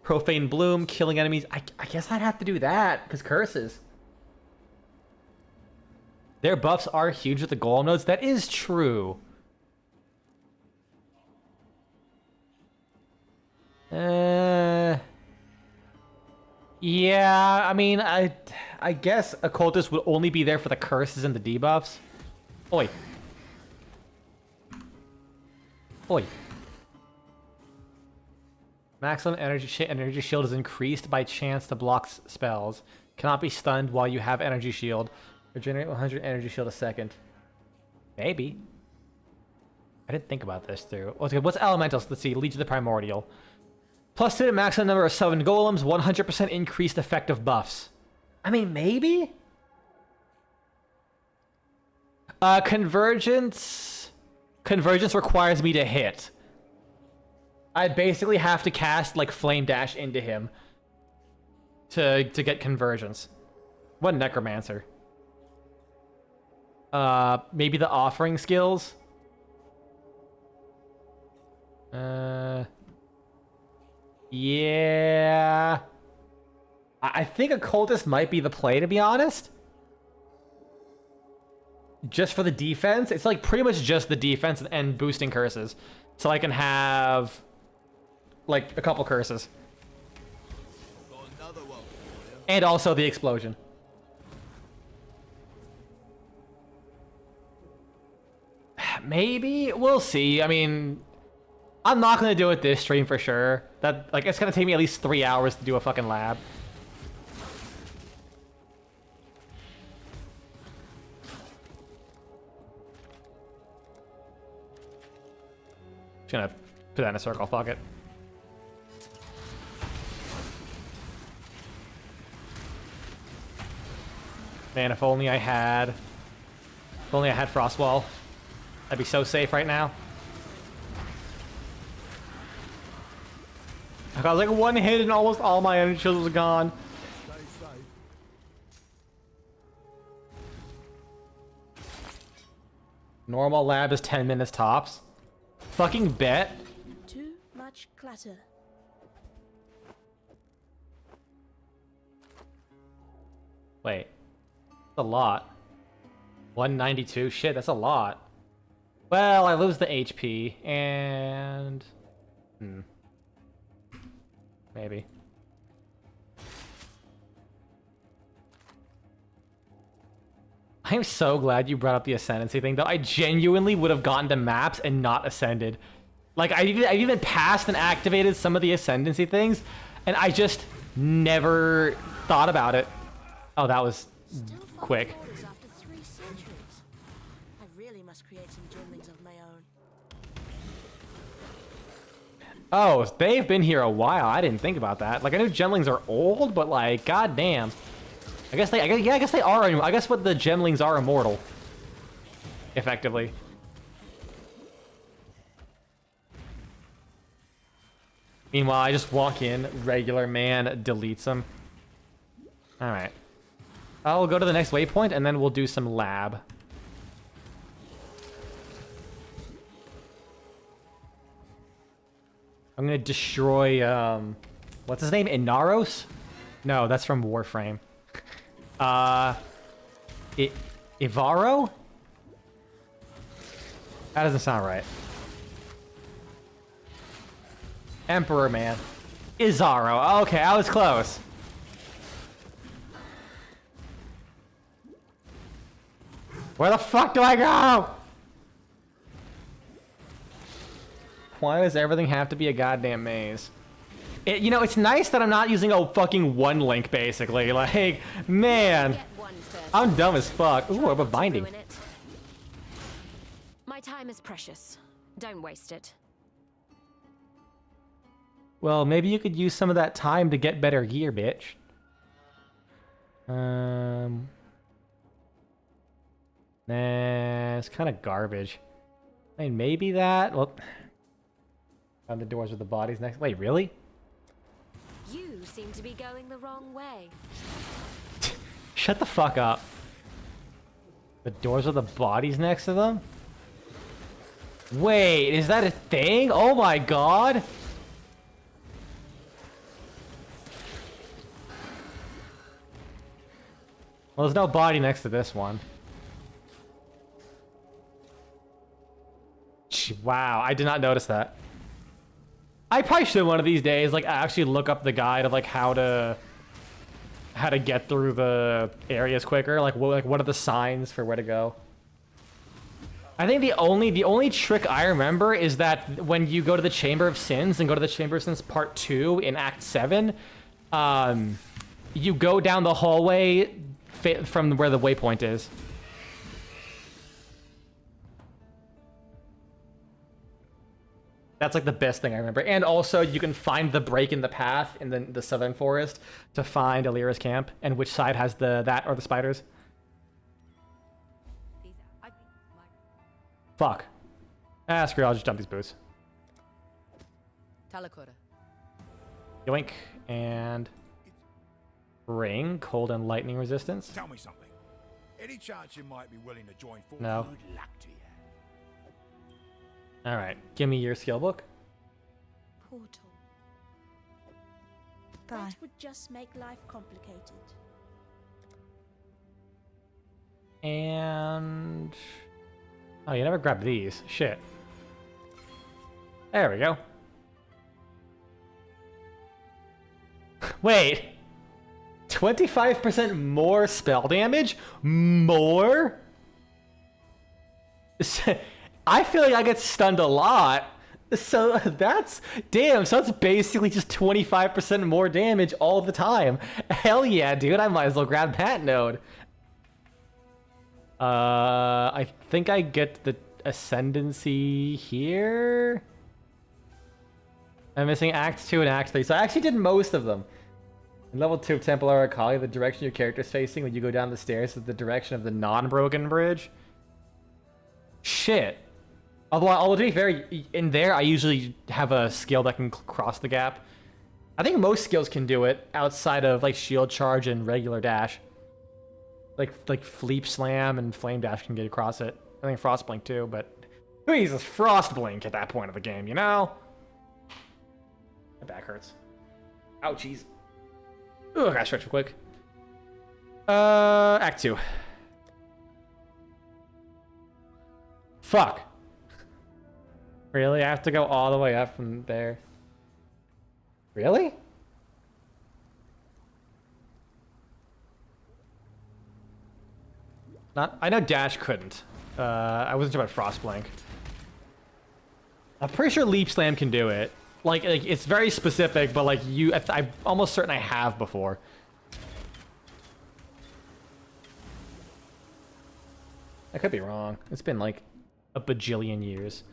Profane Bloom, killing enemies. I guess I'd have to do that, because curses. Their buffs are huge with the golem nodes. That is true. Yeah, I mean, I guess occultist would only be there for the curses and the debuffs. Oi. Oi. Maximum energy shield is increased by chance to block spells. Cannot be stunned while you have energy shield. Regenerate 100 energy shield a second. Maybe. I didn't think about this through. Okay, what's elementals? Let's see. Legion of the Primordial. Plus 2 to maximum number of summoned golems. 100% increased effective buffs. I mean, maybe? Convergence requires me to hit. I basically have to cast like Flame Dash into him to get convergence. What Necromancer? Maybe the offering skills. Yeah. I think occultist might be the play, to be honest. Just for the defense. It's like pretty much just the defense and boosting curses. So I can have like a couple curses. And also the explosion. Maybe? We'll see. I mean, I'm not gonna do it this stream for sure. That, like, it's gonna take me at least 3 hours to do a fucking lab. Just gonna put that in a circle, fuck it. Man, if only I had Frostwall. I'd be so safe right now. I got like one hit and almost all my energy shields was gone. Normal lab is 10 minutes tops. Fucking bet. Too much clutter. Wait. That's a lot. 192? Shit, that's a lot. Well, I lose the HP, and... Maybe. I'm so glad you brought up the ascendancy thing, though. I genuinely would have gotten to maps and not ascended. Like, I've even passed and activated some of the ascendancy things, and I just never thought about it. Oh, that was Still quick. following orders after 3 centuries. I really must create some gymlings of my own. Oh, they've been here a while. I didn't think about that. Like, I knew gemlings are old, but like, goddamn. I guess they are. I guess what the gemlings are immortal. Effectively. Meanwhile, I just walk in, regular man deletes them. All right. I'll go to the next waypoint and then we'll do some lab. I'm gonna destroy, what's his name? Inaros? No, that's from Warframe. Ivaro? That doesn't sound right. Emperor, man. Izaro. Okay, I was close. Where the fuck do I go? Why does everything have to be a goddamn maze? You know, it's nice that I'm not using a fucking one link, basically. Like, man. I'm dumb as fuck. Ooh, I have a binding. My time is precious. Don't waste it. Well, maybe you could use some of that time to get better gear, bitch. Nah, it's kind of garbage. I mean, maybe that. Well, found the doors with the bodies next. Wait, really? You seem to be going the wrong way. Shut the fuck up. The doors with the bodies next to them? Wait, is that a thing? Oh my god! Well, there's no body next to this one. Wow, I did not notice that. I probably should one of these days, like, actually look up the guide of like how to get through the areas quicker. Like what are the signs for where to go? I think the only trick I remember is that when you go to the Chamber of Sins and go to the Chamber of Sins Part 2 in Act 7, you go down the hallway from where the waypoint is. That's like the best thing I remember. And also you can find the break in the path in the southern forest to find Alira's camp and which side has that or the spiders. Fuck. Ah, screw it, I'll just dump these boots. Talakora. Yoink. And ring, cold and lightning resistance. Tell me something. Any chance you might be willing to join forces? No. Good luck to you. Alright, give me your skill book. Portal. That would just make life complicated. And... oh, you never grabbed these. Shit. There we go. Wait. 25% more spell damage? More? I feel like I get stunned a lot. So that's... damn, so that's basically just 25% more damage all the time. Hell yeah, dude. I might as well grab that node. I think I get the ascendancy here. I'm missing Act 2 and Act 3, so I actually did most of them. In level 2 of Templar Akali, the direction your character is facing when you go down the stairs is the direction of the non-broken bridge. Shit. Although to be fair, in there I usually have a skill that can cross the gap. I think most skills can do it outside of like shield charge and regular dash. Like Fleep Slam and Flame Dash can get across it. I think Frost Blink too, but who uses Frost Blink at that point of the game, you know? My back hurts. Ouchies. Ugh, gotta stretch real quick. Act 2. Fuck. Really? I have to go all the way up from there. Really? I know Dash couldn't. I wasn't sure about Frostblink. I'm pretty sure Leap Slam can do it. Like it's very specific, but like I'm almost certain I have before. I could be wrong. It's been like a bajillion years.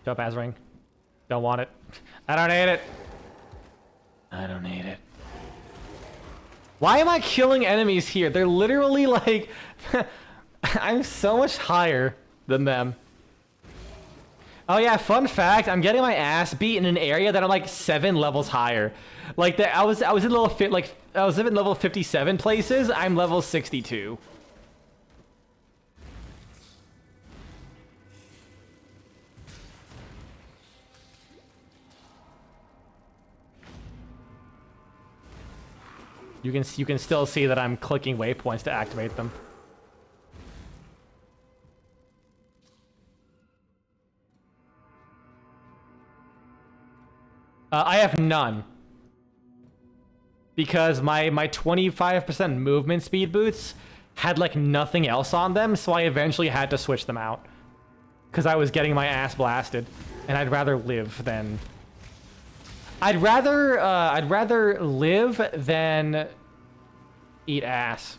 Topaz Ring. Don't want it. I don't need it. I don't need it. Why am I killing enemies here? They're literally like... I'm so much higher than them. Oh yeah, fun fact, I'm getting my ass beat in an area that I'm like 7 levels higher. Like I was in level 57 places, I'm level 62. You can still see that I'm clicking waypoints to activate them. I have none. Because my 25% movement speed boots had like nothing else on them, so I eventually had to switch them out. Because I was getting my ass blasted, and I'd rather live than... I'd rather live than eat ass.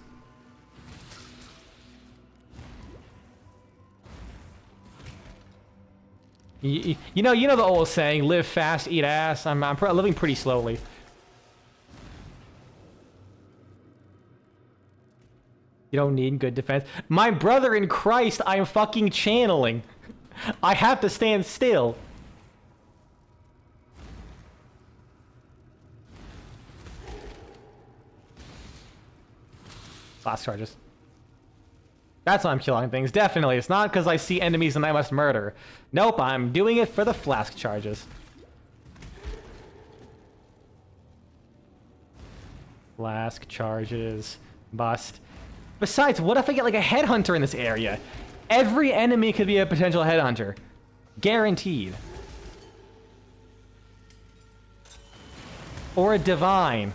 You know the old saying, live fast, eat ass. I'm living pretty slowly. You don't need good defense. My brother in Christ, I am fucking channeling. I have to stand still. Last charges. That's why I'm killing things. Definitely. It's not because I see enemies and I must murder. Nope, I'm doing it for the flask charges. Flask charges. Bust. Besides, what if I get like a headhunter in this area? Every enemy could be a potential headhunter. Guaranteed. Or a divine.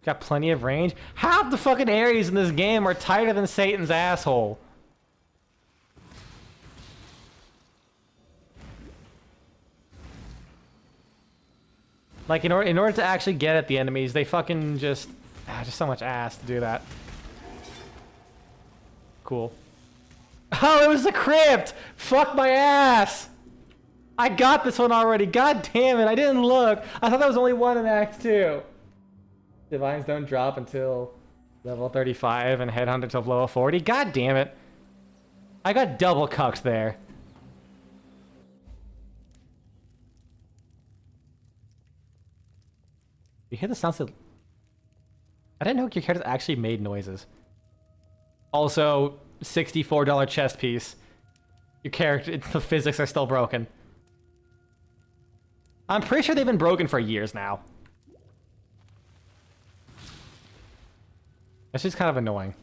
Got plenty of range. Half the fucking areas in this game are tighter than Satan's asshole. Like in order to actually get at the enemies, they fucking just so much ass to do that. Cool. Oh, it was the crypt! Fuck my ass! I got this one already. God damn it! I didn't look. I thought that was only one in Act 2. Divines don't drop until level 35 and headhunt until level 40. God damn it. I got double cucked there. You hear the sounds of... I didn't know your characters actually made noises. Also, $64 chest piece. Your character, the physics are still broken. I'm pretty sure they've been broken for years now. That's just kind of annoying.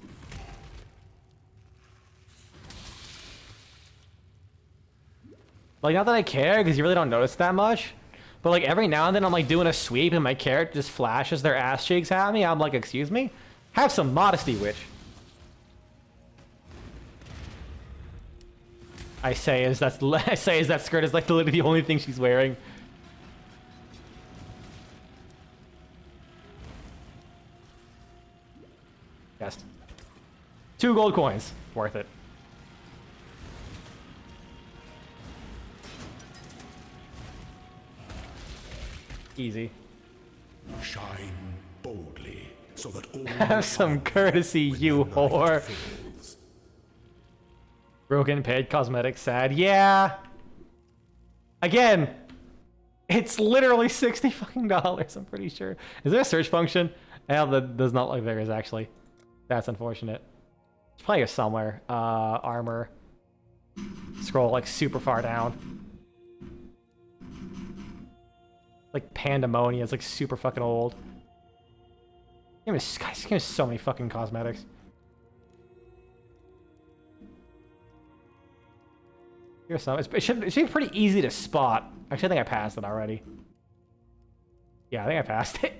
Like, not that I care, because you really don't notice that much. But like, every now and then I'm like doing a sweep and my character just flashes their ass cheeks at me. I'm like, excuse me? Have some modesty, witch. I say as that skirt is like literally the only thing she's wearing. Yes. 2 gold coins. Worth it. Easy. Shine boldly, so that all Have some courtesy, you whore. Broken paid cosmetic sad. Yeah. Again, it's literally $60 fucking dollars, I'm pretty sure. Is there a search function? Yeah, that does not look like there is actually. That's unfortunate. It's probably here somewhere. Armor. Scroll like super far down. Like Pandemonia is like super fucking old. This game has so many fucking cosmetics. Here's some. It should be pretty easy to spot. Actually, I think I passed it already. Yeah, I think I passed it.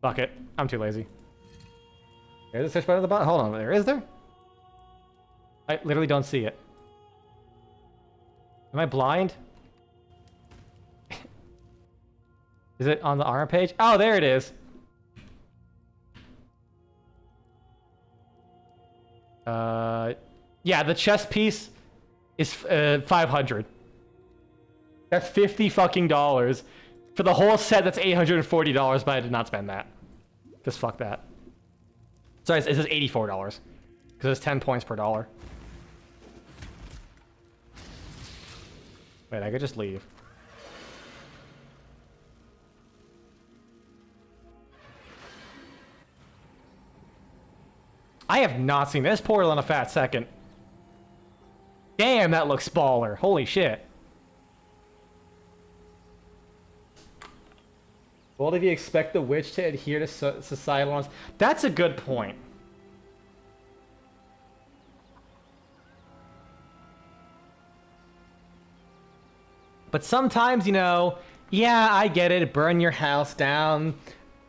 Fuck it. I'm too lazy. There's a search button at the bottom. Hold on, there is there? I literally don't see it. Am I blind? Is it on the arm page? Oh, there it is. Yeah, the chest piece is 500. That's $50 fucking dollars. For the whole set, that's $840, but I did not spend that. Just fuck that. Sorry, it says $84. Because it's 10 points per dollar. Wait, I could just leave. I have not seen this portal in a fat second. Damn, that looks baller. Holy shit. Well, if you expect the witch to adhere to societal norms, that's a good point. But sometimes, you know, yeah, I get it. Burn your house down.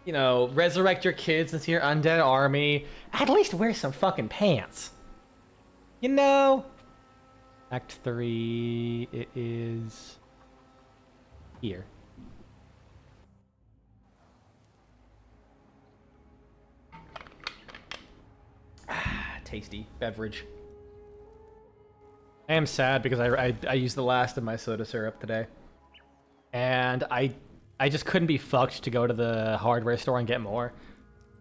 You know, resurrect your kids into your undead army. At least wear some fucking pants. You know? Act 3, it is here. Tasty beverage. I am sad because I used the last of my soda syrup today. And I just couldn't be fucked to go to the hardware store and get more.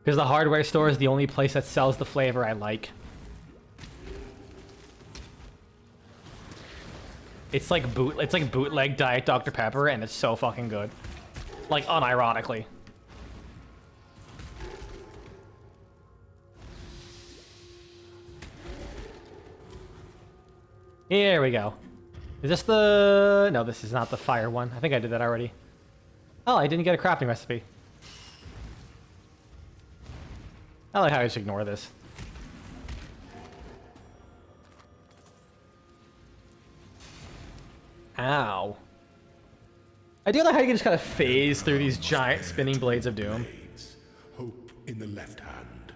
Because the hardware store is the only place that sells the flavor I like. It's like bootleg Diet Dr. Pepper, and it's so fucking good. Like, unironically. Here we go. Is this the... No, this is not the fire one. I think I did that already. Oh, I didn't get a crafting recipe. I like how I just ignore this. Ow. I do like how you can just kind of phase through these giant spinning blades of doom. Hope in the left hand,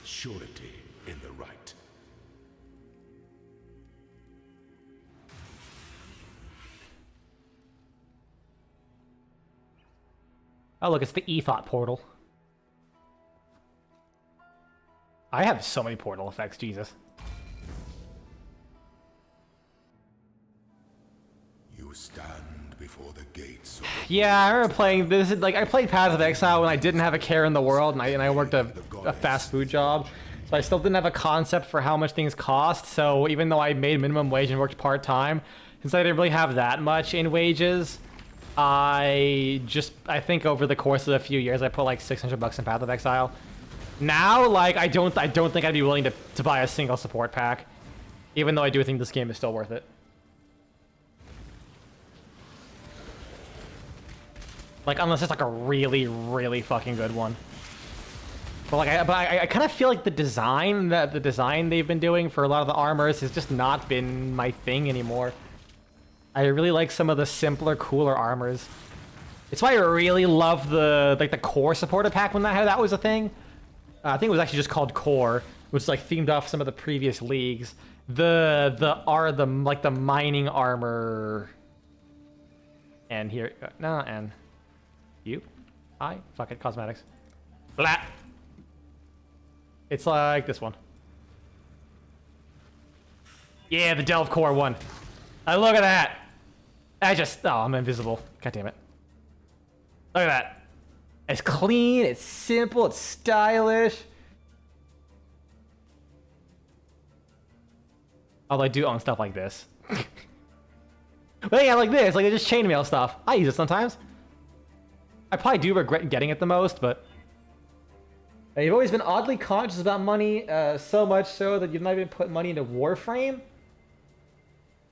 surety in the right. Oh, look, it's the Ethot portal. I have so many portal effects, Jesus. You stand before the gates. Yeah, I remember playing this. Like, I played Path of Exile when I didn't have a care in the world, and I worked a fast food job, so I still didn't have a concept for how much things cost. So even though I made minimum wage and worked part time, since I didn't really have that much in wages, I think over the course of a few years, I put like $600 in Path of Exile. Now, like, I don't think I'd be willing to buy a single support pack, even though I do think this game is still worth it. Like, unless it's like a really, really fucking good one. But like, I kind of feel like the design they've been doing for a lot of the armors has just not been my thing anymore. I really like some of the simpler, cooler armors. It's why I really love the core supporter pack when that was a thing. I think it was actually just called Core, which is like themed off some of the previous leagues. The mining armor. And here, no, and you, fuck it, cosmetics. Blah. It's like this one. Yeah, the Delve Core one. Look at that. I'm invisible. God damn it. Look at that. It's clean, it's simple, it's stylish. Although I do own stuff like this. But yeah, like this, like it's just chainmail stuff. I use it sometimes. I probably do regret getting it the most, but... You've always been oddly conscious about money, so much so that you've not even put money into Warframe.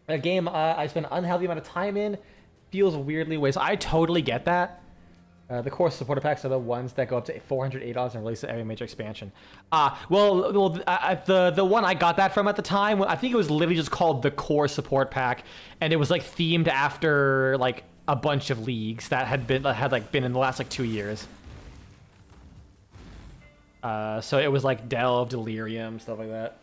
A game I spend an unhealthy amount of time in, feels weirdly waste. I totally get that. The core supporter packs are the ones that go up to $408 and release every major expansion. The one I got that from at the time, I think it was literally just called the core support pack, and it was like themed after like a bunch of leagues that had been in the last like 2 years. So it was like Delve, Delirium, stuff like that.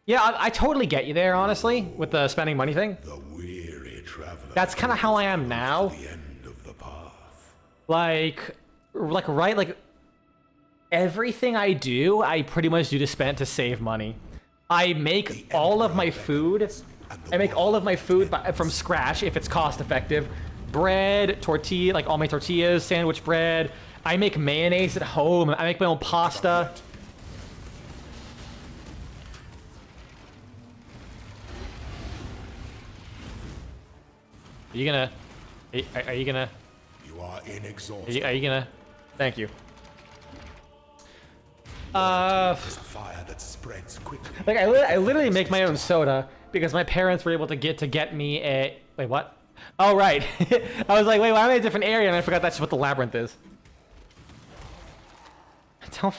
Yeah, I totally get you there, honestly, with the spending money thing. The weary traveler. That's kind of how I am now. The end of the path. Like everything I do, I pretty much do to save money. I make all of my food. I make all of my food from scratch if it's cost effective. Bread, tortilla, like all my tortillas, sandwich bread. I make mayonnaise at home. I make my own pasta. Are you gonna? Are you gonna? You are inexhaustible. Are you gonna? Thank you. There's a fire that spreads quickly. Like I literally make my own soda because my parents were able to get me a. Wait, what? Oh right. I was like, wait, why am I in a different area? And I forgot that's what the labyrinth is. Don't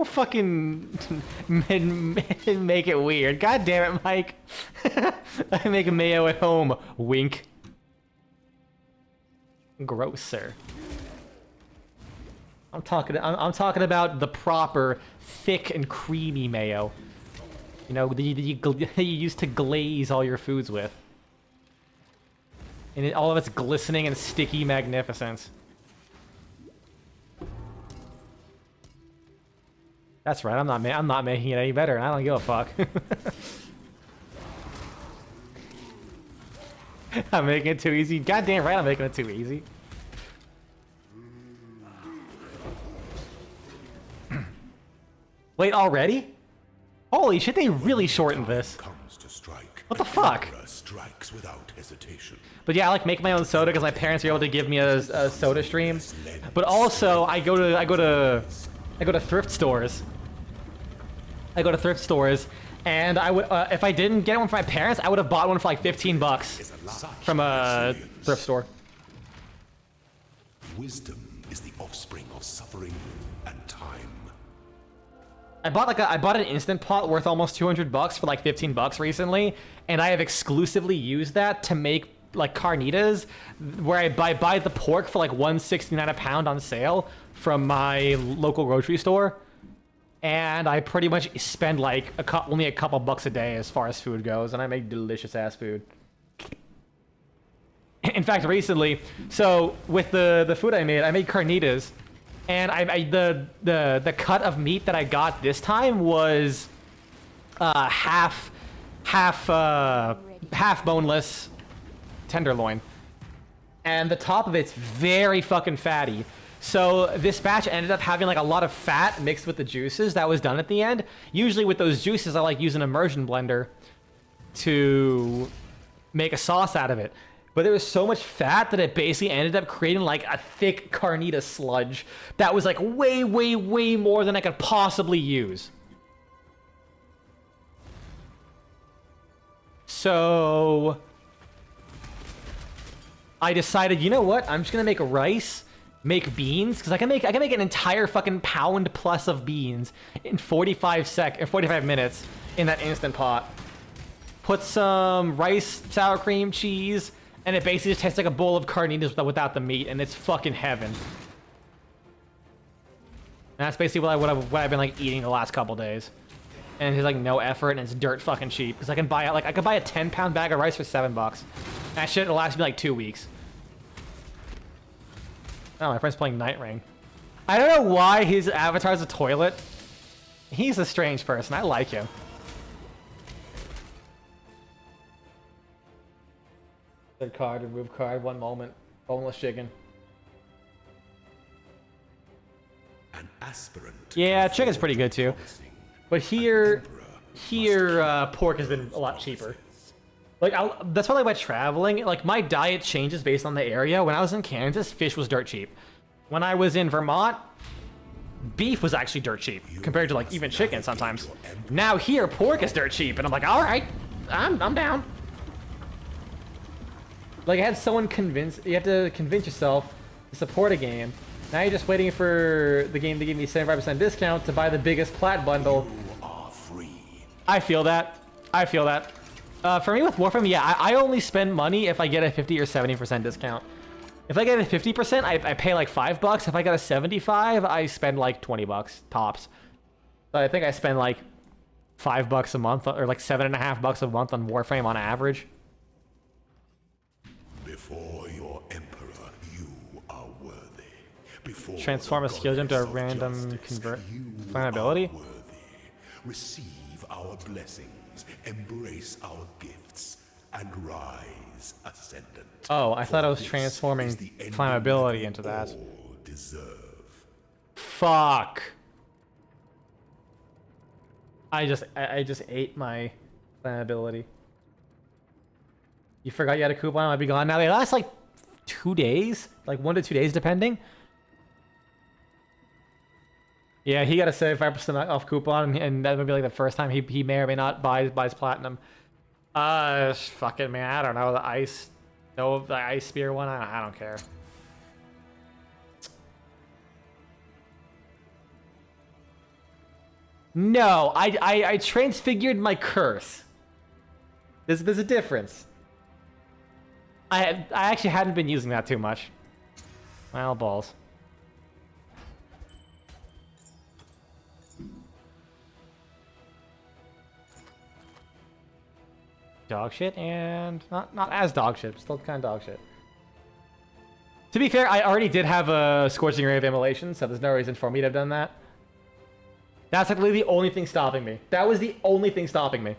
fucking make it weird. God damn it, Mike. I make a mayo at home. Wink. Grosser. I'm talking about the proper, thick and creamy mayo. You know, that you used to glaze all your foods with. And all of its glistening and sticky magnificence. That's right. I'm not making it any better, and I don't give a fuck. I'm making it too easy. Goddamn right, I'm making it too easy. Wait, already? Holy shit! They really shortened this. Comes to strike. What the fuck? Strikes without hesitation. But yeah, I like make my own soda because my parents were able to give me a soda stream. But also, I go to thrift stores. And I would, if I didn't get one for my parents, I would have bought one for like $15 from a thrift store. Wisdom is the offspring of suffering and time. I bought an instant pot worth almost $200 for like $15 recently, and I have exclusively used that to make like carnitas, where I buy the pork for like $1.69 a pound on sale from my local grocery store. And I pretty much spend like only a couple bucks a day as far as food goes, and I make delicious ass food. In fact, recently, so with the food I made carnitas, and the cut of meat that I got this time was half boneless tenderloin, and the top of it's very fucking fatty. So this batch ended up having like a lot of fat mixed with the juices that was done at the end. Usually with those juices, I like use an immersion blender to make a sauce out of it. But there was so much fat that it basically ended up creating like a thick carnita sludge that was like way, way, way more than I could possibly use. So I decided, you know what? I'm just gonna make rice, make beans, because I can make an entire fucking pound plus of beans in 45 minutes in that instant pot. Put some rice, sour cream, cheese, and it basically just tastes like a bowl of carnitas without the meat, and it's fucking heaven. And that's basically what I've been like eating the last couple days. And it's like no effort, and it's dirt fucking cheap, because I can buy a 10-pound bag of rice for $7. And that shit will last me like 2 weeks. Oh, my friend's playing Night Ring. I don't know why his avatar's a toilet. He's a strange person. I like him. Third card, remove card, 1 moment. Boneless chicken. An aspirant. Yeah, chicken's pretty good too. But here, pork has been a lot cheaper. Like, that's why I like about traveling. Like, my diet changes based on the area. When I was in Kansas, fish was dirt cheap. When I was in Vermont, beef was actually dirt cheap compared to like even chicken sometimes. Now here, pork is dirt cheap, and I'm like, all right, I'm down. Like, I had someone you have to convince yourself to support a game Now you're just waiting for the game to give me 75% discount to buy the biggest plat bundle. You are free. I feel that. I feel that. For me with Warframe, yeah, I only spend money if I get a 50 or 70% discount. If I get a 50%, I pay like $5. If I get a 75, I spend like 20 bucks tops. So I think I spend like $5 a month, or like $7.50 a month on Warframe on average. Before your emperor, you are worthy. Before Transform a skill into a random convert flammability. Receive our blessings, embrace our gifts, and rise ascendant. Oh, I thought I was transforming flammability into that. Fuck. I just ate my flammability. You forgot you had a coupon? I'd be gone now. They last like 2 days, like 1 to 2 days, depending. Yeah, he got a 75% off coupon, and that would be like the first time he may or may not buys platinum. Fucking man, I don't know. The ice spear one. I don't care. No, I transfigured my curse. There's a difference. I actually hadn't been using that too much. Well, balls. Dog shit, and not as dog shit, still kind of dog shit. To be fair, I already did have a Scorching Ray of Immolation, so there's no reason for me to have done that. That's like literally the only thing stopping me. That was the only thing stopping me.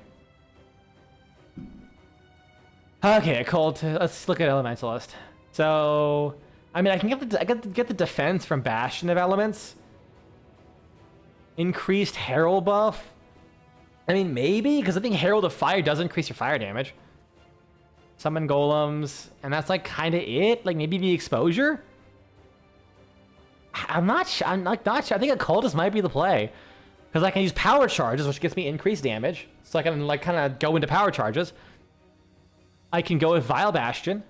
Okay, cold. Let's look at Elementalist. So, I mean, I can get the defense from Bastion of Elements. Increased Herald buff. I mean, maybe, because I think Herald of Fire does increase your fire damage. Summon golems, and that's like kind of it. Like maybe the exposure. I'm not sure. Not sure. I think a cultist might be the play, because I can use power charges, which gets me increased damage. So I can like kind of go into power charges. I can go with Vile Bastion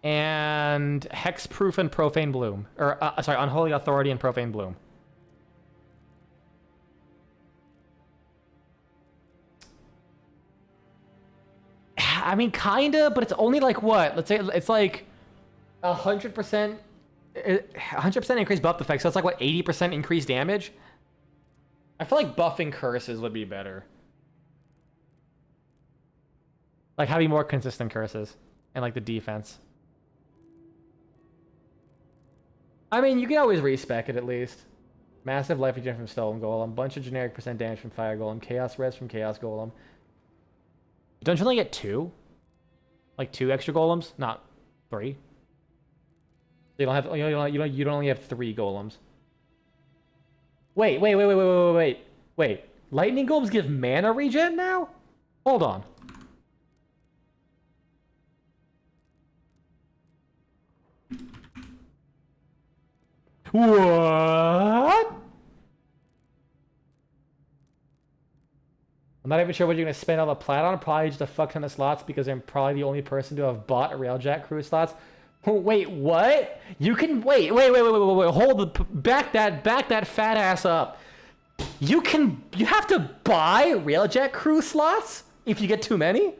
and Hexproof and Profane Bloom, or sorry, Unholy Authority and Profane Bloom. I mean, kinda, but it's only like what? Let's say it's like 100%, 100% increased buff effect. So it's like what, 80% increased damage. I feel like buffing curses would be better. Like having more consistent curses and like the defense. I mean, you can always respec it at least. Massive life regen from Stolen Golem, bunch of generic percent damage from Fire Golem, Chaos Res from Chaos Golem. Don't you only get 2? Like 2 extra golems, not 3. You don't have. You don't only have 3 golems. Wait. Lightning golems give mana regen now? Hold on. What? I'm not even sure what you're going to spend all the plat on. Probably just a fuck ton of slots because I'm probably the only person to have bought Railjack Crew slots. Wait, what? You can wait. Hold back that fat ass up. You have to buy Railjack Crew slots if you get too many?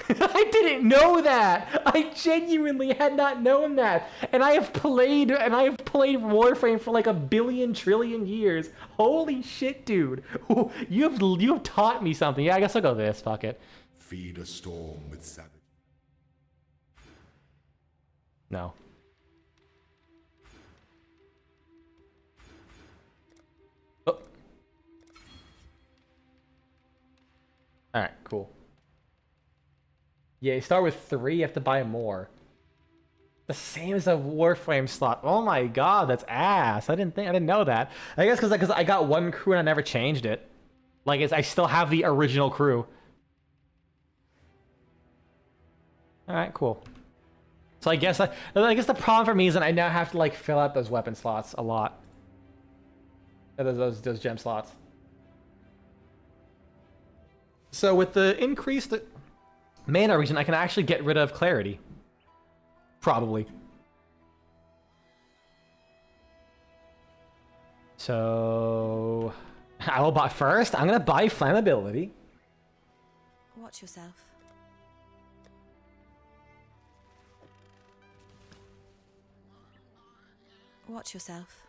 I didn't know that. I genuinely had not known that. And I have played Warframe for like 1 billion trillion years. Holy shit, dude. You've taught me something. Yeah, I guess I'll go this. Fuck it. Feed a storm with savage. No. Oh. Alright, cool. Yeah, you start with 3, you have to buy more. The same as a Warframe slot. Oh my god, that's ass. I didn't know that. I guess because I got 1 crew and I never changed it. Like I still have the original crew. Alright, cool. So I guess the problem for me is that I now have to like fill out those weapon slots a lot. Those gem slots. So with the increased mana region, I can actually get rid of clarity. Probably. So I will buy first. I'm gonna buy flammability. Watch yourself. Watch yourself.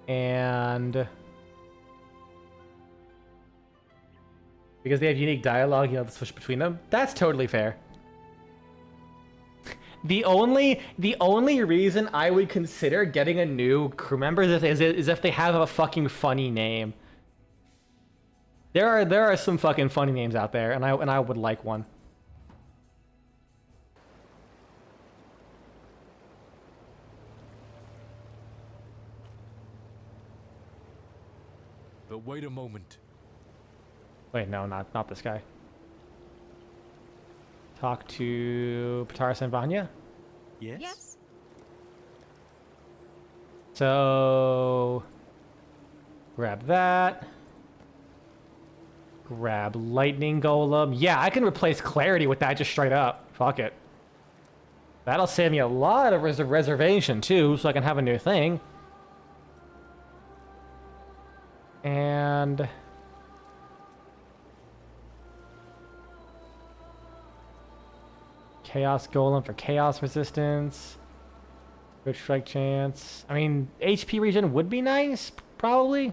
And because they have unique dialogue, you have to switch between them. That's totally fair. The only reason I would consider getting a new crew member is if they have a fucking funny name. There are some fucking funny names out there, and I would like one. But wait a moment. Wait, no, not this guy. Talk to Pataris and Vanya. Yes? So grab that. Grab lightning golem. Yeah, I can replace clarity with that just straight up. Fuck it. That'll save me a lot of reservation too, so I can have a new thing. And Chaos Golem for chaos resistance. Good strike chance. I mean, HP regen would be nice, probably.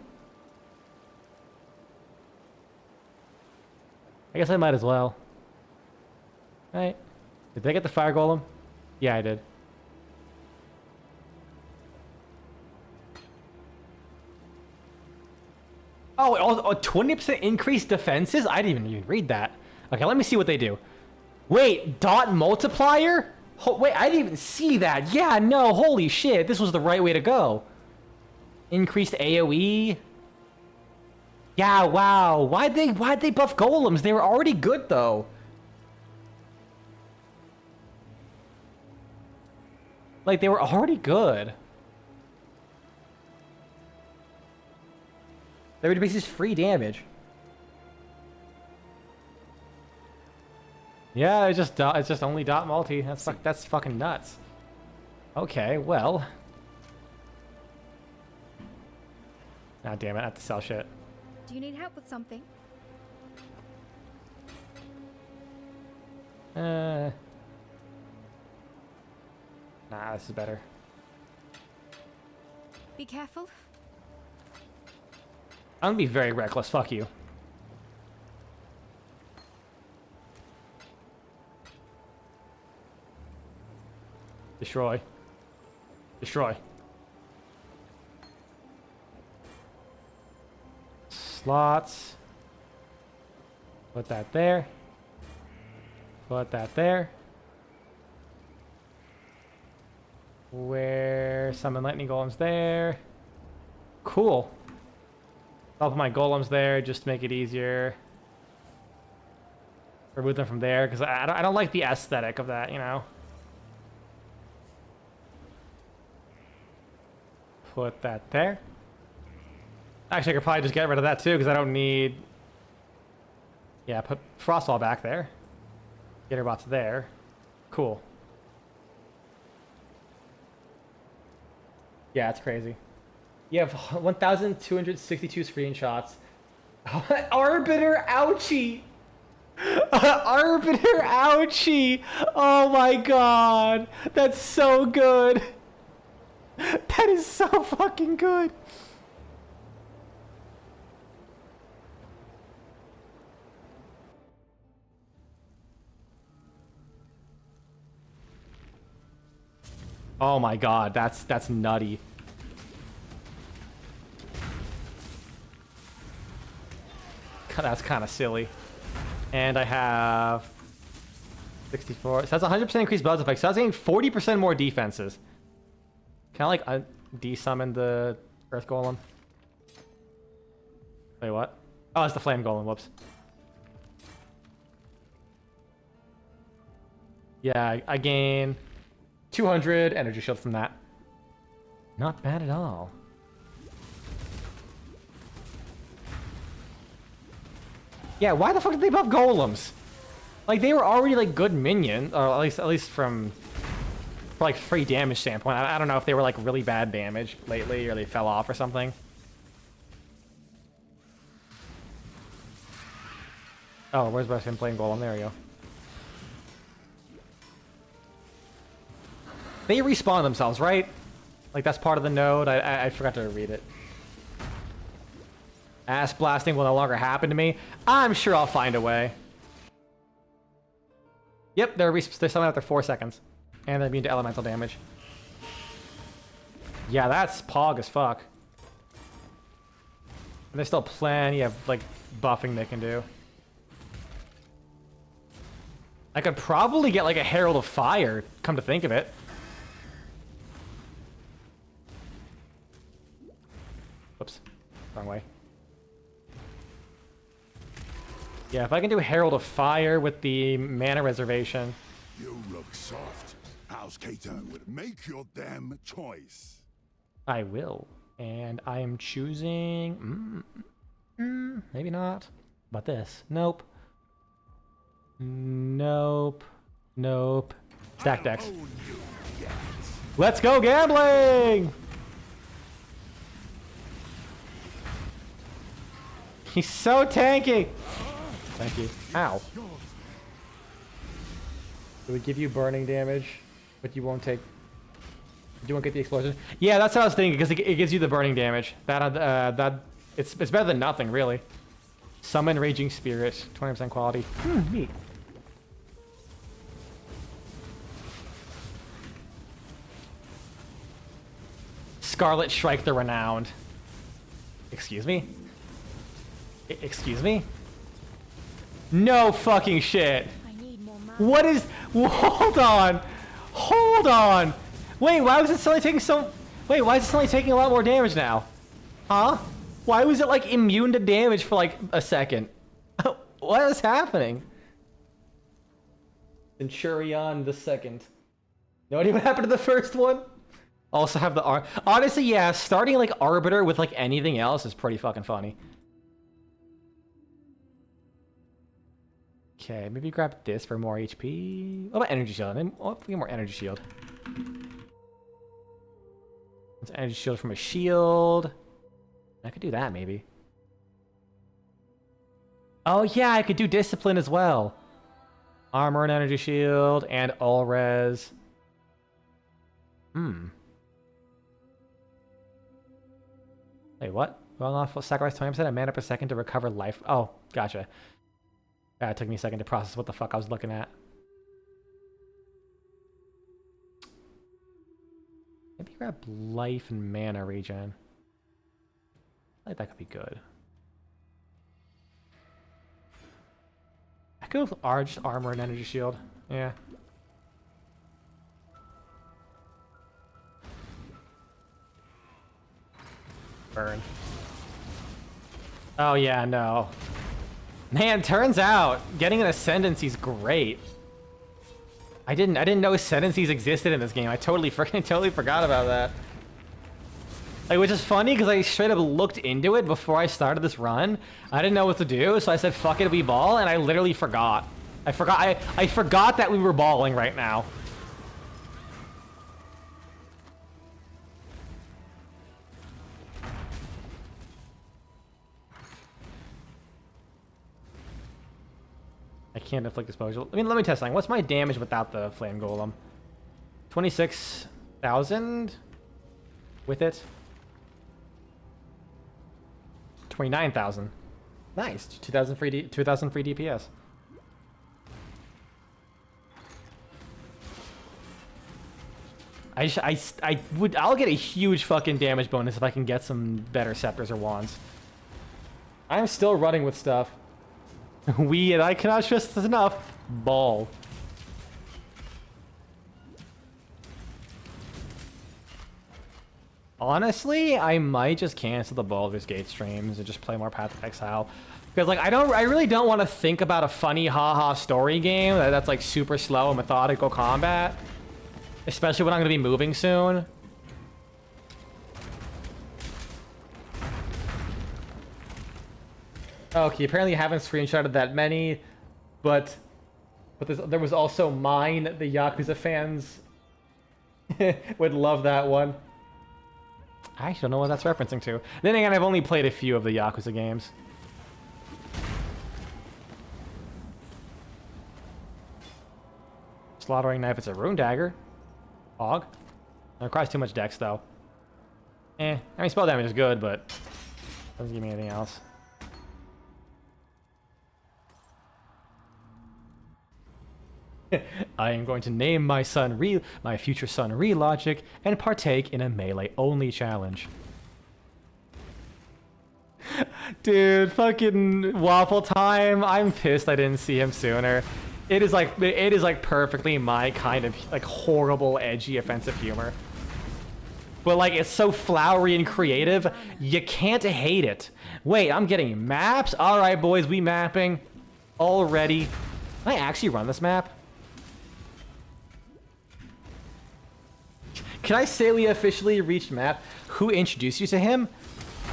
I guess I might as well. Right. Did I get the fire golem? Yeah, I did. Oh, 20% increased defenses? I didn't even read that. Okay, let me see what they do. Wait, dot multiplier? Wait, I didn't even see that. Yeah, no, holy shit. This was the right way to go. Increased AoE. Yeah, wow. Why'd they buff golems? They were already good, though. Like, they were already good. They were basically just free damage. Yeah, it's just only dot multi. That's fucking nuts. Okay, well. Ah, damn it! I have to sell shit. Do you need help with something? Nah, this is better. Be careful. I'm gonna be very reckless. Fuck you. Destroy. Destroy. Slots. Put that there. Put that there. Where summon lightning golems there. Cool. I'll put my golems there just to make it easier. Remove them from there because I don't like the aesthetic of that, you know. Put that there. Actually, I could probably just get rid of that too because I don't need. Yeah, put Frostwall back there. Gitterbots there. Cool. Yeah, it's crazy. You have 1,262 screenshots. Arbiter, ouchie! Arbiter, ouchie! Oh my god! That's so good! That is so fucking good! Oh my god, that's nutty. That's kind of silly. And I have 64. So that's 100% increased buzz effect. So that's getting 40% more defenses. Can I like de-summon the Earth Golem? Wait, what? Oh, it's the Flame Golem. Whoops. Yeah, I gain 200 energy shield from that. Not bad at all. Yeah, why the fuck did they buff golems? Like they were already like good minions, or at least from for like free damage standpoint. I don't know if they were like really bad damage lately or they fell off or something. Oh, where's West Ham playing Golem? There we go. They respawn themselves, right? Like that's part of the node. I forgot to read it. Ass blasting will no longer happen to me. I'm sure I'll find a way. Yep, they're summoned after 4 seconds. And they're immune to elemental damage. Yeah, that's pog as fuck. And there's still plenty of, like, buffing they can do. I could probably get, like, a Herald of Fire, come to think of it. Whoops. Wrong way. Yeah, if I can do Herald of Fire with the mana reservation. You look soft. House Cato would make your damn choice. I will. And I am choosing... maybe not. How about this? Nope. Nope. Nope. Stack decks. Let's go gambling! He's so tanky! Thank you. Ow. It would give you burning damage, but you won't take... You won't get the explosion. Yeah, that's what I was thinking, because it gives you the burning damage. It's better than nothing, really. Summon Raging Spirit, 20% quality. Neat. Scarlet Shrike the Renowned. Excuse me? Excuse me? No fucking shit. What is... Hold on. Hold on. Wait, why was it suddenly taking so... Wait, why is it suddenly taking a lot more damage now? Huh? Why was it, like, immune to damage for, like, a second? What is happening? Centurion the second. No idea what happened to the first one? Also have the... Honestly, yeah, starting, like, Arbiter with, like, anything else is pretty fucking funny. Okay, maybe grab this for more HP. What about Energy Shield? I'll get more Energy Shield. It's Energy Shield from a shield. I could do that, maybe. Oh, yeah, I could do Discipline as well. Armor and Energy Shield, and All Res. Wait, what? Well, off sacrifice 20% of mana per second to recover life. Oh, gotcha. It took me a second to process what the fuck I was looking at. Maybe grab life and mana regen. I think that could be good. I could go with armor and energy shield. Yeah. Burn. Oh yeah, no. Man, turns out getting an ascendancy is great. I didn't know ascendancies existed in this game. I totally forgot about that. Like, which is funny because I straight up looked into it before I started this run. I didn't know what to do, so I said fuck it, we ball, and I literally forgot. I forgot that we were balling right now. I can't inflict exposure. I mean, let me test something. What's my damage without the flame golem? 26,000 with it. 29,000. Nice. 2,000 free DPS. I'll get a huge fucking damage bonus if I can get some better scepters or wands. I'm still running with stuff. And I cannot stress this enough. Ball. Honestly, I might just cancel the Baldur's Gate streams and just play more Path of Exile. Because, like, I really don't want to think about a funny haha story game that's, like, super slow and methodical combat. Especially when I'm going to be moving soon. Okay, apparently I haven't screenshotted that many, but there was also mine, the Yakuza fans Would love that one. I actually don't know what that's referencing to. Then again, I've only played a few of the Yakuza games. Slaughtering knife, it's a rune dagger. Hog. It requires too much dex though. I mean spell damage is good, but doesn't give me anything else. I am going to name my son my future son Relogic and partake in a melee only challenge. Dude, fucking Waffle Time. I'm pissed I didn't see him sooner. It is like perfectly my kind of like horrible, edgy, offensive humor. But like it's so flowery and creative, you can't hate it. Wait, I'm getting maps? Alright boys, we mapping. Already. Can I actually run this map? Can I say we officially reached map? Who introduced you to him?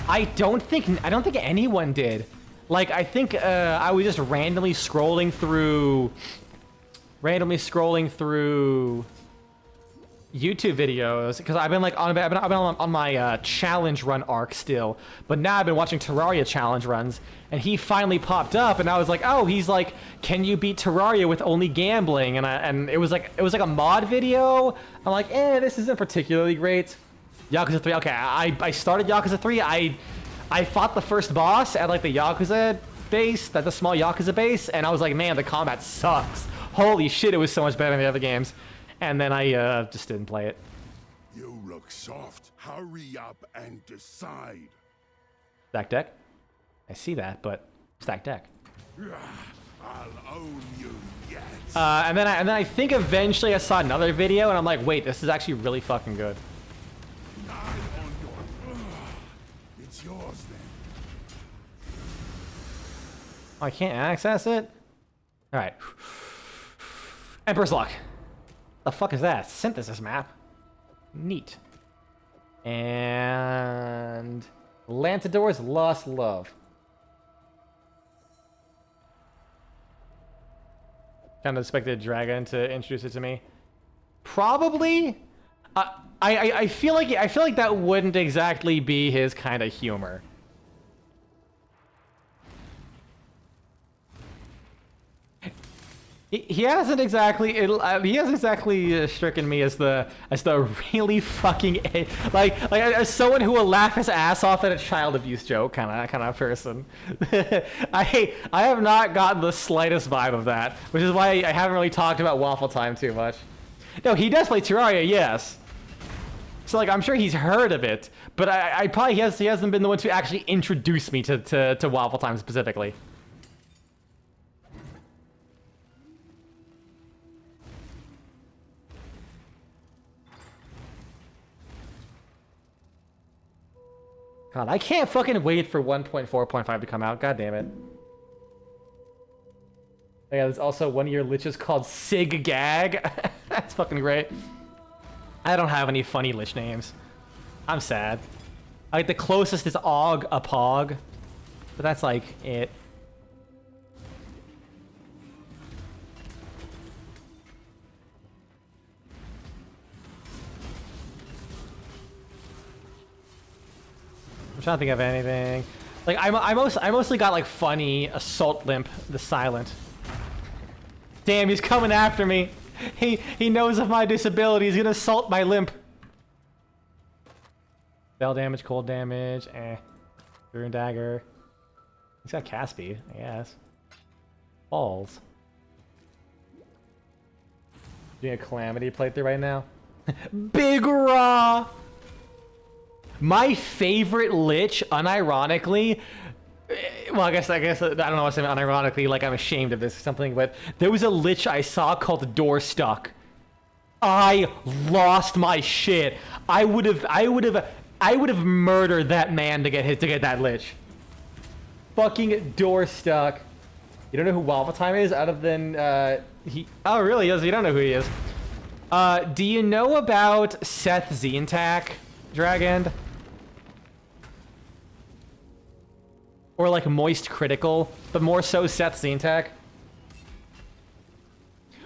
I don't think anyone did. Like, I think I was just randomly scrolling through YouTube videos because I've been like I've been on my challenge run arc still, but now I've been watching Terraria challenge runs, and he finally popped up, and I was like, oh, he's like, can you beat Terraria with only gambling? And it was like a mod video. I'm like, this isn't particularly great. Yakuza 3. Okay, I started Yakuza 3. I fought the first boss at like the Yakuza base, the small Yakuza base, and I was like, man, the combat sucks. Holy shit, it was so much better than the other games. And then I just didn't play it. You look soft. Hurry up and decide. Stack deck? I see that, but stack deck. I'll own you yet. And then I think eventually I saw another video, and I'm like, wait, this is actually really fucking good. It's yours then. Oh, I can't access it? Alright. Emperor's Lock. The fuck is that? Synthesis map. Neat. And Lantador's Lost Love. Kind of expected Dragon to introduce it to me. Probably. I feel like that wouldn't exactly be his kind of humor. He hasn't exactly stricken me as the really fucking like as someone who will laugh his ass off at a child abuse joke kind of person. I have not gotten the slightest vibe of that, which is why I haven't really talked about Waffle Time too much. No, he does play Terraria, yes. So like I'm sure he's heard of it, but I probably he hasn't been the one to actually introduce me to Waffle Time specifically. God, I can't fucking wait for 1.4.5 to come out. God damn it. Yeah, there's also one of your liches called Sig Gag. That's fucking great. I don't have any funny lich names. I'm sad. Like the closest is Og a Pog, but that's like it. I'm trying to think of anything. Like I mostly got like funny Assault Limp the Silent. Damn, he's coming after me. He knows of my disability. He's gonna assault my limp. Spell damage, cold damage, Rune Dagger. He's got cast speed, I guess. Balls. Doing a Calamity playthrough right now. Big Raw! My favorite lich, unironically, well, I guess I don't know what I'm saying unironically, like I'm ashamed of this or something, but there was a lich I saw called Door Stuck. I lost my shit. I would have murdered that man to get that lich. Fucking Door Stuck. You don't know who Waffle Time is? Other than oh really? You don't know who he is. Do you know about Seth Zentak, Dragon? Or like Moist Critical, but more so Seth Zentak.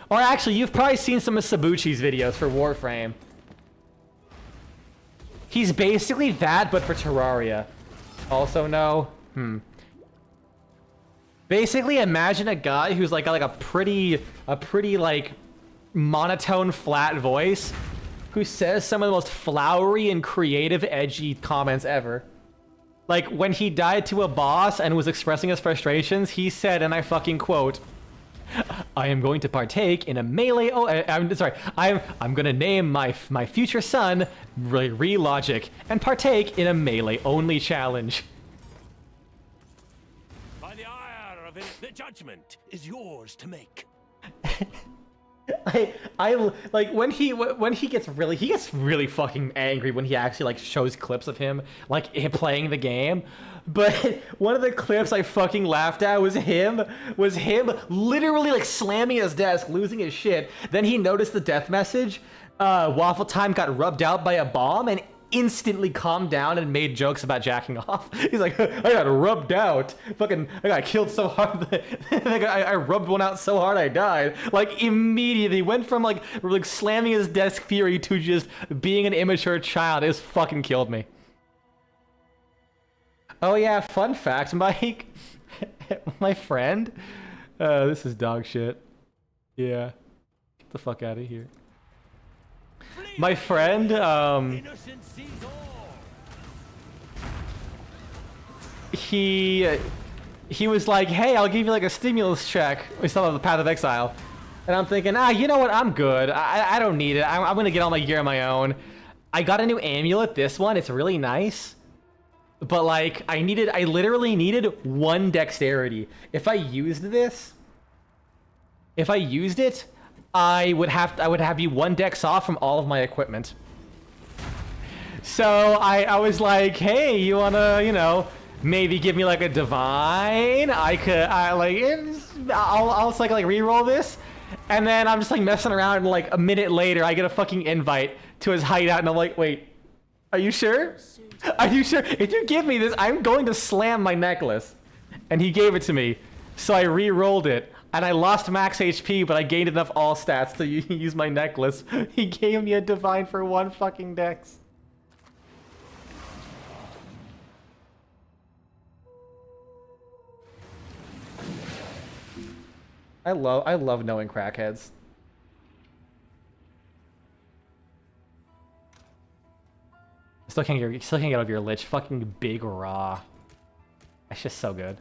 Or actually, you've probably seen some of Sabuchi's videos for Warframe. He's basically that, but for Terraria. Also, no. Basically, imagine a guy who's like got like a pretty like monotone, flat voice, who says some of the most flowery and creative, edgy comments ever. Like when he died to a boss and was expressing his frustrations, he said, and I fucking quote, "I am going to partake in a melee. Oh, I'm sorry. I'm gonna name my future son Re-Logic and partake in a melee only challenge." By the ire of it, the judgment is yours to make. I like when he gets really fucking angry when he actually like shows clips of him like playing the game. But one of the clips I fucking laughed at was him literally like slamming his desk, losing his shit. Then he noticed the death message. Waffle Time got rubbed out by a bomb and instantly calmed down and made jokes about jacking off. He's like, I got rubbed out. Fucking, I got killed so hard. I rubbed one out so hard I died. Like immediately went from like slamming his desk fury to just being an immature child. It just fucking killed me. Oh yeah, fun fact, Mike. My friend. This is dog shit. Yeah. Get the fuck out of here. My friend, he was like, hey, I'll give you like a stimulus check. We still have the Path of Exile. And I'm thinking, you know what? I'm good. I don't need it. I'm going to get all my gear on my own. I got a new amulet, this one. It's really nice. But like, I literally needed 1 dexterity. If I used it, I would have you 1 dex off from all of my equipment. So I was like, hey, you wanna, you know, maybe give me like a divine? I'll like re-roll this. And then I'm just like messing around and like a minute later I get a fucking invite to his hideout and I'm like, wait, are you sure? Are you sure? If you give me this, I'm going to slam my necklace. And he gave it to me. So I re-rolled it. And I lost max HP, but I gained enough all stats to use my necklace. He gave me a divine for 1 fucking dex. I love knowing crackheads. Still can't get over your lich. Fucking big raw. That's just so good.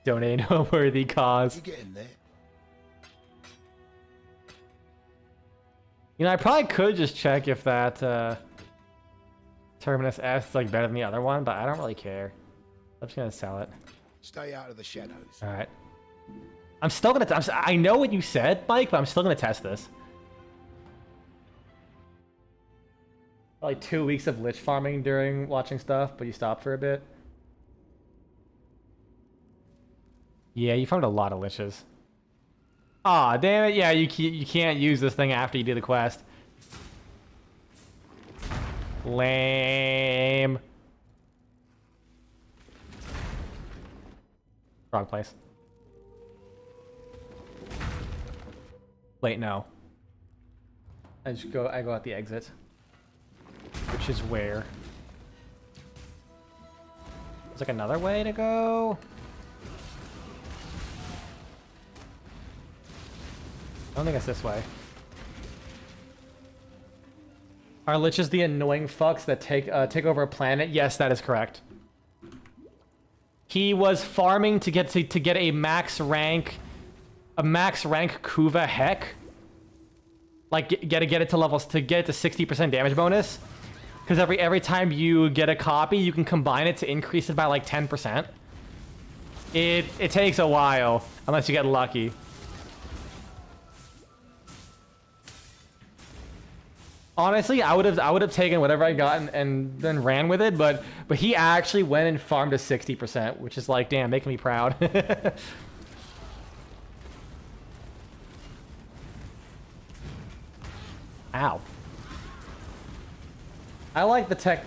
Donate a worthy cause. You getting there? You know, I probably could just check if that Terminus S is like better than the other one, but I don't really care. I'm just gonna sell it. Stay out of the shadows. All right. I'm still gonna. I know what you said, Mike, but I'm still gonna test this. Like 2 weeks of lich farming during watching stuff, but you stopped for a bit. Yeah, you farmed a lot of liches. Aw, damn it. Yeah, you can't use this thing after you do the quest. Lame. Wrong place. Wait, no. I go out the exit. Which is where? There's like another way to go? I don't think it's this way. Are liches the annoying fucks that take over a planet? Yes, that is correct. He was farming to get a max rank Kuva Heck. Like get it to levels to get it to 60% damage bonus. Because every time you get a copy, you can combine it to increase it by like 10%. It takes a while unless you get lucky. Honestly, I would have taken whatever I got and then ran with it, but he actually went and farmed to 60%, which is like, damn, making me proud. Ow. I like the tech.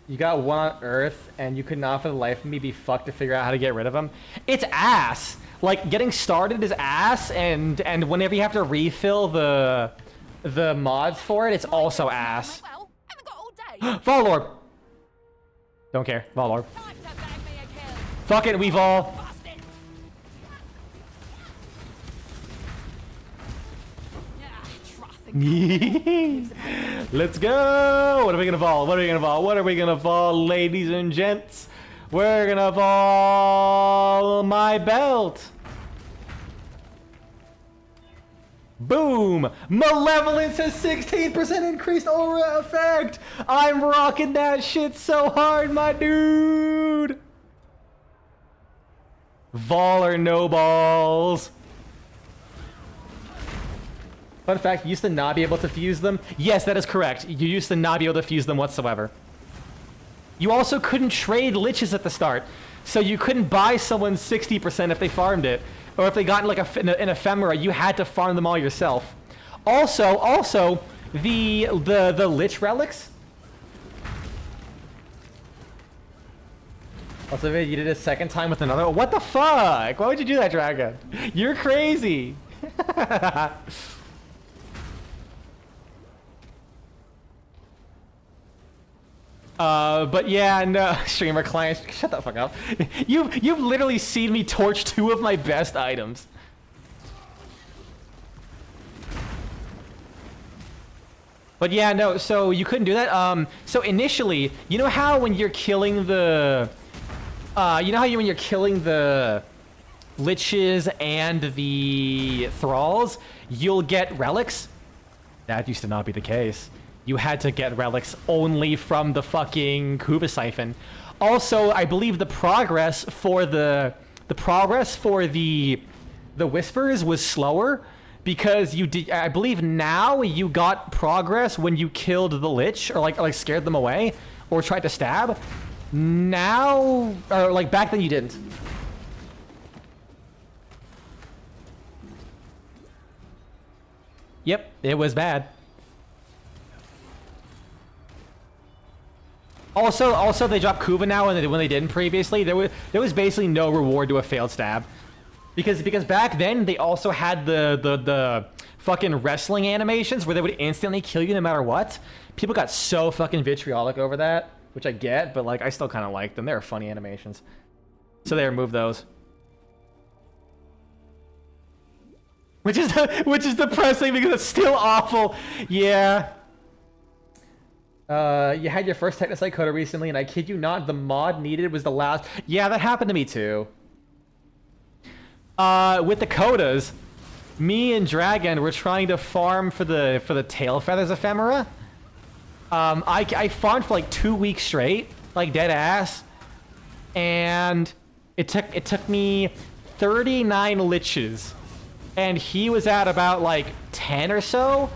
You got one on Earth, and you could not for the life of me be fucked to figure out how to get rid of them. It's ass. Like, getting started is ass, and whenever you have to refill the mods for it, it's also ass. Well, haven't got all day. Valor. Don't care. Valor. Time to bag me a kill. Fuck it, we Vol. Bastard. Let's go! What are we gonna fall? What are we gonna fall? What are we gonna fall, ladies and gents? We're gonna fall my belt. Boom! Malevolence has 16% increased aura effect! I'm rocking that shit so hard, my dude! Vol or no balls? Fun fact, you used to not be able to fuse them. Yes, that is correct. You used to not be able to fuse them whatsoever. You also couldn't trade liches at the start. So you couldn't buy someone 60% if they farmed it. Or if they got like an ephemera, you had to farm them all yourself. Also, the lich relics. Also, you did it a second time with another. What the fuck? Why would you do that, Dragon? You're crazy. But yeah, no, streamer clients, shut the fuck up. You've literally seen me torch 2 of my best items. But yeah, no, so you couldn't do that. So initially, you know how when you're killing the, when you're killing the liches and the thralls, you'll get relics? That used to not be the case. You had to get relics only from the fucking Kuva siphon. Also, I believe the progress for the whispers was slower because you did. I believe now you got progress when you killed the lich or like scared them away or tried to stab. Now, or like back then you didn't. Yep, it was bad. Also, they dropped Kuva now, and when they didn't previously, there was basically no reward to a failed stab, because back then they also had the fucking wrestling animations where they would instantly kill you no matter what. People got so fucking vitriolic over that, which I get, but like I still kind of like them. They're funny animations, so they removed those, which is depressing because it's still awful. Yeah. You had your first Technosite coda recently, and I kid you not, the mod needed was the last. Yeah, that happened to me too. With the codas, me and Dragon were trying to farm for the tail feathers ephemera. I farmed for like 2 weeks straight, like dead ass, and it took me 39 liches, and he was at about like 10 or so.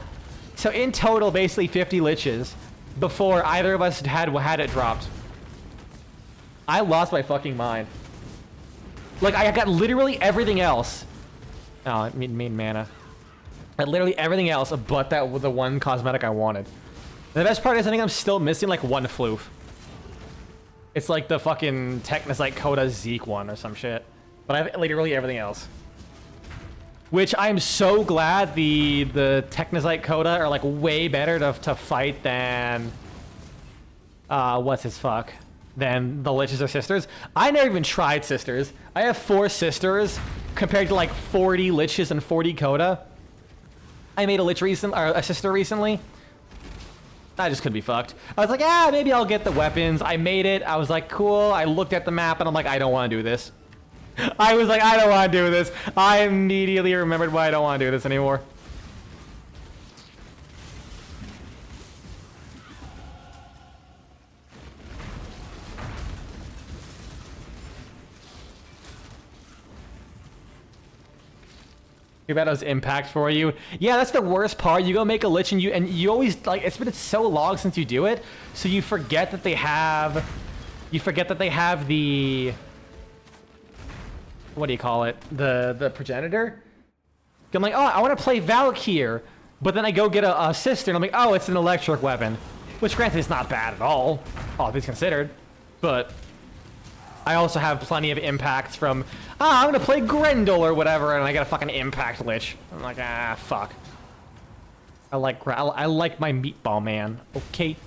So in total, basically 50 liches. Before either of us had it dropped. I lost my fucking mind. Like, I got literally everything else. Oh, I mean mana. I had literally everything else but that was the one cosmetic I wanted. And the best part is I think I'm still missing like one floof. It's like the fucking Technosite Coda Zeke one or some shit. But I have literally everything else. Which I'm so glad the Technosite Coda are like way better to fight than what's his fuck? Than the Liches or Sisters. I never even tried Sisters. I have 4 Sisters compared to like 40 Liches and 40 Coda. I made a Sister recently. I just couldn't be fucked. I was like, maybe I'll get the weapons. I made it. I was like, cool. I looked at the map and I'm like, I don't want to do this. I was like, I don't want to do this. I immediately remembered why I don't want to do this anymore. Too bad it was impact for you. Yeah, that's the worst part. You go make a lich and you always like it's been so long since you do it, so you forget that they have the what do you call it? The progenitor. I'm like, oh, I want to play Valkyr, but then I go get a sister, and I'm like, oh, it's an electric weapon. which granted is not bad at all things considered, but I also have plenty of impacts from, I'm gonna play Grendel or whatever, and I get a fucking impact lich. I'm like, fuck. I like my meatball man, okay?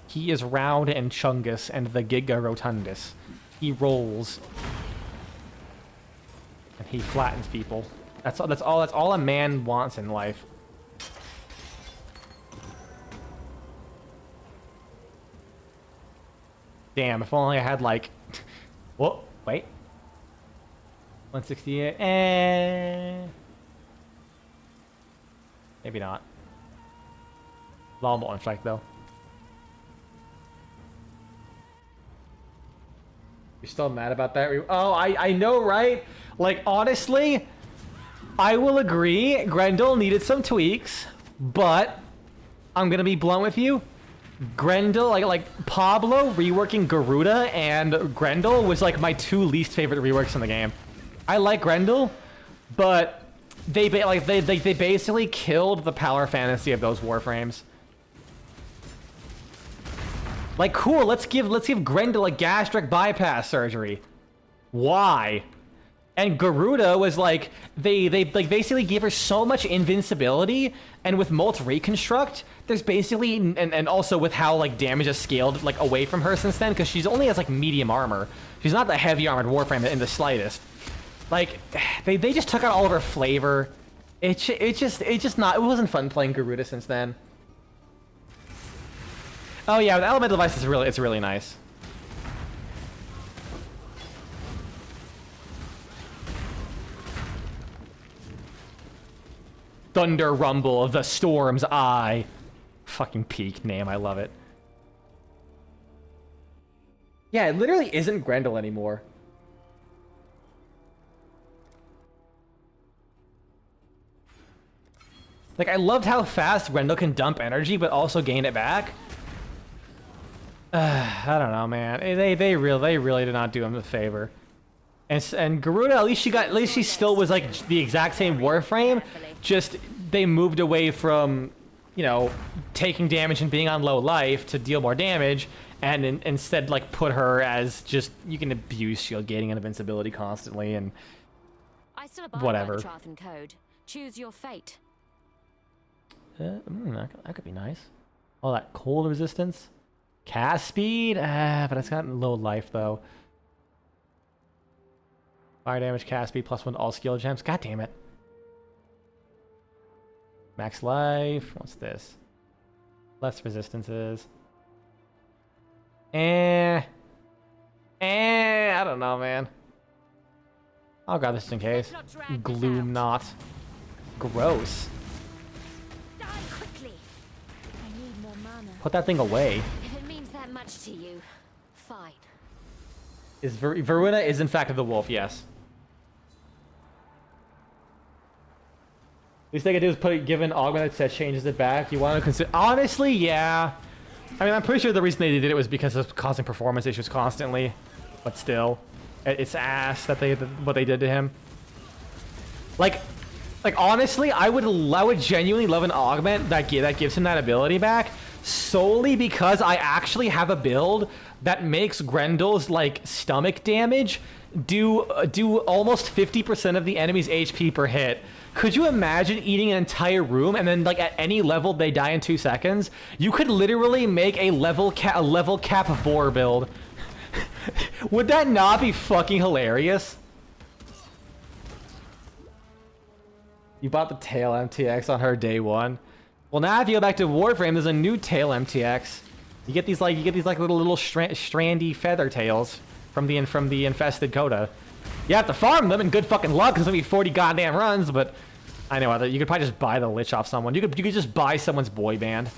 He is round and chungus and the Giga Rotundus. He rolls. And he flattens people. That's all a man wants in life. Damn, if only I had like... Whoa, wait. 168, maybe not. Long ball strike though. You're still mad about that? Oh, I know, right? Like, honestly, I will agree. Grendel needed some tweaks, but I'm gonna be blunt with you. Grendel, like Pablo reworking Garuda and Grendel was like my two least favorite reworks in the game. I like Grendel, but they basically killed the power fantasy of those warframes. Like, cool, let's give Grendel a gastric bypass surgery. Why? And Garuda was like, they basically gave her so much invincibility, and with Molt Reconstruct, there's basically, and also with how like damage has scaled like away from her since then, because she's only has like medium armor. She's not the heavy armored warframe in the slightest. Like, they just took out all of her flavor. It wasn't fun playing Garuda since then. Oh yeah, with Elemental Device it's really nice. Thunder Rumble of the Storm's Eye. Fucking peak name, I love it. Yeah, it literally isn't Grendel anymore. Like, I loved how fast Grendel can dump energy, but also gain it back. I don't know, man. They really did not do him a favor. And Garuda, at least she still was like the exact same warframe. Just they moved away from, you know, taking damage and being on low life to deal more damage, and instead like put her as just you can abuse shield gaining and invincibility constantly and I still abide whatever. by the Trathan code. Choose your fate. That could be nice. All that cold resistance. Cast speed? But it's got low life, though. Fire damage, cast speed, +1 to all skill gems. God damn it. Max life. What's this? Less resistances. I don't know, man. I'll grab this just in case. Gloom knot. Gross. Put that thing away. If it means that much to you, fine. Veruna is in fact the wolf, yes. Least they could do is give an augment that changes it back. You want to consider? Honestly, yeah. I mean, I'm pretty sure the reason they did it was because of causing performance issues constantly. But still, it's ass that what they did to him. Like honestly, I would genuinely love an augment that gives him that ability back, solely because I actually have a build that makes Grendel's like stomach damage do almost 50% of the enemy's HP per hit. Could you imagine eating an entire room and then like at any level they die in 2 seconds? You could literally make a level cap Vor build. Would that not be fucking hilarious? You bought the tail MTX on her day one. Well, now if you go back to Warframe, there's a new tail MTX. You get these like little strandy feather tails from the infested coda. You have to farm them, and good fucking luck, because it'll be 40 goddamn runs. But I know you could probably just buy the lich off someone. You could just buy someone's boy band.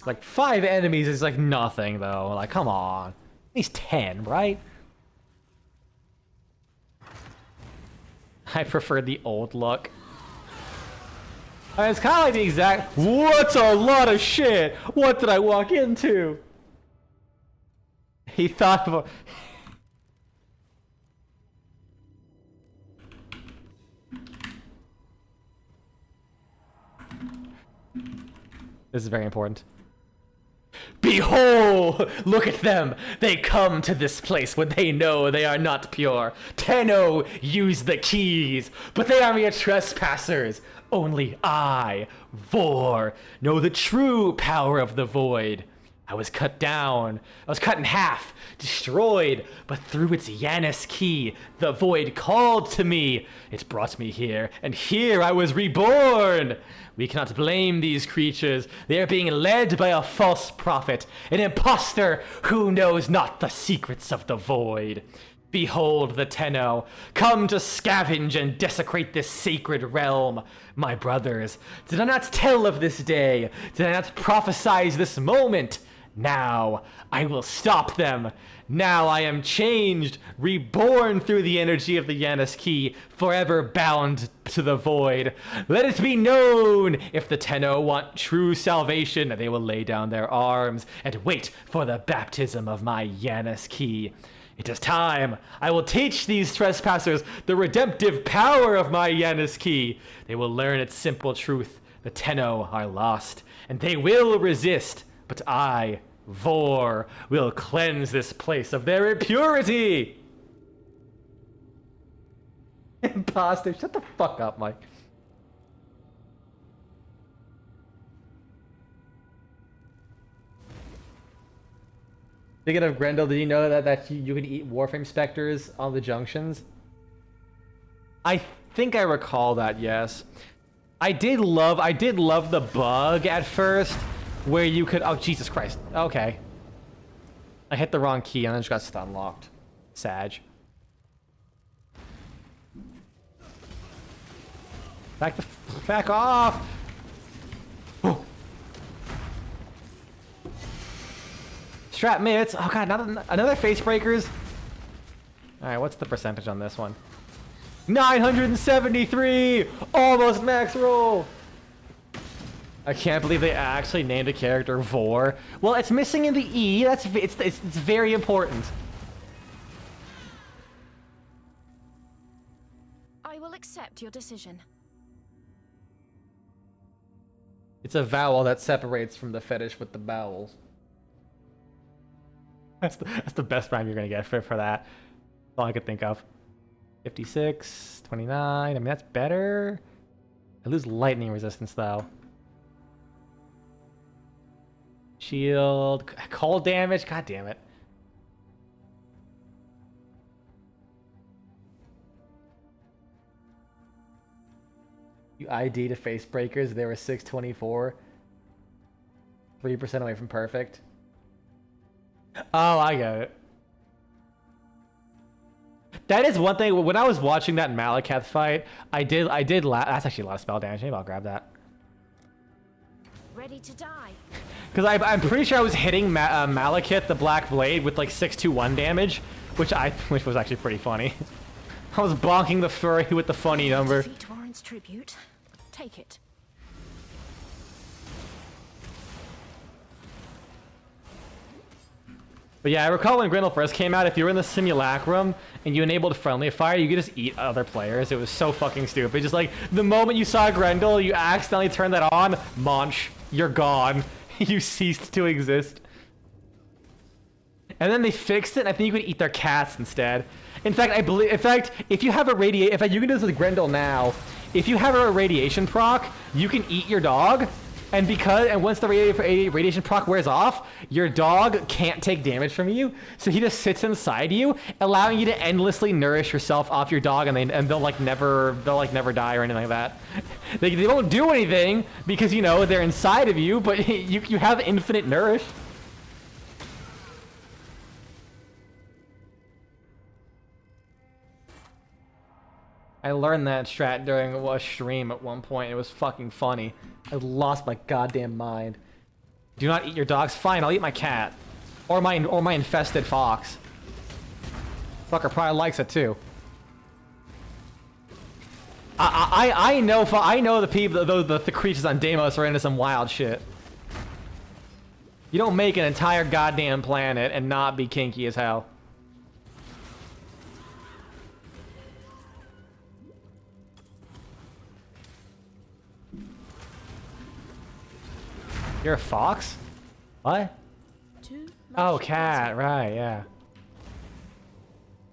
Like 5 enemies is like nothing though. Like come on, at least 10, right? I prefer the old look. It's kind of like the exact. What's a lot of shit? What did I walk into? He thought of. This is very important. Behold! Look at them! They come to this place when they know they are not pure. Tenno use the keys, but they are mere trespassers. Only I, Vor, know the true power of the void. I was cut down. I was cut in half, destroyed, but through its Yanis key, the void called to me. It brought me here, and here I was reborn. We cannot blame these creatures. They are being led by a false prophet, an impostor who knows not the secrets of the void. Behold the Tenno, come to scavenge and desecrate this sacred realm. My brothers, did I not tell of this day? Did I not prophesize this moment? Now, I will stop them. Now I am changed, reborn through the energy of the Yanis key, forever bound to the void. Let it be known, if the Tenno want true salvation, they will lay down their arms and wait for the baptism of my Yanis key. It is time. I will teach these trespassers the redemptive power of my Yanis key. They will learn its simple truth. The Tenno are lost, and they will resist, but I, Vor, will cleanse this place of their impurity. Imposter, shut the fuck up, Mike. Speaking of Grendel, did you know that you can eat Warframe Spectres on the junctions? I think I recall that, yes. I did love the bug at first, where you could, oh Jesus Christ, okay. I hit the wrong key and then just got stun locked. Sag. Back off! Oh. Strat mitts. Oh god, another face breakers. Alright, what's the percentage on this one? 973! Almost max roll! I can't believe they actually named a character Vor. Well, it's missing in the E. It's very important. I will accept your decision. It's a vowel that separates from the fetish with the vowels. That's the best rhyme you're gonna get for that. That's all I could think of. 56, 29. I mean, that's better. I lose lightning resistance though. Shield, cold damage. God damn it. You ID to face breakers. They were 624. 3% away from perfect. Oh, I get it. That is one thing. When I was watching that Malekith fight, I did that's actually a lot of spell damage. Maybe I'll grab that. Ready to die. Because I'm pretty sure I was hitting Malekith, the Black Blade, with like 621 damage, which was actually pretty funny. I was bonking the furry with the funny number. Defeat warrants tribute. Take it. But yeah, I recall when Grendel first came out, if you were in the Simulacrum and you enabled friendly fire, you could just eat other players. It was so fucking stupid. Just like, the moment you saw Grendel, you accidentally turned that on, Monch, you're gone. You ceased to exist. And then they fixed it, and I think you could eat their cats instead. In fact, if you have a in fact, you can do this with Grendel now. If you have a radiation proc, you can eat your dog. And once the radiation proc wears off, your dog can't take damage from you, so he just sits inside you, allowing you to endlessly nourish yourself off your dog, and they'll never die or anything like that. They won't do anything because they're inside of you, but you have infinite nourish. I learned that strat during a stream at one point. It was fucking funny. I lost my goddamn mind. Do not eat your dogs? Fine, I'll eat my cat. Or my infested fox. Fucker probably likes it too. I know the people, the creatures on Deimos are into some wild shit. You don't make an entire goddamn planet and not be kinky as hell. You're a fox? What? Oh, cat, right, yeah.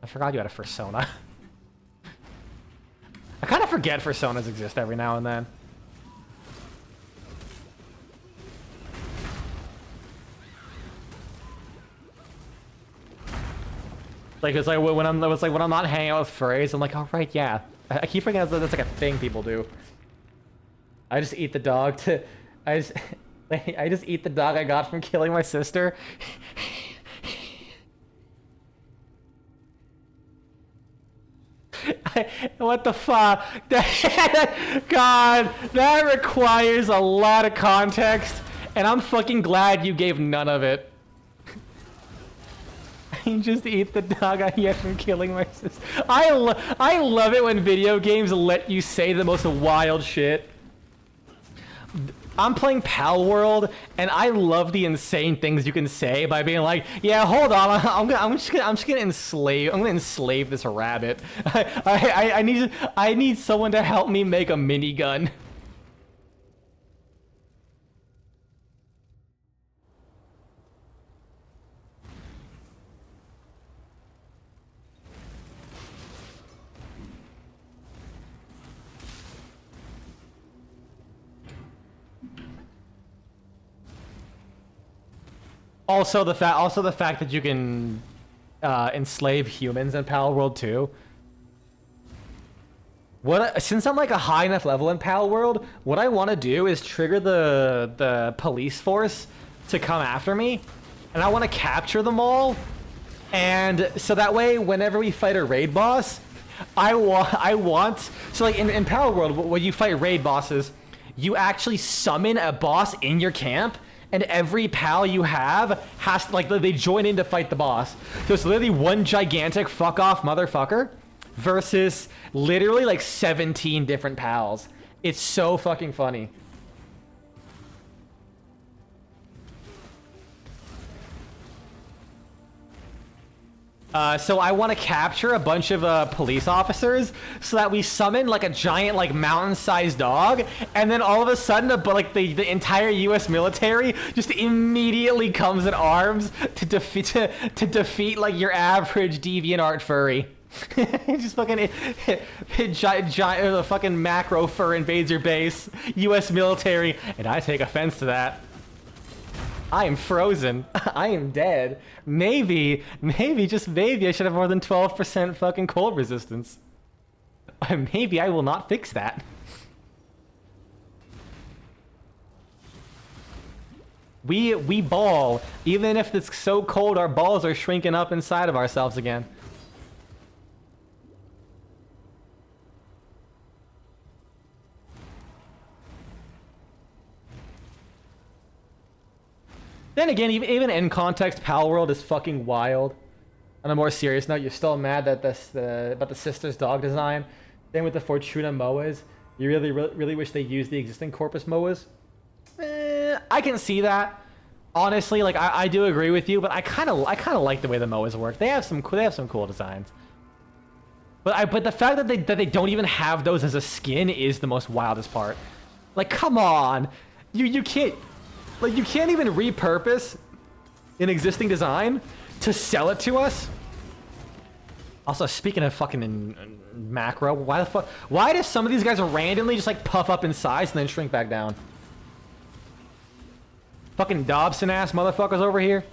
I forgot you had a persona. I kind of forget personas exist every now and then. Like it's like when I'm not hanging out with furries, I'm like, oh right, yeah. I keep forgetting that that's like a thing people do. I just eat the dog to, I just eat the dog I got from killing my sister. What the fuck? God, that requires a lot of context, and I'm fucking glad you gave none of it. You just eat the dog I get from killing my sister. I love it when video games let you say the most wild shit. I'm playing Pal World, and I love the insane things you can say by being like, "Yeah, hold on, I'm just gonna enslave this rabbit. I need someone to help me make a minigun." Also the fact that you can enslave humans in Pal World 2. Since I'm like a high enough level in Pal World, what I want to do is trigger the police force to come after me, and I want to capture them all, and so that way whenever we fight a raid boss, so like in Pal World when you fight raid bosses, you actually summon a boss in your camp. And every pal you have has to, like, they join in to fight the boss. So it's literally one gigantic fuck off motherfucker versus literally like 17 different pals. It's so fucking funny. So I want to capture a bunch of police officers so that we summon like a giant like mountain-sized dog, and then all of a sudden the entire U.S. military just immediately comes in arms to defeat like your average DeviantArt furry. Just fucking giant fucking macro fur invades your base. U.S. military, and I take offense to that. I am frozen. I am dead. Maybe, just maybe I should have more than 12% fucking cold resistance. Maybe I will not fix that. We ball, even if it's so cold our balls are shrinking up inside of ourselves again. Then again, even in context, Pal World is fucking wild. On a more serious note, you're still mad that about the sister's dog design. Same with the Fortuna Moas. You really wish they used the existing Corpus Moas. I can see that. Honestly, like I do agree with you, but I kind of like the way the Moas work. They have some cool designs. But the fact that they don't even have those as a skin is the most wildest part. Like, come on, you can't. Like, you can't even repurpose an existing design to sell it to us? Also, speaking of fucking in macro, why does some of these guys randomly just like puff up in size and then shrink back down? Fucking Dobson ass motherfuckers over here.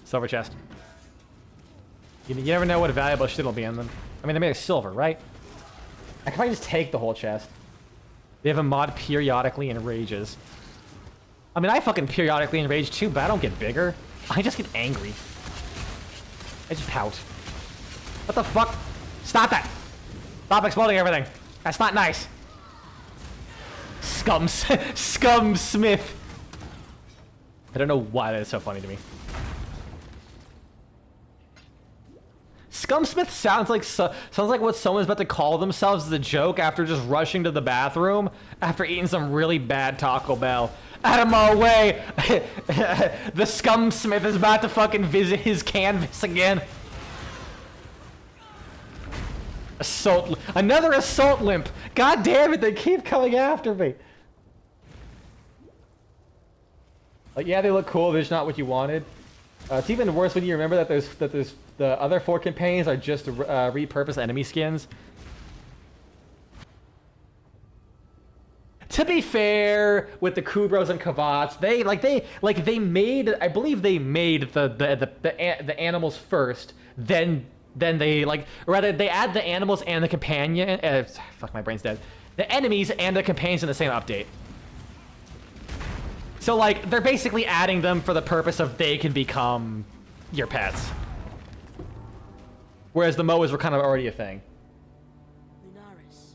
Silver chest. You never know what valuable shit will be in them. I mean, they're made of silver, right? I can probably just take the whole chest. They have a mod periodically enrages. I mean, I fucking periodically enrage too, but I don't get bigger. I just get angry. I just pout. What the fuck? Stop that! Stop exploding everything. That's not nice. Scum Smith. I don't know why that is so funny to me. Scumsmith sounds like what someone's about to call themselves as a joke after just rushing to the bathroom after eating some really bad Taco Bell. Out of my way! The Scumsmith is about to fucking visit his canvas again. Another assault limp. God damn it, they keep coming after me. Like, yeah, they look cool, they're just not what you wanted. It's even worse when you remember that there's the other 4 companions are just repurposed enemy skins. To be fair, with the Kubros and Kavats, they made, I believe they made the animals first, then they they add the animals and the companion. Fuck, my brain's dead. The enemies and the companions in the same update. So like they're basically adding them for the purpose of they can become your pets. Whereas the Moas were kind of already a thing. Lunaris,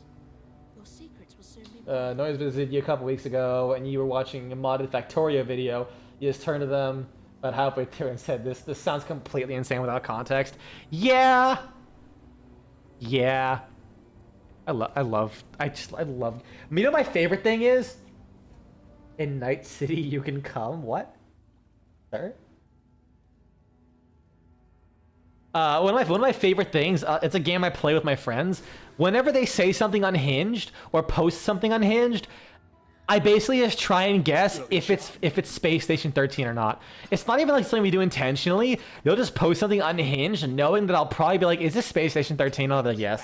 your secrets will soon be Noise visited you a couple weeks ago, and you were watching a modded Factorio video. You just turned to them about halfway through and said, "This sounds completely insane without context." Yeah. I love. You know, my favorite thing is, in Night City you can come. What? Sir? One of my favorite things, it's a game I play with my friends. Whenever they say something unhinged or post something unhinged, I basically just try and guess if it's Space Station 13 or not. It's not even like something we do intentionally. They'll just post something unhinged, knowing that I'll probably be like, "Is this Space Station 13?" I'll be like, "Yes."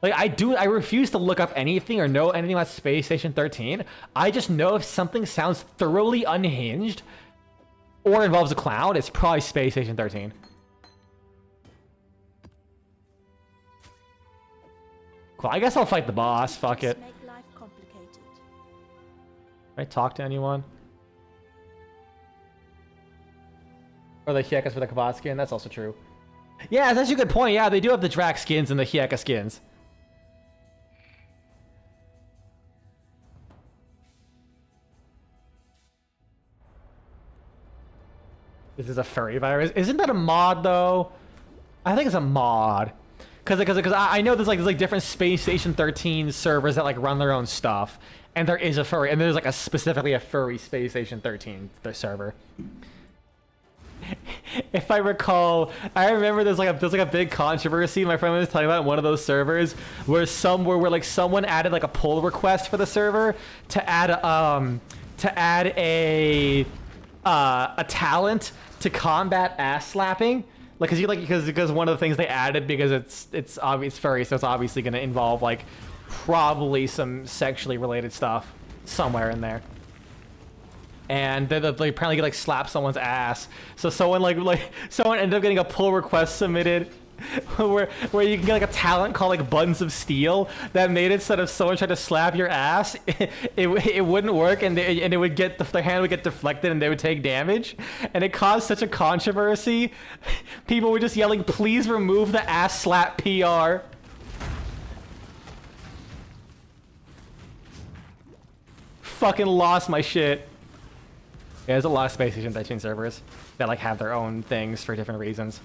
Like I refuse to look up anything or know anything about Space Station 13. I just know if something sounds thoroughly unhinged or involves a cloud, it's probably Space Station 13. Cool, I guess I'll fight the boss. Fuck it. make life complicated. Can I talk to anyone? Or the Hiekas for the Kavat skin? That's also true. Yeah, that's a good point. Yeah, they do have the Drax skins and the Hieka skins. This is a furry virus. Isn't that a mod though? I think it's a mod. Because I know there's like different Space Station 13 servers that like run their own stuff, and there is a furry, and there's like specifically a furry Space Station 13 server. If I recall, I remember there's like a big controversy my friend was talking about in one of those servers where someone added like a pull request for the server to add a talent to combat ass slapping. Because one of the things they added, because it's obvious furry, so it's obviously going to involve like probably some sexually related stuff somewhere in there. And they apparently like slap someone's ass. So someone someone ended up getting a pull request submitted where you can get like a talent called like Buttons of Steel that made it so that if someone tried to slap your ass, it wouldn't work, and it would get their hand would get deflected and they would take damage, and it caused such a controversy. People were just yelling, "Please remove the ass slap PR." Fucking lost my shit. Yeah, there's a lot of Space Station 13 servers that like have their own things for different reasons.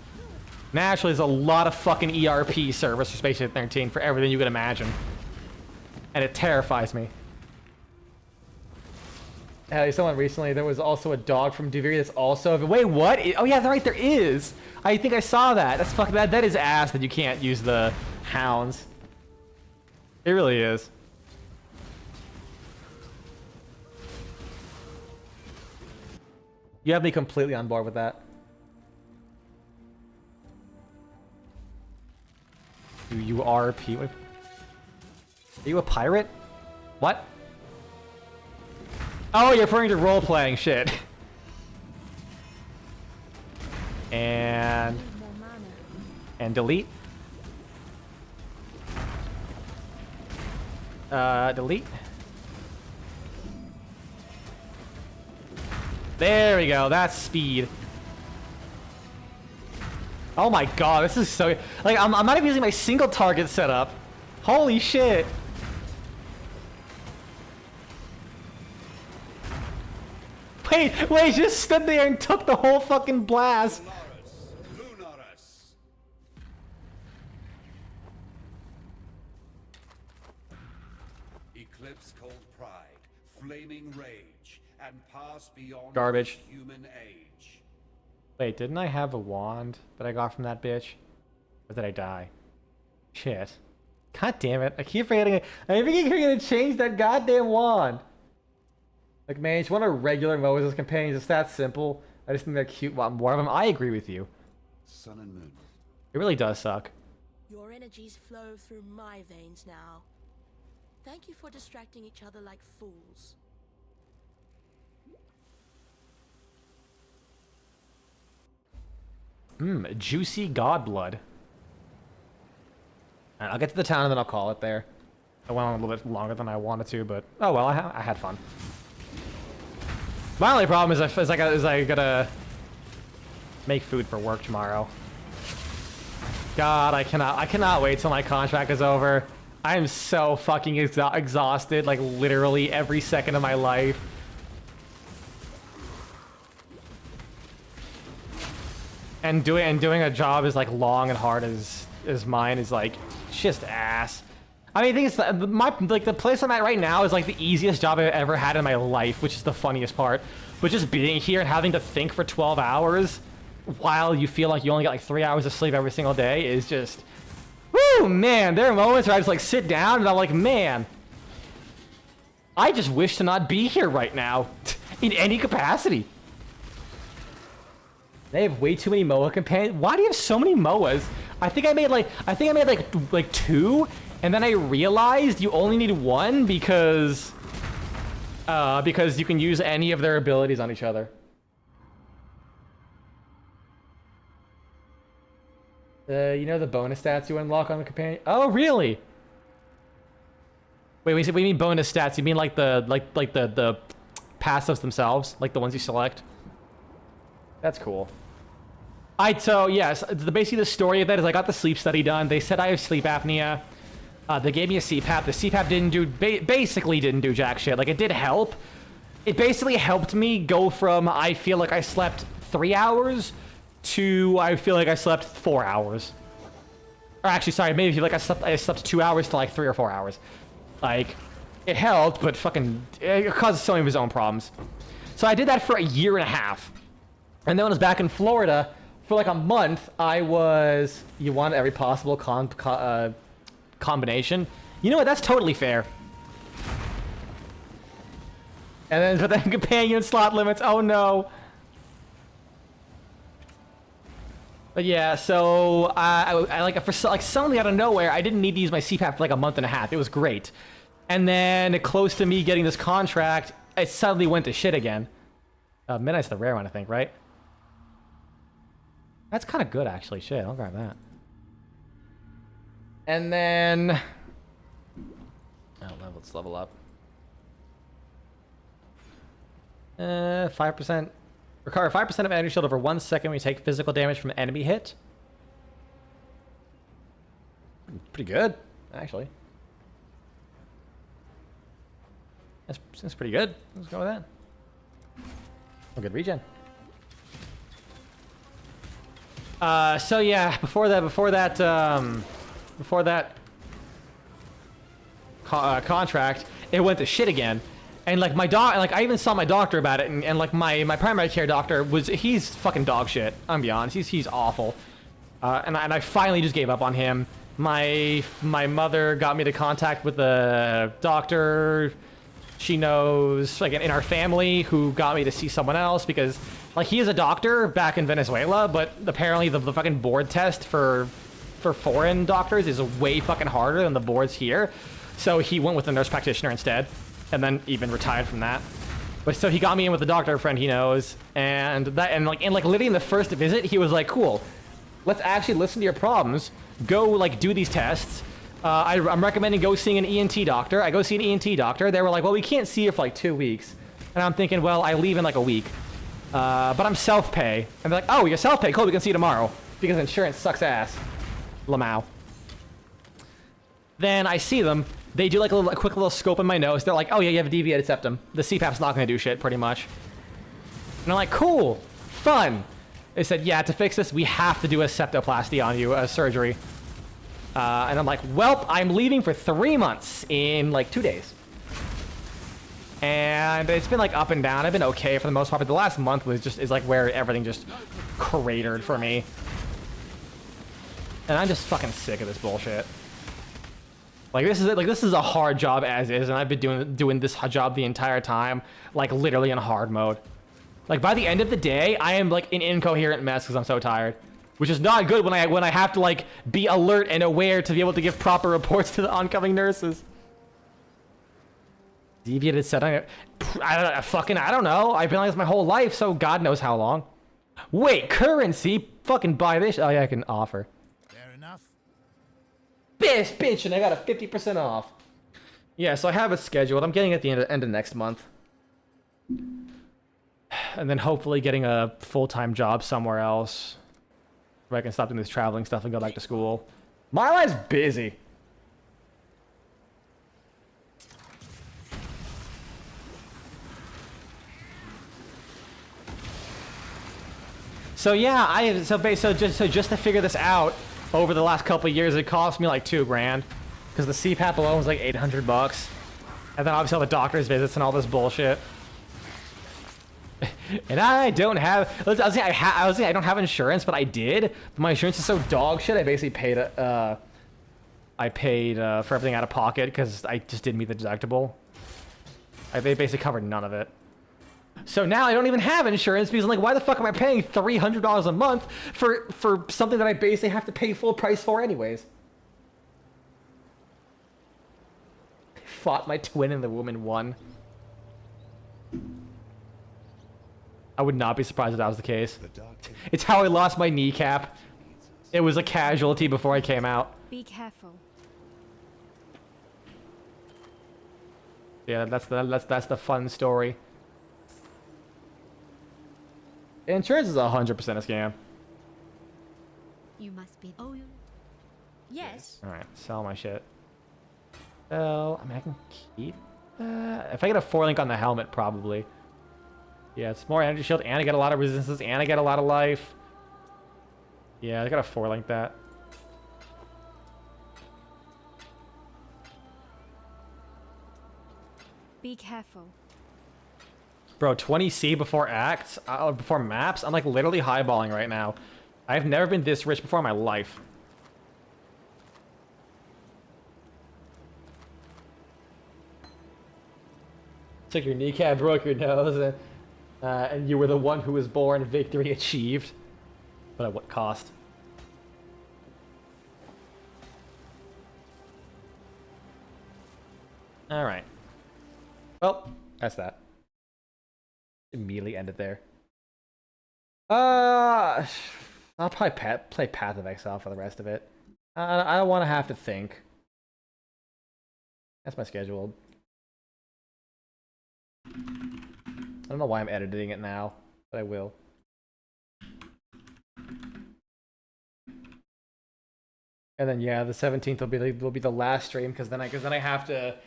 Naturally, there's a lot of fucking ERP servers for Space Station 13 for everything you can imagine. And it terrifies me. Someone recently, there was also a dog from Duviri that's also... Wait, what? Oh yeah, right, there is! I think I saw that. That's fucking... That is ass that you can't use the hounds. It really is. You have me completely on board with that. You RP? Are you a pirate? What? Oh, you're referring to role-playing shit. And delete. Delete. There we go. That's speed. Oh my god, this is so... Like, I'm not even using my single target setup. Holy shit. Wait, just stood there and took the whole fucking blast. Lunaris. Eclipse cold pride, flaming rage, and pass beyond Garbage. human age. Wait, didn't I have a wand that I got from that bitch? Or did I die? Shit. God damn it. I keep forgetting it. I keep forgetting to change that goddamn wand. Like, man, it's one of regular Moses companions. It's that simple. I just think they're cute. Want more of them. I agree with you. Sun and moon. It really does suck. Your energies flow through my veins now. Thank you for distracting each other like fools. Juicy god blood. Alright, I'll get to the town and then I'll call it there. I went on a little bit longer than I wanted to, but oh well, I had fun. My only problem is I gotta make food for work tomorrow. God, I cannot wait till my contract is over. I am so fucking exhausted, like literally every second of my life. And doing a job as like long and hard as mine is like just ass. I mean, the thing is, the place I'm at right now is like the easiest job I've ever had in my life, which is the funniest part. But just being here and having to think for 12 hours while you feel like you only got like 3 hours of sleep every single day is just, woo, man. There are moments where I just like sit down and I'm like, man, I just wish to not be here right now in any capacity. They have way too many MOA companions. Why do you have so many MOAs? I think I made like 2, and then I realized you only need 1 because you can use any of their abilities on each other. You know the bonus stats you unlock on the companion? Oh, really? Wait, what do you mean bonus stats? You mean like the passives themselves, like the ones you select? That's cool. So yes, basically the story of that is I got the sleep study done. They said I have sleep apnea. They gave me a CPAP. The CPAP basically didn't do jack shit. Like, it did help. It basically helped me go from I feel like I slept 3 hours to I feel like I slept 4 hours. Or actually, sorry, maybe I feel like I slept 2 hours to like 3 or 4 hours. Like, it helped, but fucking it caused so many of his own problems. So I did that for a year and a half. And then when I was back in Florida, for like a month, you want every possible combination. You know what? That's totally fair. And then companion slot limits. Oh no. But yeah, so I like suddenly out of nowhere, I didn't need to use my CPAP for like a month and a half. It was great. And then close to me getting this contract, it suddenly went to shit again. Midnight's the rare one, I think, right? That's kind of good, actually. Shit, I'll grab that. And then... oh, let's level up. 5%. Recover 5% of energy shield over 1 second when you take physical damage from an enemy hit. Pretty good, actually. That's pretty good. Let's go with that. A good regen. So yeah, before that contract, it went to shit again. And like I even saw my doctor about it, and like my primary care doctor he's fucking dog shit. I'm be honest, he's awful. And I finally just gave up on him. My mother got me to contact with the doctor she knows, like in our family, who got me to see someone else because like he is a doctor back in Venezuela, but apparently the fucking board test for foreign doctors is way fucking harder than the boards here. So he went with a nurse practitioner instead. And then even retired from that. But so he got me in with a doctor friend he knows, and literally in the first visit he was like, cool, let's actually listen to your problems, go like do these tests. I'm recommending go seeing an ENT doctor. I go see an ENT doctor. They were like, well, we can't see you for like 2 weeks. And I'm thinking, well, I leave in like a week, but I'm self-pay. And they're like, oh, you're self-pay, cool, we can see you tomorrow because insurance sucks ass. Lamau. Then I see them. They do like a quick little scope in my nose. They're like, oh yeah, you have a deviated septum. The CPAP's not gonna do shit, pretty much. And I'm like, cool, fun. They said, yeah, to fix this, we have to do a septoplasty on you, a surgery. And I'm like, welp, I'm leaving for 3 months in like 2 days. And it's been like up and down. I've been okay for the most part, but the last month is like where everything just cratered for me. And I'm just fucking sick of this bullshit. Like this is a hard job as is, and I've been doing this job the entire time, like literally in hard mode. Like by the end of the day, I am like an incoherent mess because I'm so tired, which is not good when I have to like be alert and aware to be able to give proper reports to the oncoming nurses. Deviated setting. I don't know. I've been like this my whole life, so God knows how long. Wait, currency? Fucking buy this. Oh yeah, I can offer. Fair enough. Bitch, and I got a 50% off. Yeah, so I have it scheduled. I'm getting it at the end of next month. And then hopefully getting a full-time job somewhere else where I can stop doing this traveling stuff and go back to school. My life's busy. So yeah, so just to figure this out over the last couple of years, it cost me like $2 grand because the CPAP alone was like 800 bucks, and then obviously all the doctor's visits and all this bullshit. And I don't have. I was saying I don't have insurance, but I did. But my insurance is so dog shit. I basically paid for everything out of pocket because I just didn't meet the deductible. They basically covered none of it. So now I don't even have insurance because I'm like, why the fuck am I paying $300 a month for something that I basically have to pay full price for anyways? I fought my twin and the woman won. I would not be surprised if that was the case. It's how I lost my kneecap. It was a casualty before I came out. Be careful. Yeah, that's the fun story. Insurance is 100% a scam. You must be. Oh, yes. All right, sell my shit. Well, I mean, I can keep. If I get a 4-link on the helmet, probably. Yeah, it's more energy shield, and I get a lot of resistances, and I get a lot of life. Yeah, I got a 4-link that. Be careful. Bro, 20C before acts, before maps? I'm like literally highballing right now. I've never been this rich before in my life. Took your kneecap, broke your nose, and you were the one who was born, victory achieved. But at what cost? Alright. Well, that's that. Immediately end it there. I'll probably play Path of Exile for the rest of it. I don't want to have to think. That's my schedule. I don't know why I'm editing it now, but I will. And then yeah, the 17th will be the last stream because then I have to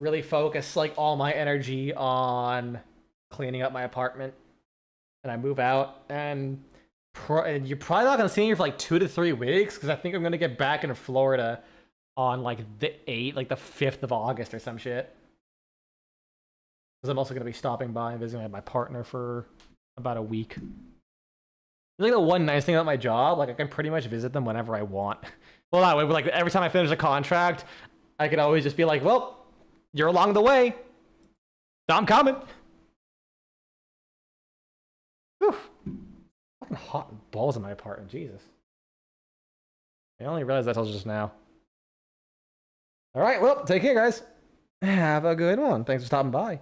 really focus like all my energy on cleaning up my apartment, and I move out, and you're probably not gonna see me here for like 2 to 3 weeks because I think I'm gonna get back in Florida on like the 5th of August or some shit. Because I'm also gonna be stopping by and visiting my partner for about a week. Like the one nice thing about my job, like I can pretty much visit them whenever I want. Well, that way, like every time I finish a contract, I could always just be like, "Well, you're along the way. I'm coming." Whew. Fucking hot balls in my apartment, Jesus. I only realized that until just now. Alright, well, take care, guys. Have a good one. Thanks for stopping by.